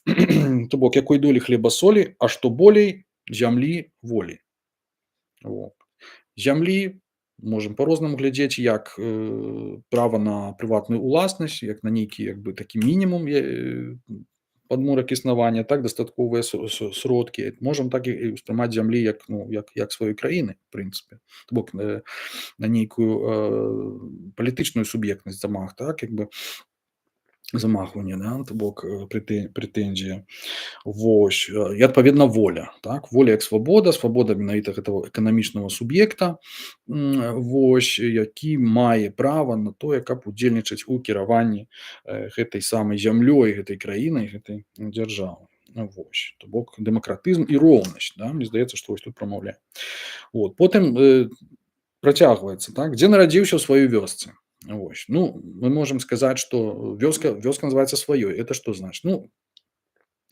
То бок, якой долі хлеба солі, а што болей зямлі волі. Во. Зямлі можам па-рознаму глядзець, як права на прыватную ўласнасць, як на нейкі як бы такі мінімум падмурак існавання, так дастатковыя сродкі. Можам так і ўспрымаць зямлі як, ну, як сваёй краіны, в прынцыпе. То бок на нейкую палітычную суб'ектнасць замах, так, як бы замахванне, да, то бок прэтэнзія. Вось і адпаведна воля, так, воля як свабода менавіта гэтага эканамічнага суб'екта, вось, які мае права на тое, каб удзельнічаць у кіраванні гэтай самай зямлёй, гэтай краінай, гэтай дзяржавы. Вось, то бок дэмакратызм і роўнасць, да, мне здаецца, што вось тут прамаўляе. Вот. Потым працягваецца, так, дзе нарадзіўся ў сваёй вёсцы. Вось. Ну, мы можам сказаць, што вёска называецца сваёй. Это што значыць?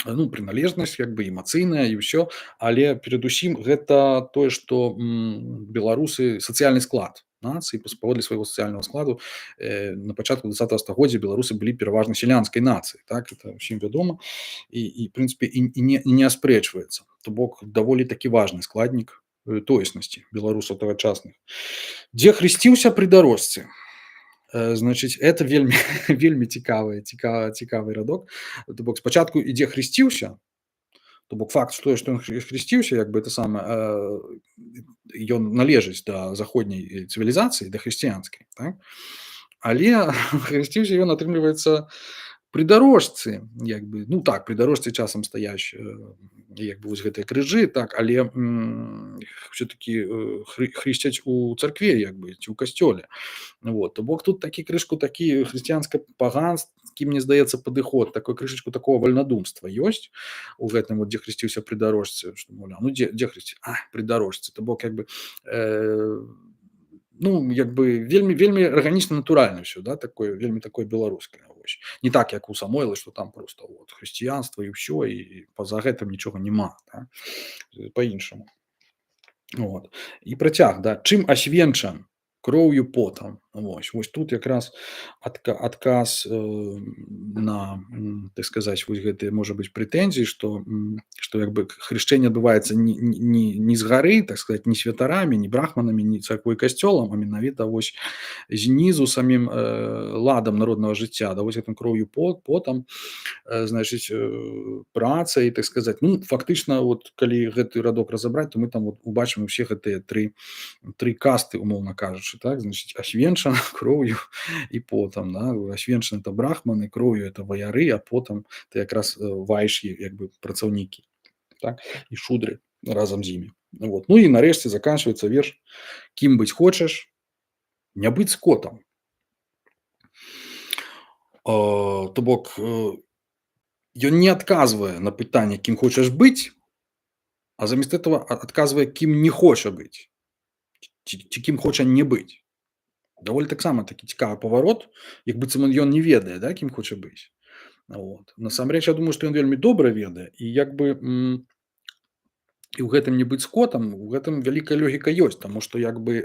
Ну, прыналежнасць як бы эмацыйная і ўсё, але перадусім гэта тое, што беларусы сацыяльны склад нацыі, паводле свайго сацыяльнага складу на пачатку 20 стагоддзя беларусы былі пераважна сялянскай нацыяй, так, это ўсім вядома і прынцыпе і не аспрэчваецца. То бок даволі такі важны складнік тоеснасці беларусаў тагачасных. Дзе хрысціўся пры дарожцы. Значыць, это вельмі вельмі цікавы радок. То бок спачатку ідзе хрысціўся, то бок факт што ён хрысціўся, як бы это самае, ён належыць да заходняй цывілізацыі, да хрысціянскай, так? Але хрысціўся ён, атрымліваецца, пры дарожцы, як бы, ну так, пры дарожцы часам стаяць як бы вось гэтыя крыжы, так, але все-таки хрысцяць у царкве, як бы, ці ў касцёле. Вот. То бок тут такі крышку, такі хрысціянска-паганскі, мне здаецца, падыход, такой крышачку такого вальнадумства ёсць у гэтым, вот, дзе хрысціўся пры дарожцы, што, маўляў, ну дзе хрысці? Пры дарожцы. То бок як бы ну, як бы вельмі арганічна натуральна ўсё, да, такое вельмі такое беларускае. Вось. Не так, як у Самойла, што там проста вот, хрысціянства і ўсё, і па-за гэтым нічога няма, да? Па-іншаму. Вот. І працяг, да, чым асвенчан кроўю потам. Вось тут якраз адказ на, так сказаць, вось гэтыя, можа быць, прэтэнзіі, што як бы хрышчэнне адбываецца не з гары, так сказаць, не святарамі, не брахманамі, не царквой касцёлам, а менавіта вось знізу самім ладам народнага жыцця, да, вось гэтым кроўю потам, значыць, працай, так сказаць. Ну, фактычна, вот, калі гэты радок разабраць, то мы там вот убачым усе гэтыя тры касты, умоўна кажучы, так, значыць, асвенчана кроўю і потам, да, асвенчаны это брахманы, кроўю это ваяры, а потам это якраз вайшы, як бы, працаўнікі, так, і шудры разам з імі. Вот. Ну і нарэшце заканчваецца верш: кім быць хочаш, не быць скотам. То бок ён не адказвае на пытанне, кім хочаш быць, а замест этого адказвае, кім не хоча быць, ці кім хоча не быць. Даволі таксама такі цікавы паварот, як быццам ён не ведае, да, кім хоча быць. Вот. Насамрэч, я думаю, што ён вельмі добра ведае, і як бы І ў гэтым не быць скотам, у гэтым вялікая логіка ёсць, таму што як бы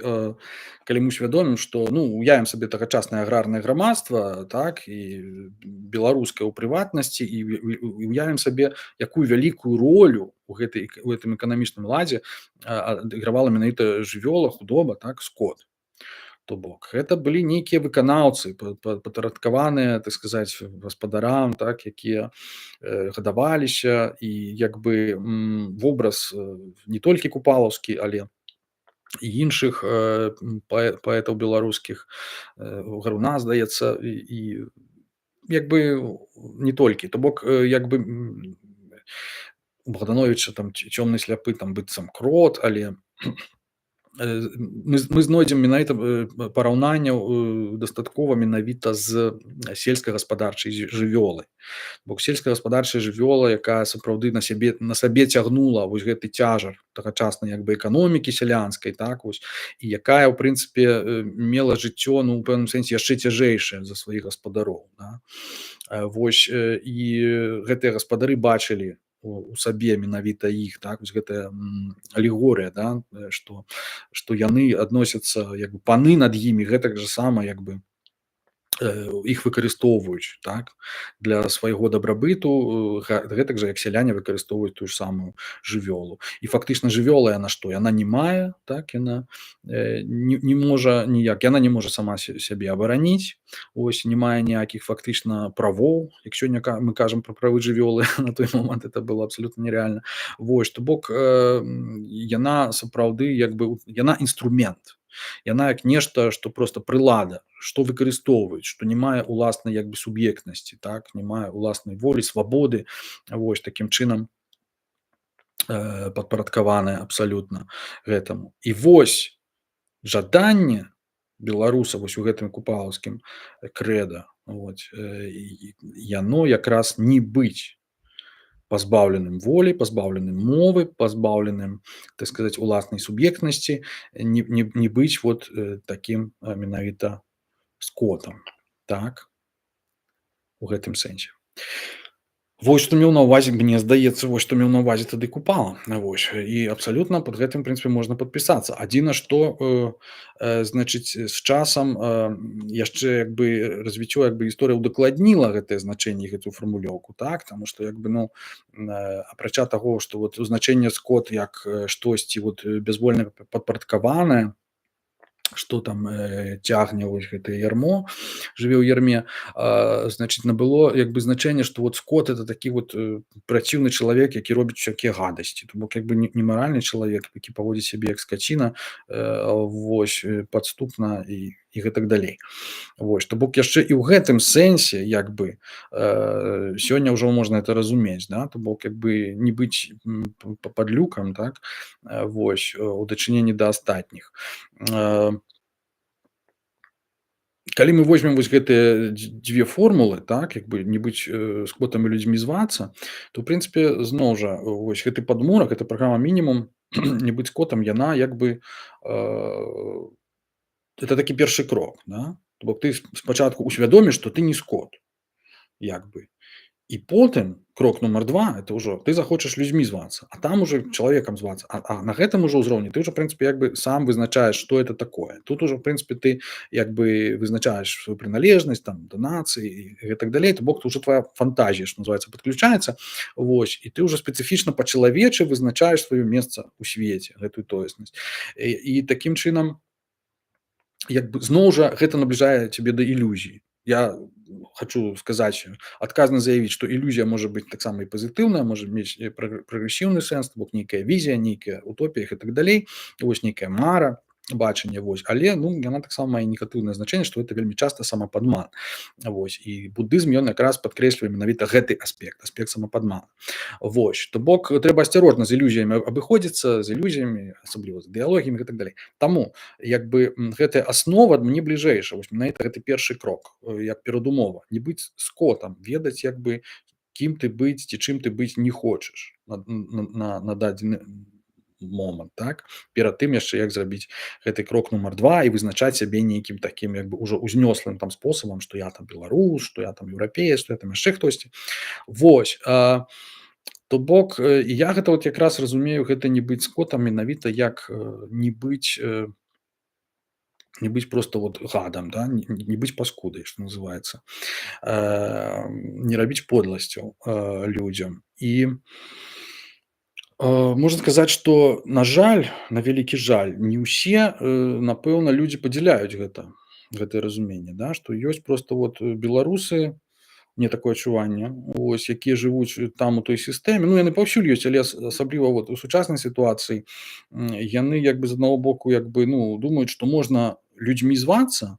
калі мы усвядомім, што ну уявім сабе тагачаснае аграрнае грамадства, так і беларускае ў прыватнасці і уявім сабе, якую вялікую ролю у гэтым эканамічным ладзе адыгравала менавіта жывёла, худоба, так, скот. То бок гэта былі нейкія выканаўцы падпарадкаваныя, так сказаць, гаспадарам, так, якія гадаваліся і як бы вобраз не толькі купалаўскі, але і іншых паэтаў беларускіх, Гаруна, здаецца, і як бы не толькі, то бок як бы у Богдановича там цёмны сляпы там быццам крот, але мы знойдзем менавіта параўнанняў дастаткова менавіта з сельскагаспадарчай жывёлай. Бо сельскагаспадарчая жывёла, якая сапраўды на сабе цягнула вось гэты цяжар тагачаснай як бы эканомікі сялянскай, так вось, і якая ў прынцыпе мела жыццё, ну у пэўным сэнсе яшчэ цяжэйшае за сваіх гаспадароў, да? Вось і гэтыя гаспадары бачылі у сабе менавіта іх, так, вось гэтая алегорыя, да, што яны адносяцца як бы паны над імі гэтак жа сама як бы іх выкарыстоўваюць, так, для свайго дабрабыту, гэтак жа як сяляне выкарыстоўваюць тую ж самую жывёлу. І фактычна жывёла яна што? Яна не мае, так, яна не можа ніяк, яна не можа сама сябе абараніць, ось, не мае ніякіх фактычна правоў. Як сёння мы кажам пра правы жывёлы, на той момант это было абсалютна нерэальна. Вось, то бок яна сапраўды як бы яна інструмент. Яна як нешта, што проста прылада, што выкарыстоўваюць, што не мае уласнай як бы суб'ектнасці, так, не мае уласнай волі, свабоды, вось такім чынам падпарадкаваная абсалютна гэтаму. І вось жаданне беларуса вось у гэтым купалаўскім крэда, яно якраз не быць пазбаўленым волі, пазбаўленым мовы, пазбаўленым, так сказаць, уласнай суб'ектнасці, не быць вот такім менавіта скотам, так, у гэтым сэнсе. Вось што меў на ўвазе, мне здаецца, вось што меў на ўвазе тады Купала, вось, і абсалютна пад гэтым, у прынцыпе, можна падпісацца. Адзіна што, значыць, з часам яшчэ як бы развіццё як бы гісторыя ўдакладніла гэтае значэнне, гэтую фармулёўку, так, таму што як бы, ну, апрача таго, што вот значэнне скот як штосьці вот бязвольна падпарадкаванае, што там цягне вось гэтае ярмо, жыве ў ярме, значыць, набыло як бы значэнне, што вот скот это такі вот праціўны чалавек, які робіць усякія гадасці. То бок як бы не маральны чалавек, які паводзіць сябе як скаціна, вось, падступна і гэтак далей. Вось, то бок яшчэ і ў гэтым сэнсе як бы сёння ўжо можна это разумець, да? То бок як бы не быць падлюкам, так, вось, у дачыненні да астатніх. Калі мы возьмем вось гэтыя дзве формулы, так, як бы не быць скотам і людзьмі звацца, то ў прынцыпе зноў жа вось гэты падмурак, гэта праграма мінімум не быць скотам, яна як бы это такі першы крок, да? То бок ты спачатку усвядоміш, што ты не скот, як бы. І потым крок нумар 2 это ўжо ты захочаш людзьмі звацца, а там уже чалавекам звацца. А на гэтым ужо ўзроўні ты ўжо прынцыпе як бы сам вызначаеш, што это такое. Тут ужо прынцыпе ты як бы вызначаеш сваю прыналежнасць там да нацыі і гэтак далей, то бок ўжо твая фантазія, што называецца, падключаецца. Вось, і ты ўжо спецыфічна па-чалавечы вызначаеш сваё месца ў свеце, гэтую тоеснасць. І такім чынам як бы зноў жа гэта набліжае цябе да ілюзій. Я хочу сказаць, адказна заявіць, што ілюзія можа быць таксама і пазітыўная, можа мець прагрэсіўны сэнс, то бок нейкая візія, нейкая утопія і так далей, вось нейкая мара, бачанне, вось, але ну яна таксама мае негатыўнае значэнне, што это вельмі часта самападман. Вось, і буддызм ён якраз падкрэслівае менавіта гэты аспект самападмана. Вось, то бок трэба асцярожна з ілюзіямі абыходзіцца, з ілюзіямі, асабліва з ідэалогіямі і так далей. Таму як бы гэтая аснова мне бліжэйшая, вось менавіта гэты першы крок, як перадумова, не быць скотам, ведаць як бы кім ты быць ці чым ты быць не хочаш на дадзены момант, так, перад тым яшчэ як зрабіць гэты крок нумар 2 і вызначаць сябе нейкім такім як бы ўжо узнёслым там спосабам, што я там беларус, што я там еўрапеец, што я там яшчэ хтосьці. Вось, То бок, я гэта вот якраз разумею, гэта не быць скотам менавіта як, не быць проста вот гадам, да, не быць паскудай, што называецца. Не рабіць подласцяў, людзям. І, можна сказаць, што, на жаль, на вялікі жаль, не ўсе, напэўна, людзі падзяляюць гэтае разуменне, да, што ёсць проста вот беларусы, мне такое адчуванне, ось, якія жывуць там у той сістэме. Ну, яны паўсюль ёсць, але асабліва вот у сучаснай сітуацыі, яны як бы з аднаго боку як бы, ну, думаюць, што можна людзьмі звацца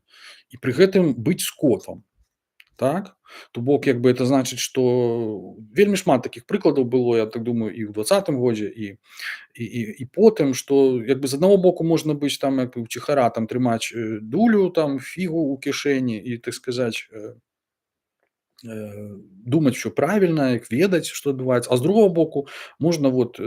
і пры гэтым быць скотам. Так? То бок як бы это значыць, што вельмі шмат такіх прыкладаў было, я так думаю, і ў двадцатым годзе, і потым, што як бы з аднаго боку можна быць там як бы уціхара там трымаць, дулю, там фігу ў кішэні і, так сказаць, думаць усё правільна, як ведаць, што адбываецца. А з другого боку можна вот,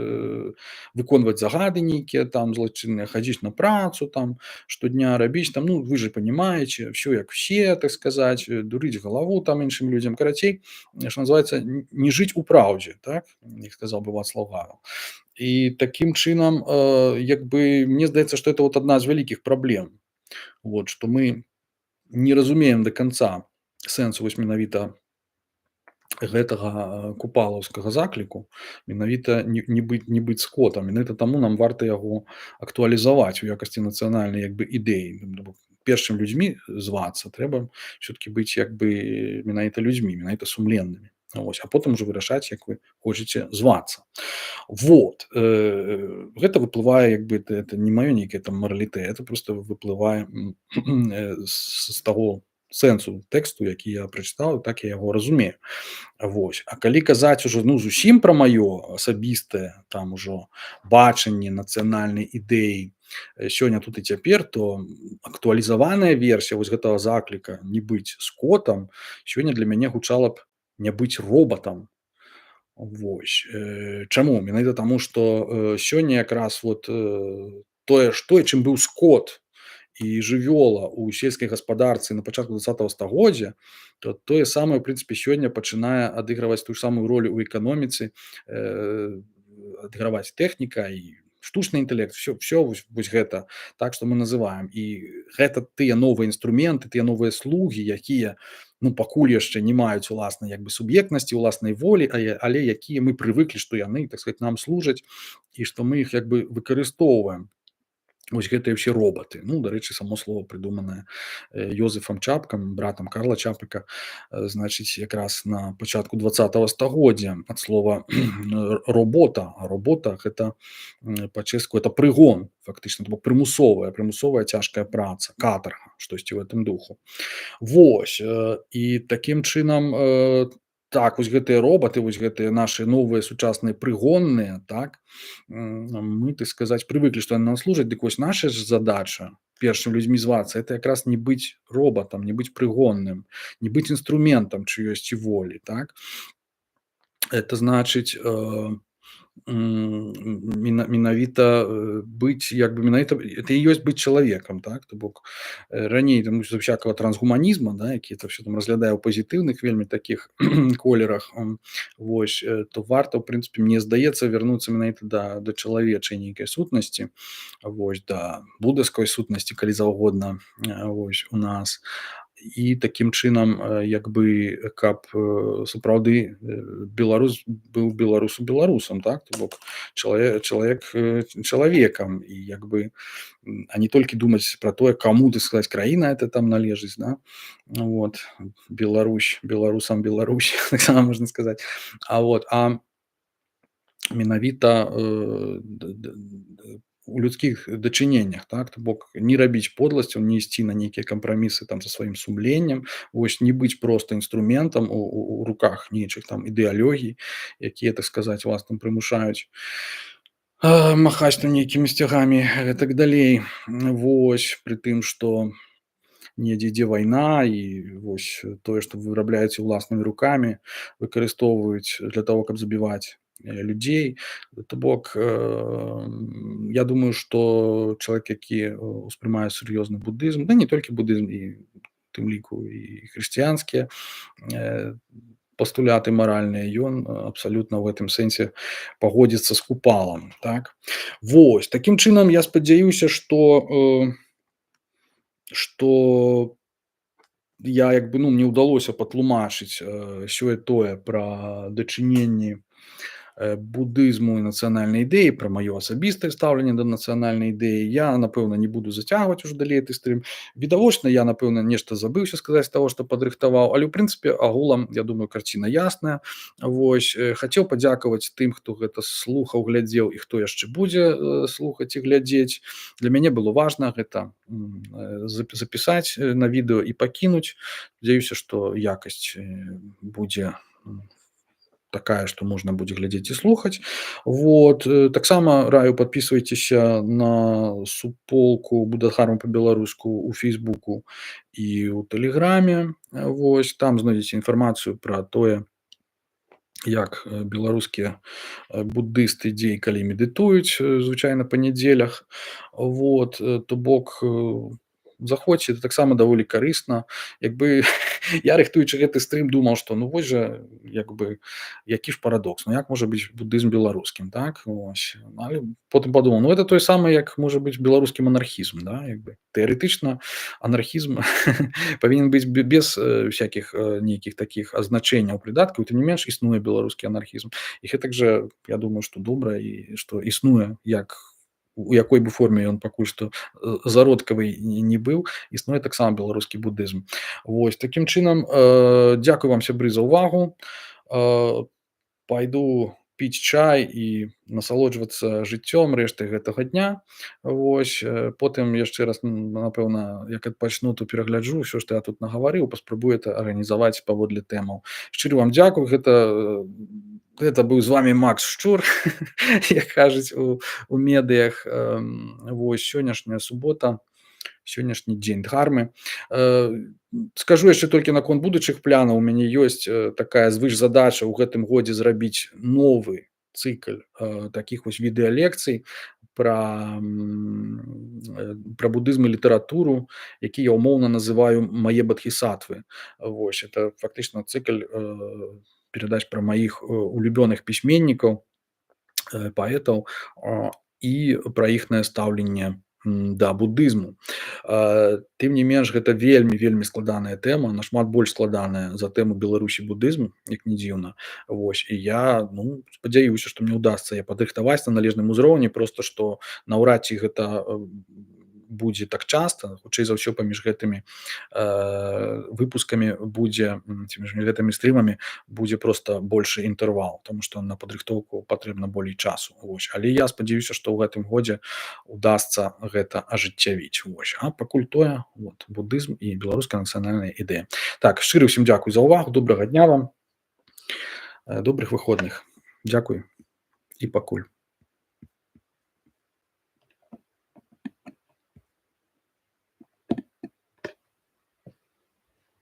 выконваць загады нейкія там злачынныя, хадзіць на працу там штодня, рабіць там, ну, вы же понимаете, всё як все, так сказаць, дурыць галаву там іншым людзям. Карацей, што называецца, не жыць у праўдзе, так, як сказаў бы Вацлаў Гавел. І такім чынам, як бы мне здаецца, што это вот адна з вялікіх праблем. Вот, што мы не разумеем да канца сэнсу вось менавіта гэтага купалаўскага закліку, менавіта не быць скотам. Менавіта таму нам варта яго актуалізаваць у якасці нацыянальнай як бы ідэі. Перш чым людзьмі звацца, трэба ўсё-таки быць як бы менавіта людзьмі, менавіта сумленнымі. Вось, а потым ужо вырашаць, як вы хочаце звацца. Вот, гэта выплывае як бы это не маё нейкае там маралітэ, это просто выплывае з таго сэнсу тэксту, які я прачытаў, так я яго разумею. Вось. А калі казаць ужо, ну, зусім пра маё асабістае там ужо бачанне нацыянальнай ідэі, сёння, тут і цяпер, то актуалізаваная версія вось гэтага закліка не быць скотам сёння для мяне гучала б не быць робатам. Вось. Чаму? Менавіта таму, што, сёння якраз вот, чым быў скот і жывёла ў сельскай гаспадарцы на пачатку 20 стагоддзя, то тое самае, ў прынцыпе, сёння пачынае адыгрываць тую ж самую ролю ў эканоміцы, адыграваць тэхніка і штучны інтэлект, всё вось гэта, так што мы называем. І гэта тыя новыя інструменты, тыя новыя слугі, якія, ну, пакуль яшчэ не маюць уласнай як бы суб'ектнасці, уласнай волі, але якія мы прывыклі, што яны, так сказать, нам служаць і што мы іх як бы выкарыстоўваем. Вось гэтыя ўсе робаты. Ну, дарэчы, само слово прыдуманае, Ёзефам Чапкам, братам Карла Чапыка, значыць, якраз на пачатку 20 стагоддзя ад слова робота. А робота гэта, па-чэшску это прыгон, фактычна, то бок прымусовая цяжкая праца, катарга, штосьці ў гэтым духу. Вось, і такім чынам, так, вось гэтыя робаты, вось гэтыя нашы новыя сучасныя прыгонныя, так, мы, так сказаць, прывыклі, што яны нам служаць. Дык вось наша ж задача, перш чым людзьмі звацца, это якраз не быць робатам, не быць прыгонным, не быць інструментам чыёйсьці волі, так. Это значыць, менавіта, быць як бы менавіта это і ёсць быць чалавекам, так. То бок, раней там з усякага трансгуманізма, да, які это ўсё там разглядае ў пазітыўных вельмі такіх колерах, вось, то варта, ў прынцыпе, мне здаецца, вярнуцца менавіта да чалавечай нейкай сутнасці, вось, да будаўскай сутнасці, калі заўгодна, вось, у нас. І такім чынам, як бы, каб, сапраўды, беларус быў беларусам, так, то бок чалавек чалавекам і як бы, а не толькі думаць пра тое, каму, так сказаць, краіна это там належыць, да, вот, Беларусь, беларусам Беларусь, таксама можна сказаць. Менавіта, у людскіх дачыненнях, так, то бок не рабіць подласцяў, не ісці на нейкія кампрамісы там са сваім сумленнем, вось, не быць проста інструментам у руках нейчых там ідэалогій, якія, так сказаць, вас там прымушаюць, махаць там нейкімі сцягамі, гэтак далей. Вось, пры тым, што недзе ідзе вайна і вось тое, што вы вырабляеце ўласнымі рукамі, выкарыстоўваюць для таго, каб забіваць людзей. То бок, я думаю, што чалавек, які успрымае сур'ёзны будызм, да не толькі будызм, і у тым ліку і хрысціянскія пастуляты маральныя, ён абсалютна ў гэтым сэнсе пагодзіцца з купалам, так. Вось такім чынам я спадзяюся, што я як бы, ну, мне ўдалося патлумачыць сёе-тое пра дачыненні будызму і нацыянальнай ідэі, пра маё асабістае стаўленне да нацыянальнай ідэі. Я, напэўна, не буду зацягваць ужо далей гэты стрым. Відавочна, я, напэўна, нешта забыўся сказаць з таго, што падрыхтаваў, але ў прынцыпе агулам, я думаю, карціна ясная. Вось хацеў падзякаваць тым, хто гэта слухаў, глядзеў і хто яшчэ будзе слухаць і глядзець. Для мяне было важна гэта запісаць на відэо і пакінуць. Спадзяюся, што якасць будзе такая, што можна будзе глядзець і слухаць. Вот таксама раю подписывайтеся на суполку Будаharма па-беларуску у фейсбуку і ў тэлеграме. Вось там знойдзеце інфармацыю пра тое, як беларускія буддысты дзе і калі медытуюць звычайна па нядзелях. Вот то бок заходзьце, это таксама даволі карысна. Як бы я, рыхтуючы гэты стрым, думаў, што ну вось жа як бы які ж парадокс, ну як можа быць будызм беларускім, так. Ось. Але потым падумаў, ну это тое самае, як можа быць беларускі манархізм, да? Як бы тэарэтычна анархізм павінен быць без всякіх нейкіх такіх азначэнняў, прыдаткаў, тым не менш існуе беларускі анархізм. І гэтак жа я думаю, што добра і што існуе, як у якой бы форме ён пакуль што зародкавы не быў, існуе таксама беларускі будызм. Вось такім чынам дзякую вам, сябры, за ўвагу. Пайду піць чай і насалоджвацца жыццём рэштай гэтага дня. Вось потым яшчэ раз, напэўна, як пачну, то перагляджу ўсё, што я тут нагаварыў, паспрабую это арганізаваць паводле тэмаў. Шчыра вам дзякую. Гэта быў з вами Макс Шчур, як кажуць у медыях. Вось сённяшняя субота, сённяшні дзень дхармы. Скажу яшчэ толькі наконт будучых планаў. У мяне ёсць такая звышзадача ў гэтым годзе зрабіць новы цыкль такіх вось відэалекцый пра будызм і літаратуру, які я ўмоўна называю мае бадхісатвы. Вось это фактычна цыкль перадач пра маіх улюбёных пісьменнікаў, паэтаў і пра іхнае стаўленне да будызму. Тым не менш, гэта вельмі складаная тэма, нашмат больш складаная за тэму Беларусі будызму, як не дзіўна. Вось і я спадзяюся, што мне ўдасца падрыхтаваць на належным узроўні, проста што наўрад ці гэта будзе так часта. Хутчэй за ўсё паміж гэтымі выпускамі будзе, ці між гэтымі стрымамі будзе проста большы інтэрвал, таму што на падрыхтоўку патрэбна болей часу. Вось. Але я спадзяюся, што ў гэтым годзе удасца гэта ажыццявіць. Вось. А пакуль тое, будызм і беларуская нацыянальная ідэя. Так, шчыра ўсім дзякуй за ўвагу, добрага дня вам, добрых выходных. Дзякуй і пакуль.